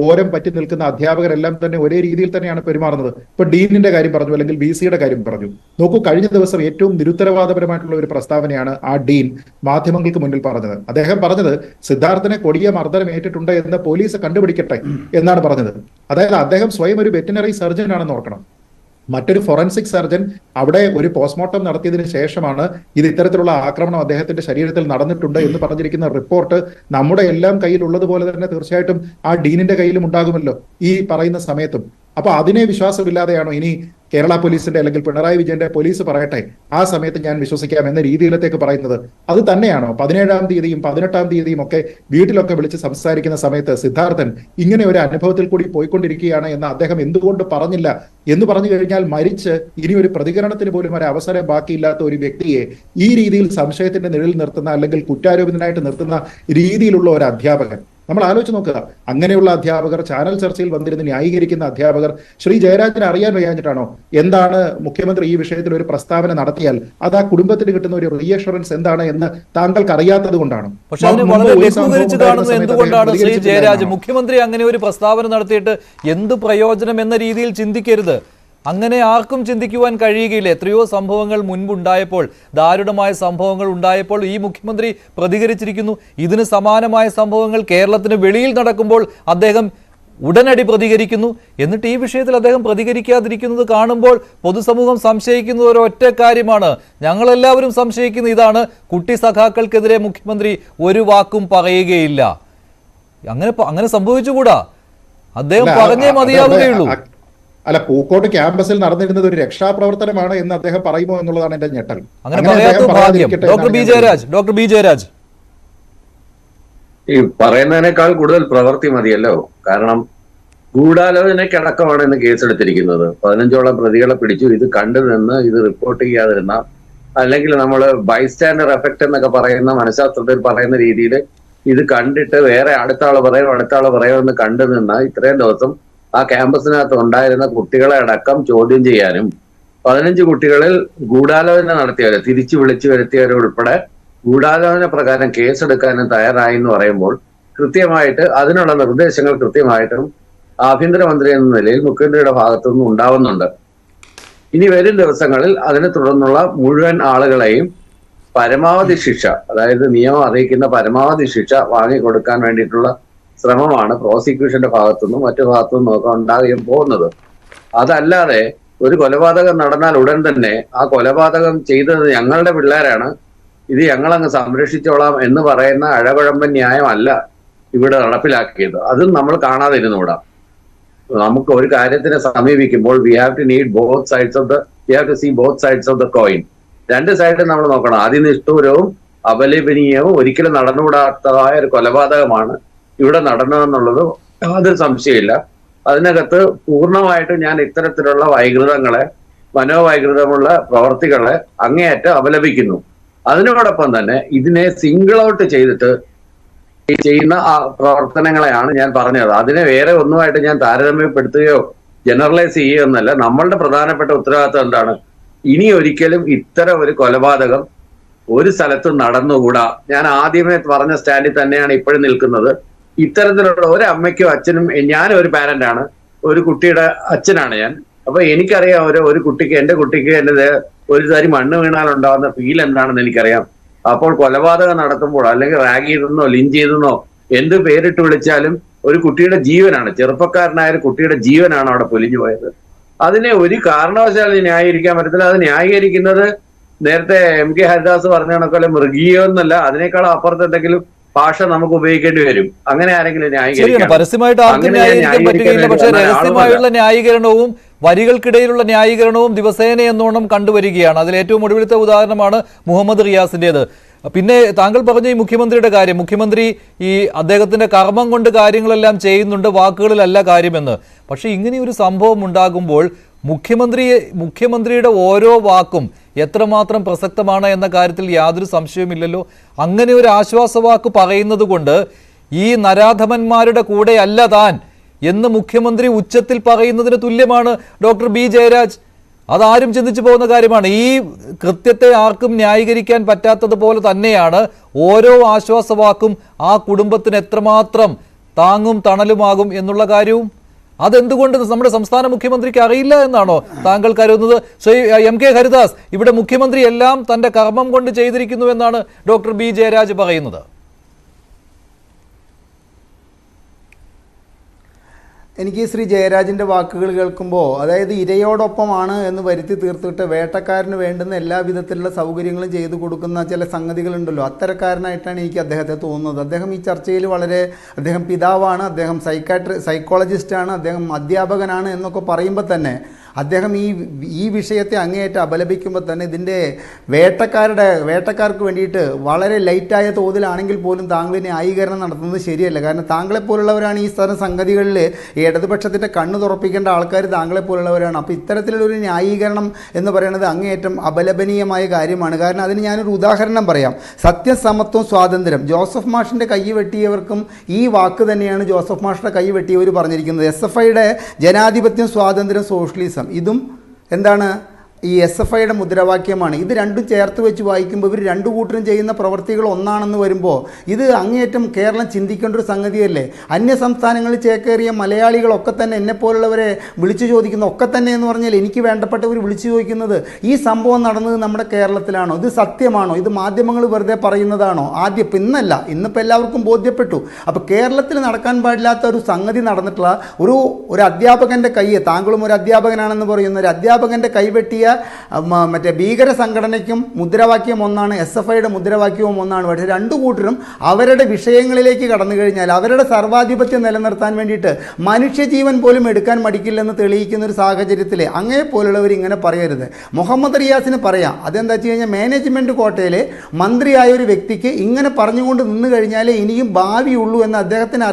ഓരം പറ്റി നിൽക്കുന്ന അധ്യാപകരെല്ലാം തന്നെ ഒരേ രീതിയിൽ തന്നെയാണ് പെരുമാറുന്നത്. ഇപ്പൊ ഡീനിന്റെ കാര്യം പറഞ്ഞു, അല്ലെങ്കിൽ VCയുടെ കാര്യം പറഞ്ഞു. നോക്കൂ, കഴിഞ്ഞ ദിവസം ഏറ്റവും നിരുത്തരവാദപരമായിട്ടുള്ള ഒരു പ്രസ്താവനയാണ് ആ ഡീൻ മാധ്യമങ്ങൾക്ക് മുന്നിൽ പറഞ്ഞത്. അദ്ദേഹം പറഞ്ഞത് സിദ്ധാർത്ഥനെ കൊടിയ മർദ്ദനം ഏറ്റിട്ടുണ്ട് എന്ന് പോലീസ് കണ്ടുപിടിക്കട്ടെ എന്നാണ് പറഞ്ഞത്. അതായത് അദ്ദേഹം സ്വയം ഒരു വെറ്റിനറി സർജൻ ആണെന്ന് ഓർക്കണം. മറ്റൊരു ഫോറൻസിക് സർജൻ അവിടെ ഒരു പോസ്റ്റ്മോർട്ടം നടത്തിയതിനു ശേഷമാണ് ഇത് ഇത്തരത്തിലുള്ള ആക്രമണം അദ്ദേഹത്തിന്റെ ശരീരത്തിൽ നടന്നിട്ടുണ്ട് എന്ന് പറഞ്ഞിരിക്കുന്ന റിപ്പോർട്ട് നമ്മുടെ എല്ലാം കയ്യിൽ ഉള്ളതുപോലെ തന്നെ തീർച്ചയായിട്ടും ആ ഡീനിന്റെ കയ്യിലും ഉണ്ടാകുമല്ലോ ഈ പറയുന്ന സമയത്തും. അപ്പൊ അതിനെ വിശ്വാസമില്ലാതെയാണോ ഇനി കേരള പോലീസിന്റെ അല്ലെങ്കിൽ പിണറായി വിജയന്റെ പോലീസ് പറയട്ടെ ആ സമയത്ത് ഞാൻ വിശ്വസിക്കാം എന്ന രീതിയിലത്തേക്ക് പറയുന്നത്? അത് തന്നെയാണോ 17-ാം തീയതിയും 18-ാം തീയതിയും ഒക്കെ വീട്ടിലൊക്കെ വിളിച്ച് സംസാരിക്കുന്ന സമയത്ത് സിദ്ധാർത്ഥൻ ഇങ്ങനെ ഒരു അനുഭവത്തിൽ കൂടി പോയിക്കൊണ്ടിരിക്കുകയാണ് എന്ന് അദ്ദേഹം എന്തുകൊണ്ട് പറഞ്ഞില്ല എന്ന് പറഞ്ഞു കഴിഞ്ഞാൽ മരിച്ച് ഇനി ഒരു പ്രതികരണത്തിന് പോലും ഒരു അവസരം ബാക്കിയില്ലാത്ത ഒരു വ്യക്തിയെ ഈ രീതിയിൽ സംശയത്തിന്റെ നിഴലിൽ നിർത്തുന്ന അല്ലെങ്കിൽ കുറ്റാരോപിതനായിട്ട് നിർത്തുന്ന രീതിയിലുള്ള ഒരു അധ്യാപകൻ, നമ്മൾ ആലോചിച്ച് നോക്കുക. അങ്ങനെയുള്ള അധ്യാപകർ ചാനൽ ചർച്ചയിൽ വന്നിരുന്ന് ന്യായീകരിക്കുന്ന അധ്യാപകർ ശ്രീ ജയരാജന് അറിയാൻ വയ്യാഞ്ഞിട്ടാണോ എന്താണ് മുഖ്യമന്ത്രി ഈ വിഷയത്തിൽ ഒരു പ്രസ്താവന നടത്തിയാൽ അത് ആ കുടുംബത്തിന് കിട്ടുന്ന ഒരു റീഅഷുറൻസ് എന്താണ് എന്ന് താങ്കൾക്ക് അറിയാത്തത് കൊണ്ടാണ്? പക്ഷെ അതിന് വളരെ ലഘൂകരിച്ച് കാണുന്നത് എന്തുകൊണ്ടാണ് ശ്രീ ജയരാജ്? മുഖ്യമന്ത്രി അങ്ങനെ ഒരു പ്രസ്താവന നടത്തിയിട്ട് എന്ത് പ്രയോജനം എന്ന രീതിയിൽ ചിന്തിക്കരുത്. അങ്ങനെ ആർക്കും ചിന്തിക്കുവാൻ കഴിയുകയില്ല. എത്രയോ സംഭവങ്ങൾ മുൻപുണ്ടായപ്പോൾ, ദാരുണമായ സംഭവങ്ങൾ ഉണ്ടായപ്പോൾ ഈ മുഖ്യമന്ത്രി പ്രതികരിച്ചിരിക്കുന്നു. ഇതിന് സമാനമായ സംഭവങ്ങൾ കേരളത്തിന് വെളിയിൽ നടക്കുമ്പോൾ അദ്ദേഹം ഉടനടി പ്രതികരിക്കുന്നു. എന്നിട്ട് ഈ വിഷയത്തിൽ അദ്ദേഹം പ്രതികരിക്കാതിരിക്കുന്നത് കാണുമ്പോൾ പൊതുസമൂഹം സംശയിക്കുന്നത് ഒരൊറ്റ കാര്യമാണ്. ഞങ്ങളെല്ലാവരും സംശയിക്കുന്ന ഇതാണ്: കുട്ടി സഖാക്കൾക്കെതിരെ മുഖ്യമന്ത്രി ഒരു വാക്കും പറയുകയില്ല. അങ്ങനെ സംഭവിച്ചുകൂടാ. അദ്ദേഹം പറഞ്ഞേ മതിയാവുകയുള്ളൂ. അല്ല, പൂക്കോട്ട് ക്യാമ്പസിൽ നടന്നിരുന്നത് ഒരു രക്ഷാപ്രവർത്തനമാണ് എന്ന് അദ്ദേഹം പറയുമോ എന്നുള്ളതാണ് എന്റെ ഞെട്ടൽ. അങ്ങനെ പറയാത്ത ഭാഗ്യം. ഡോക്ടർ ബി ജയരാജ് ഈ പറയുന്നതിനേക്കാൾ കൂടുതൽ പ്രവൃത്തി മതിയല്ലോ. കാരണം ഗൂഢാലോചനയ്ക്കടക്കമാണ് ഇന്ന് കേസെടുത്തിരിക്കുന്നത്. 15ഓളം പ്രതികളെ പിടിച്ചു. ഇത് കണ്ടു നിന്ന് ഇത് റിപ്പോർട്ട് ചെയ്യാതിരുന്ന, അല്ലെങ്കിൽ നമ്മൾ ബൈസ്റ്റാൻഡർ എഫക്ട് എന്നൊക്കെ പറയുന്ന മനഃശാസ്ത്രത്തിൽ പറയുന്ന രീതിയിൽ ഇത് കണ്ടിട്ട് വേറെ അടുത്ത ആള് പറയുമെന്ന് കണ്ടു നിന്ന ഇത്രയും ദിവസം ആ ക്യാമ്പസിനകത്ത് ഉണ്ടായിരുന്ന കുട്ടികളെ അടക്കം ചോദ്യം ചെയ്യാനും 15 കുട്ടികളിൽ ഗൂഢാലോചന നടത്തിയവരെ തിരിച്ചു വിളിച്ചു വരുത്തിയവരുൾപ്പെടെ ഗൂഢാലോചന പ്രകാരം കേസെടുക്കാനും തയ്യാറായി എന്ന് പറയുമ്പോൾ കൃത്യമായിട്ട് അതിനുള്ള നിർദ്ദേശങ്ങൾ കൃത്യമായിട്ടും ആഭ്യന്തരമന്ത്രി എന്ന നിലയിൽ മുഖ്യമന്ത്രിയുടെ ഭാഗത്തുനിന്ന് ഉണ്ടാവുന്നുണ്ട്. ഇനി വരും ദിവസങ്ങളിൽ അതിനെ തുടർന്നുള്ള മുഴുവൻ ആളുകളെയും പരമാവധി ശിക്ഷ, അതായത് നിയമം അറിയിക്കുന്ന പരമാവധി ശിക്ഷ വാങ്ങിക്കൊടുക്കാൻ വേണ്ടിയിട്ടുള്ള ശ്രമമാണ് പ്രോസിക്യൂഷന്റെ ഭാഗത്തുനിന്നും മറ്റു ഭാഗത്തുനിന്നും ഒക്കെ ഉണ്ടാകാൻ പോകുന്നത്. അതല്ലാതെ ഒരു കൊലപാതകം നടന്നാൽ ഉടൻ തന്നെ ആ കൊലപാതകം ചെയ്തത് ഞങ്ങളുടെ പിള്ളേരാണ്, ഇത് ഞങ്ങളങ്ങ് സംരക്ഷിച്ചോളാം എന്ന് പറയുന്ന അഴകുഴമ്പൻ ന്യായമല്ല ഇവിടെ നടപ്പിലാക്കിയത്. അതും നമ്മൾ കാണാതിരുന്നുകൂടാ. നമുക്ക് ഒരു കാര്യത്തിനെ സമീപിക്കുമ്പോൾ we have to see both sides of the coin. രണ്ട് സൈഡും നമ്മൾ നോക്കണം. അതിനിഷ്ഠൂരവും അപലപനീയവും ഒരിക്കലും നടന്നുകൂടാത്തതായ ഒരു കൊലപാതകമാണ് ഇവിടെ നടന്നതെന്നുള്ളത് യാതൊരു സംശയമില്ല. അതിനകത്ത് പൂർണ്ണമായിട്ട് ഞാൻ ഇത്തരത്തിലുള്ള മനോവൈകൃതമുള്ള പ്രവർത്തികളെ അങ്ങേയറ്റം അപലപിക്കുന്നു. അതിനോടൊപ്പം തന്നെ ഇതിനെ സിംഗിൾ ഔട്ട് ചെയ്തിട്ട് ചെയ്യുന്ന ആ പ്രവർത്തനങ്ങളെയാണ് ഞാൻ പറഞ്ഞത്. അതിനെ വേറെ ഒന്നുമായിട്ട് ഞാൻ താരതമ്യപ്പെടുത്തുകയോ ജനറലൈസ് ചെയ്യുകയോ ഒന്നല്ല. നമ്മളുടെ പ്രധാനപ്പെട്ട ഉത്തരവാദിത്വം എന്താണ്? ഇനി ഒരിക്കലും ഇത്തരം ഒരു കൊലപാതകം ഒരു സ്ഥലത്തും നടന്നുകൂടാ. ഞാൻ ആദ്യമേ പറഞ്ഞ സ്റ്റാൻഡിൽ തന്നെയാണ് ഇപ്പോഴും നിൽക്കുന്നത്. ഇത്തരത്തിലുള്ള ഒരു അമ്മയ്ക്കും അച്ഛനും, ഞാൻ ഒരു പാരന്റാണ്, ഒരു കുട്ടിയുടെ അച്ഛനാണ് ഞാൻ. അപ്പൊ എനിക്കറിയാം ഒരു കുട്ടിക്ക്, എന്റെ കുട്ടിക്ക് എന്റെ ഒരു തരി മണ്ണ് വീണാൽ ഉണ്ടാകുന്ന ഫീൽ എന്താണെന്ന് എനിക്കറിയാം. അപ്പോൾ കൊലപാതകം നടത്തുമ്പോൾ അല്ലെങ്കിൽ റാഗ് ചെയ്തെന്നോ ലിഞ്ച് ചെയ്തെന്നോ എന്ത് പേരിട്ട് വിളിച്ചാലും ഒരു കുട്ടിയുടെ ജീവനാണ്, ചെറുപ്പക്കാരനായ ഒരു കുട്ടിയുടെ ജീവനാണ് അവിടെ പൊലിഞ്ഞു പോയത്. അതിനെ ഒരു കാരണവശാലും ന്യായീകരിക്കാൻ പറ്റത്തില്ല. അത് ന്യായീകരിക്കുന്നത് നേരത്തെ MK ഹരിദാസ് പറഞ്ഞ കണക്കല്ല മൃഗീയമൊന്നല്ല, അതിനേക്കാൾ അപ്പുറത്ത് എന്തെങ്കിലും ഭാഷ നമുക്ക് ഉപയോഗിക്കേണ്ടി വരും. അങ്ങനെ ആരെങ്കിലും ന്യായീകരിക്കണം. പരസ്യമായിട്ട് ആർക്കും ന്യായീകരിക്കാൻ പറ്റുകയില്ല. പക്ഷേ രഹസ്യമായുള്ള ന്യായീകരണവും വരികൾക്കിടയിലുള്ള ന്യായീകരണവും ദിവസേന എന്നോണം കണ്ടുവരികയാണ്. അതിൽ ഏറ്റവും ഒടുവിലത്തെ ഉദാഹരണമാണ് മുഹമ്മദ് റിയാസിൻ്റേത്. പിന്നെ താങ്കൾ പറഞ്ഞ ഈ മുഖ്യമന്ത്രിയുടെ കാര്യം, മുഖ്യമന്ത്രി ഈ അദ്ദേഹത്തിന്റെ കർമ്മം കൊണ്ട് കാര്യങ്ങളെല്ലാം ചെയ്യുന്നുണ്ട്, വാക്കുകളിലല്ല കാര്യമെന്ന്. പക്ഷെ ഇങ്ങനെ ഒരു സംഭവം ഉണ്ടാകുമ്പോൾ മുഖ്യമന്ത്രിയുടെ ഓരോ വാക്കും എത്രമാത്രം പ്രസക്തമാണ് എന്ന കാര്യത്തിൽ യാതൊരു സംശയവുമില്ലല്ലോ. അങ്ങനെ ഒരു ആശ്വാസവാക്ക് പറയുന്നത് കൊണ്ട് ഈ നരാധമന്മാരുടെ കൂടെ അല്ല താൻ എന്ന് മുഖ്യമന്ത്രി ഉച്ചത്തിൽ പറയുന്നതിന് തുല്യമാണ് ഡോക്ടർ ബി ജയരാജ്. അതാരും ചിന്തിച്ചു പോകുന്ന കാര്യമാണ്. ഈ കൃത്യത്തെ ആർക്കും ന്യായീകരിക്കാൻ പറ്റാത്തതുപോലെ തന്നെയാണ് ഓരോ ആശ്വാസവാക്കും ആ കുടുംബത്തിന് എത്രമാത്രം താങ്ങും തണലുമാകും എന്നുള്ള കാര്യവും. അതെന്തുകൊണ്ട് നമ്മുടെ സംസ്ഥാന മുഖ്യമന്ത്രിക്ക് അറിയില്ല എന്നാണോ താങ്കൾ കരുതുന്നത്? ശ്രീ MK ഹരിദാസ്, ഇവിടെ മുഖ്യമന്ത്രി എല്ലാം തന്റെ കർമ്മം കൊണ്ട് ചെയ്തിരിക്കുന്നു എന്നാണ് ഡോക്ടർ ബി ജയരാജ് പറയുന്നത്. എനിക്ക് ശ്രീ ജയരാജിൻ്റെ വാക്കുകൾ കേൾക്കുമ്പോൾ, അതായത് ഇരയോടൊപ്പമാണ് എന്ന് വരുത്തി തീർത്തിട്ട് വേട്ടക്കാരന് വേണ്ടുന്ന എല്ലാ വിധത്തിലുള്ള സൗകര്യങ്ങളും ചെയ്തു കൊടുക്കുന്ന ചില സംഗതികളുണ്ടല്ലോ, അത്തരക്കാരനായിട്ടാണ് എനിക്ക് അദ്ദേഹത്തെ തോന്നുന്നത്. അദ്ദേഹം ഈ ചർച്ചയിൽ അദ്ദേഹം പിതാവാണ്, അദ്ദേഹം സൈക്കോളജിസ്റ്റാണ്, അദ്ദേഹം അധ്യാപകനാണ് എന്നൊക്കെ പറയുമ്പോൾ തന്നെ അദ്ദേഹം ഈ വിഷയത്തെ അങ്ങേയറ്റം അപലപിക്കുമ്പോൾ തന്നെ ഇതിൻ്റെ വേട്ടക്കാർക്ക് വേണ്ടിയിട്ട് വളരെ ലൈറ്റായ തോതിലാണെങ്കിൽ പോലും താങ്കൾ ന്യായീകരണം നടത്തുന്നത് ശരിയല്ല. കാരണം താങ്കളെപ്പോലുള്ളവരാണ് ഈ തരം സംഗതികളിൽ ഇടതുപക്ഷത്തിൻ്റെ കണ്ണ് തുറപ്പിക്കേണ്ട ആൾക്കാർ താങ്കളെപ്പോലുള്ളവരാണ്. അപ്പോൾ ഇത്തരത്തിലുള്ളൊരു ന്യായീകരണം എന്ന് പറയുന്നത് അങ്ങേയറ്റം അപലപനീയമായ കാര്യമാണ്. കാരണം അതിന് ഞാനൊരു ഉദാഹരണം പറയാം. സത്യം, സമത്വം, സ്വാതന്ത്ര്യം. ജോസഫ് മാഷിൻ്റെ കൈ വെട്ടിയവർക്കും ഈ വാക്ക് തന്നെയാണ് ജോസഫ് മാഷിൻ്റെ കൈ വെട്ടിയവർ പറഞ്ഞിരിക്കുന്നത്. SFIയുടെ ജനാധിപത്യം, സ്വാതന്ത്ര്യം, സോഷ്യലിസം, ഇതും എന്താണ് ഈ SFIയുടെ മുദ്രാവാക്യമാണ്. ഇത് രണ്ടും ചേർത്ത് വെച്ച് വായിക്കുമ്പോൾ ഇവർ രണ്ടു കൂട്ടരും ചെയ്യുന്ന പ്രവൃത്തികൾ ഒന്നാണെന്ന് വരുമ്പോൾ ഇത് അങ്ങേയറ്റം കേരളം ചിന്തിക്കേണ്ട ഒരു സംഗതിയല്ലേ. അന്യ സംസ്ഥാനങ്ങളിൽ ചേക്കേറിയ മലയാളികളൊക്കെ തന്നെ എന്നെപ്പോലുള്ളവരെ വിളിച്ചു ചോദിക്കുന്ന ഒക്കെ തന്നെ എന്ന് പറഞ്ഞാൽ എനിക്ക് വേണ്ടപ്പെട്ടവർ വിളിച്ചു ചോദിക്കുന്നത് ഈ സംഭവം നടന്നത് നമ്മുടെ കേരളത്തിലാണോ, ഇത് സത്യമാണോ, ഇത് മാധ്യമങ്ങൾ വെറുതെ പറയുന്നതാണോ? ആദ്യം ഇന്നല്ല, ഇന്നിപ്പോൾ എല്ലാവർക്കും ബോധ്യപ്പെട്ടു. അപ്പോൾ കേരളത്തിൽ നടക്കാൻ പാടില്ലാത്ത ഒരു സംഗതി നടന്നിട്ടുള്ള ഒരു അധ്യാപകൻ്റെ കൈ, താങ്കളും ഒരു അധ്യാപകനാണെന്ന് പറയുന്ന ഒരു അധ്യാപകൻ്റെ കൈവെട്ടിയ മറ്റേ ഭീകര സംഘടനയ്ക്കും മുദ്രാവാക്യം ഒന്നാണ്, SFIയുടെ മുദ്രാവാക്യവും ഒന്നാണ്. പക്ഷേ രണ്ടു കൂട്ടരും അവരുടെ വിഷയങ്ങളിലേക്ക് കടന്നു കഴിഞ്ഞാൽ അവരുടെ സർവാധിപത്യം നിലനിർത്താൻ വേണ്ടിയിട്ട് മനുഷ്യജീവൻ പോലും എടുക്കാൻ മടിക്കില്ലെന്ന് തെളിയിക്കുന്ന ഒരു സാഹചര്യത്തിൽ അങ്ങനെപ്പോലുള്ളവർ ഇങ്ങനെ പറയരുത്. മുഹമ്മദ് റിയാസിന് പറയാം, അതെന്താ വെച്ച് കഴിഞ്ഞാൽ മാനേജ്മെൻറ്റ് കോട്ടയിൽ മന്ത്രിയായ ഒരു വ്യക്തിക്ക് ഇങ്ങനെ പറഞ്ഞുകൊണ്ട് നിന്ന് കഴിഞ്ഞാലേ ഇനിയും ഭാവിയുള്ളൂ എന്ന് അദ്ദേഹത്തിന്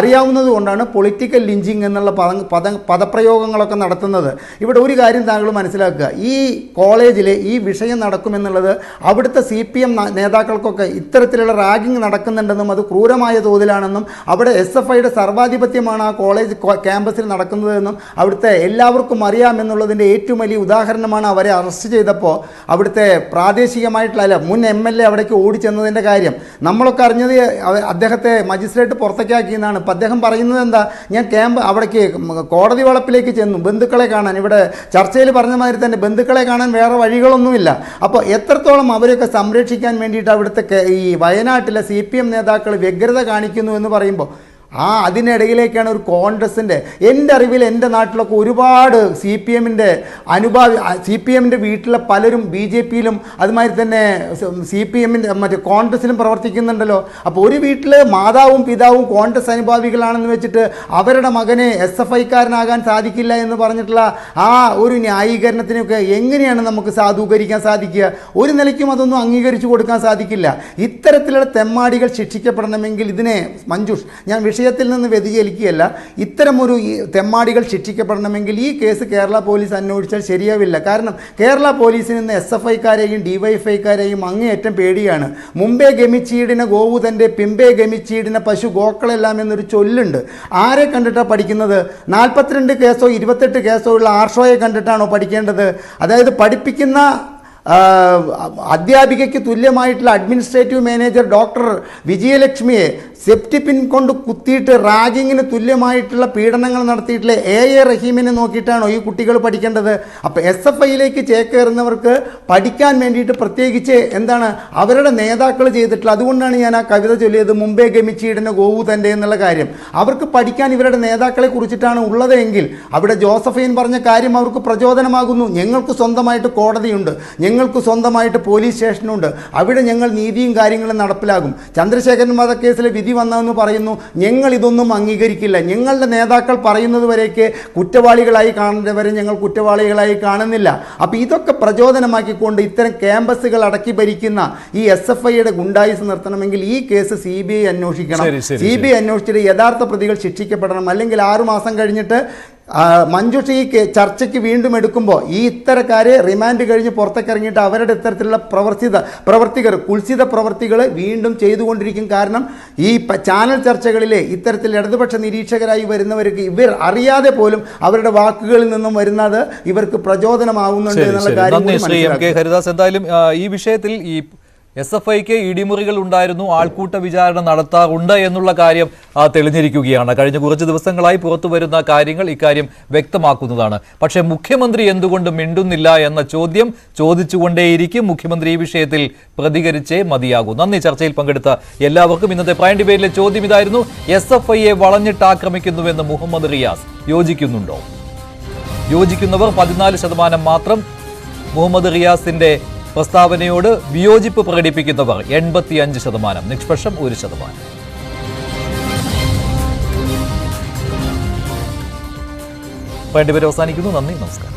അറിയാവുന്നത് കൊണ്ടാണ് പൊളിറ്റിക്കൽ ലിഞ്ചിങ് എന്നുള്ള പദപ്രയോഗങ്ങളൊക്കെ നടത്തുന്നത്. ഇവിടെ ഒരു കാര്യം താങ്കൾ മനസ്സിലാക്കുക, ഈ കോളേജിൽ ഈ വിഷയം നടക്കുമെന്നുള്ളത് അവിടുത്തെ CPM നേതാക്കൾക്കൊക്കെ ഇത്തരത്തിലുള്ള റാഗിങ് നടക്കുന്നുണ്ടെന്നും അത് ക്രൂരമായ തോതിലാണെന്നും അവിടെ SFIയുടെ സർവാധിപത്യമാണ് ആ കോളേജ് ക്യാമ്പസിൽ നടക്കുന്നതെന്നും അവിടുത്തെ എല്ലാവർക്കും അറിയാമെന്നുള്ളതിൻ്റെ ഏറ്റവും വലിയ ഉദാഹരണമാണ് അവരെ അറസ്റ്റ് ചെയ്തപ്പോൾ അവിടുത്തെ പ്രാദേശികമായിട്ടുള്ള മുൻ MLA അവിടേക്ക് ഓടിച്ചെന്നതിൻ്റെ കാര്യം നമ്മളൊക്കെ അറിഞ്ഞത്. അദ്ദേഹത്തെ മജിസ്ട്രേറ്റ് പുറത്തേക്കാക്കിയെന്നാണ്. ഇപ്പം അദ്ദേഹം പറയുന്നത് എന്താ, ഞാൻ അവിടേക്ക് കോടതി വളപ്പിലേക്ക് ചെന്നു ബന്ധുക്കളെ കാണാൻ. ഇവിടെ ചർച്ചയിൽ പറഞ്ഞ മാതിരി തന്നെ ബന്ധുക്കളെ കാണാൻ വേറെ വഴികളൊന്നുമില്ല. അപ്പോൾ എത്രത്തോളം അവരെയൊക്കെ സംരക്ഷിക്കാൻ വേണ്ടിയിട്ട് അവിടുത്തെ ഈ വയനാട്ടിലെ CPM നേതാക്കൾ വ്യഗ്രത കാണിക്കുന്നു എന്ന് പറയുമ്പോൾ അതിനിടയിലേക്കാണ് ഒരു കോൺഗ്രസിൻ്റെ, എൻ്റെ അറിവിൽ എൻ്റെ നാട്ടിലൊക്കെ ഒരുപാട് CPMൻ്റെ വീട്ടിലെ പലരും BJPയിലും അതുമാതിരി തന്നെ CPMൻ്റെ മറ്റേ കോൺഗ്രസിലും പ്രവർത്തിക്കുന്നുണ്ടല്ലോ. അപ്പോൾ ഒരു വീട്ടിൽ മാതാവും പിതാവും കോൺഗ്രസ് അനുഭാവികളാണെന്ന് വെച്ചിട്ട് അവരുടെ മകനെ SFIക്കാരനാകാൻ സാധിക്കില്ല എന്ന് പറഞ്ഞിട്ടുള്ള ഒരു ന്യായീകരണത്തിനൊക്കെ എങ്ങനെയാണ് നമുക്ക് സാധൂകരിക്കാൻ സാധിക്കുക? ഒരു നിലയ്ക്കും അതൊന്നും അംഗീകരിച്ചു കൊടുക്കാൻ സാധിക്കില്ല. ഇത്തരത്തിലുള്ള തെമ്മാടികൾ ശിക്ഷിക്കപ്പെടണമെങ്കിൽ ഇതിനെ മഞ്ജുഷ്, ഞാൻ വിഷയത്തിൽ നിന്ന് വ്യതിചലിക്കുകയല്ല, ഇത്തരമൊരു തെമ്മാടികൾ ശിക്ഷിക്കപ്പെടണമെങ്കിൽ ഈ കേസ് കേരള പോലീസ് അന്വേഷിച്ചാൽ ശരിയാവില്ല. കാരണം കേരള പോലീസിൽ നിന്ന് SFIക്കാരെയും DYFIക്കാരെയും അങ്ങേയറ്റം പേടിയാണ്. മുമ്പേ ഗമിച്ചീടിന ഗോവു തൻ്റെ പിമ്പേ ഗമിച്ചീടിന പശു ഗോക്കളെല്ലാം എന്നൊരു ചൊല്ലുണ്ട്. ആരെ കണ്ടിട്ടാണ് പഠിക്കുന്നത്? 42 കേസോ 28 കേസോ ഉള്ള ആർഷോയെ കണ്ടിട്ടാണോ പഠിക്കേണ്ടത്? അതായത് പഠിപ്പിക്കുന്ന അധ്യാപികയ്ക്ക് തുല്യമായിട്ടുള്ള അഡ്മിനിസ്ട്രേറ്റീവ് മാനേജർ ഡോക്ടർ വിജയലക്ഷ്മിയെ സെപ്റ്റിപ്പിൻ കൊണ്ട് കുത്തിയിട്ട് റാഗിങ്ങിന് തുല്യമായിട്ടുള്ള പീഡനങ്ങൾ നടത്തിയിട്ടുള്ള A.A. റഹീമിനെ നോക്കിയിട്ടാണോ ഈ കുട്ടികൾ പഠിക്കേണ്ടത്? അപ്പോൾ SFIയിലേക്ക് ചേക്കേറുന്നവർക്ക് പഠിക്കാൻ വേണ്ടിയിട്ട് പ്രത്യേകിച്ച് എന്താണ് അവരുടെ നേതാക്കൾ ചെയ്തിട്ടുള്ള, അതുകൊണ്ടാണ് ഞാൻ ആ കവിത ചൊല്ലിയത്, മുമ്പേ ഗമിച്ചീടിന് ഗോവു തൻ്റെ എന്നുള്ള കാര്യം. അവർക്ക് പഠിക്കാൻ ഇവരുടെ നേതാക്കളെ കുറിച്ചിട്ടാണ് ഉള്ളതെങ്കിൽ അവിടെ ജോസഫൈൻ പറഞ്ഞ കാര്യം അവർക്ക് പ്രചോദനമാകുന്നു. ഞങ്ങൾക്ക് സ്വന്തമായിട്ട് കോടതിയുണ്ട്, ഞങ്ങൾക്ക് സ്വന്തമായിട്ട് പോലീസ് സ്റ്റേഷനുണ്ട്, അവിടെ ഞങ്ങൾ നീതിയും കാര്യങ്ങളും നടപ്പിലാകും. ചന്ദ്രശേഖരൻ വധക്കേസിലെ വിധി വന്നതെന്ന് പറയുന്നു, ഞങ്ങൾ ഇതൊന്നും അംഗീകരിക്കില്ല. ഞങ്ങളുടെ നേതാക്കൾ പറയുന്നത് വരേക്ക് കുറ്റവാളികളായി കാണേണ്ടവരെ ഞങ്ങൾ കുറ്റവാളികളായി കാണുന്നില്ല. അപ്പോൾ ഇതൊക്കെ പ്രചോദനമാക്കിക്കൊണ്ട് ഇത്തരം ക്യാമ്പസുകൾ അടക്കി ഭരിക്കുന്ന ഈ SFIയുടെ ഗുണ്ടായിസ് നിർത്തണമെങ്കിൽ ഈ കേസ് CBI അന്വേഷിക്കണം. CBI അന്വേഷിച്ചിട്ട് യഥാർത്ഥ പ്രതികൾ ശിക്ഷിക്കപ്പെടണം. അല്ലെങ്കിൽ 6 മാസം കഴിഞ്ഞിട്ട് മഞ്ജുഷ ഈ ചർച്ചയ്ക്ക് വീണ്ടും എടുക്കുമ്പോൾ ഈ ഇത്തരക്കാരെ റിമാൻഡ് കഴിഞ്ഞ് പുറത്തേക്ക് ഇറങ്ങിയിട്ട് അവരുടെ ഇത്തരത്തിലുള്ള കുൽസിത പ്രവർത്തികൾ വീണ്ടും ചെയ്തുകൊണ്ടിരിക്കും. കാരണം ഈ ചാനൽ ചർച്ചകളിൽ ഇത്തരത്തിൽ ഇടതുപക്ഷ നിരീക്ഷകരായി വരുന്നവർക്ക് ഇവർ അറിയാതെ പോലും അവരുടെ വാക്കുകളിൽ നിന്നും വരുന്നത് ഇവർക്ക് പ്രചോദനമാവുന്നുണ്ട് എന്നുള്ള കാര്യം. ഹരിദാസ്, എന്തായാലും ഈ വിഷയത്തിൽ ഈ SFIക്ക് ഇടിമുറികൾ ഉണ്ടായിരുന്നു, ആൾക്കൂട്ട വിചാരണ നടത്താറുണ്ട് എന്നുള്ള കാര്യം തെളിഞ്ഞിരിക്കുകയാണ്. കഴിഞ്ഞ കുറച്ച് ദിവസങ്ങളായി പുറത്തു വരുന്ന കാര്യങ്ങൾ ഇക്കാര്യം വ്യക്തമാക്കുന്നതാണ്. പക്ഷേ മുഖ്യമന്ത്രി എന്തുകൊണ്ട് മിണ്ടുന്നില്ല എന്ന ചോദ്യം ചോദിച്ചുകൊണ്ടേയിരിക്കും. മുഖ്യമന്ത്രി ഈ വിഷയത്തിൽ പ്രതികരിച്ചേ മതിയാകൂ. നന്ദി. ചർച്ചയിൽ പങ്കെടുത്ത എല്ലാവർക്കും. ഇന്നത്തെ പ്രൈം ഡിബേറ്റിലെ ചോദ്യം ഇതായിരുന്നു: SFIയെ വളഞ്ഞിട്ട് ആക്രമിക്കുന്നുവെന്ന് മുഹമ്മദ് റിയാസ് യോജിക്കുന്നുണ്ടോ? യോജിക്കുന്നവർ 14% മാത്രം. മുഹമ്മദ് റിയാസിന്റെ പ്രസ്താവനയോട് വിയോജിപ്പ് പ്രകടിപ്പിക്കുന്നവർ 85%. നിഷ്പക്ഷം 1%. പ്രൈം ഡിബേറ്റ് അവസാനിക്കുന്നു. നന്ദി, നമസ്കാരം.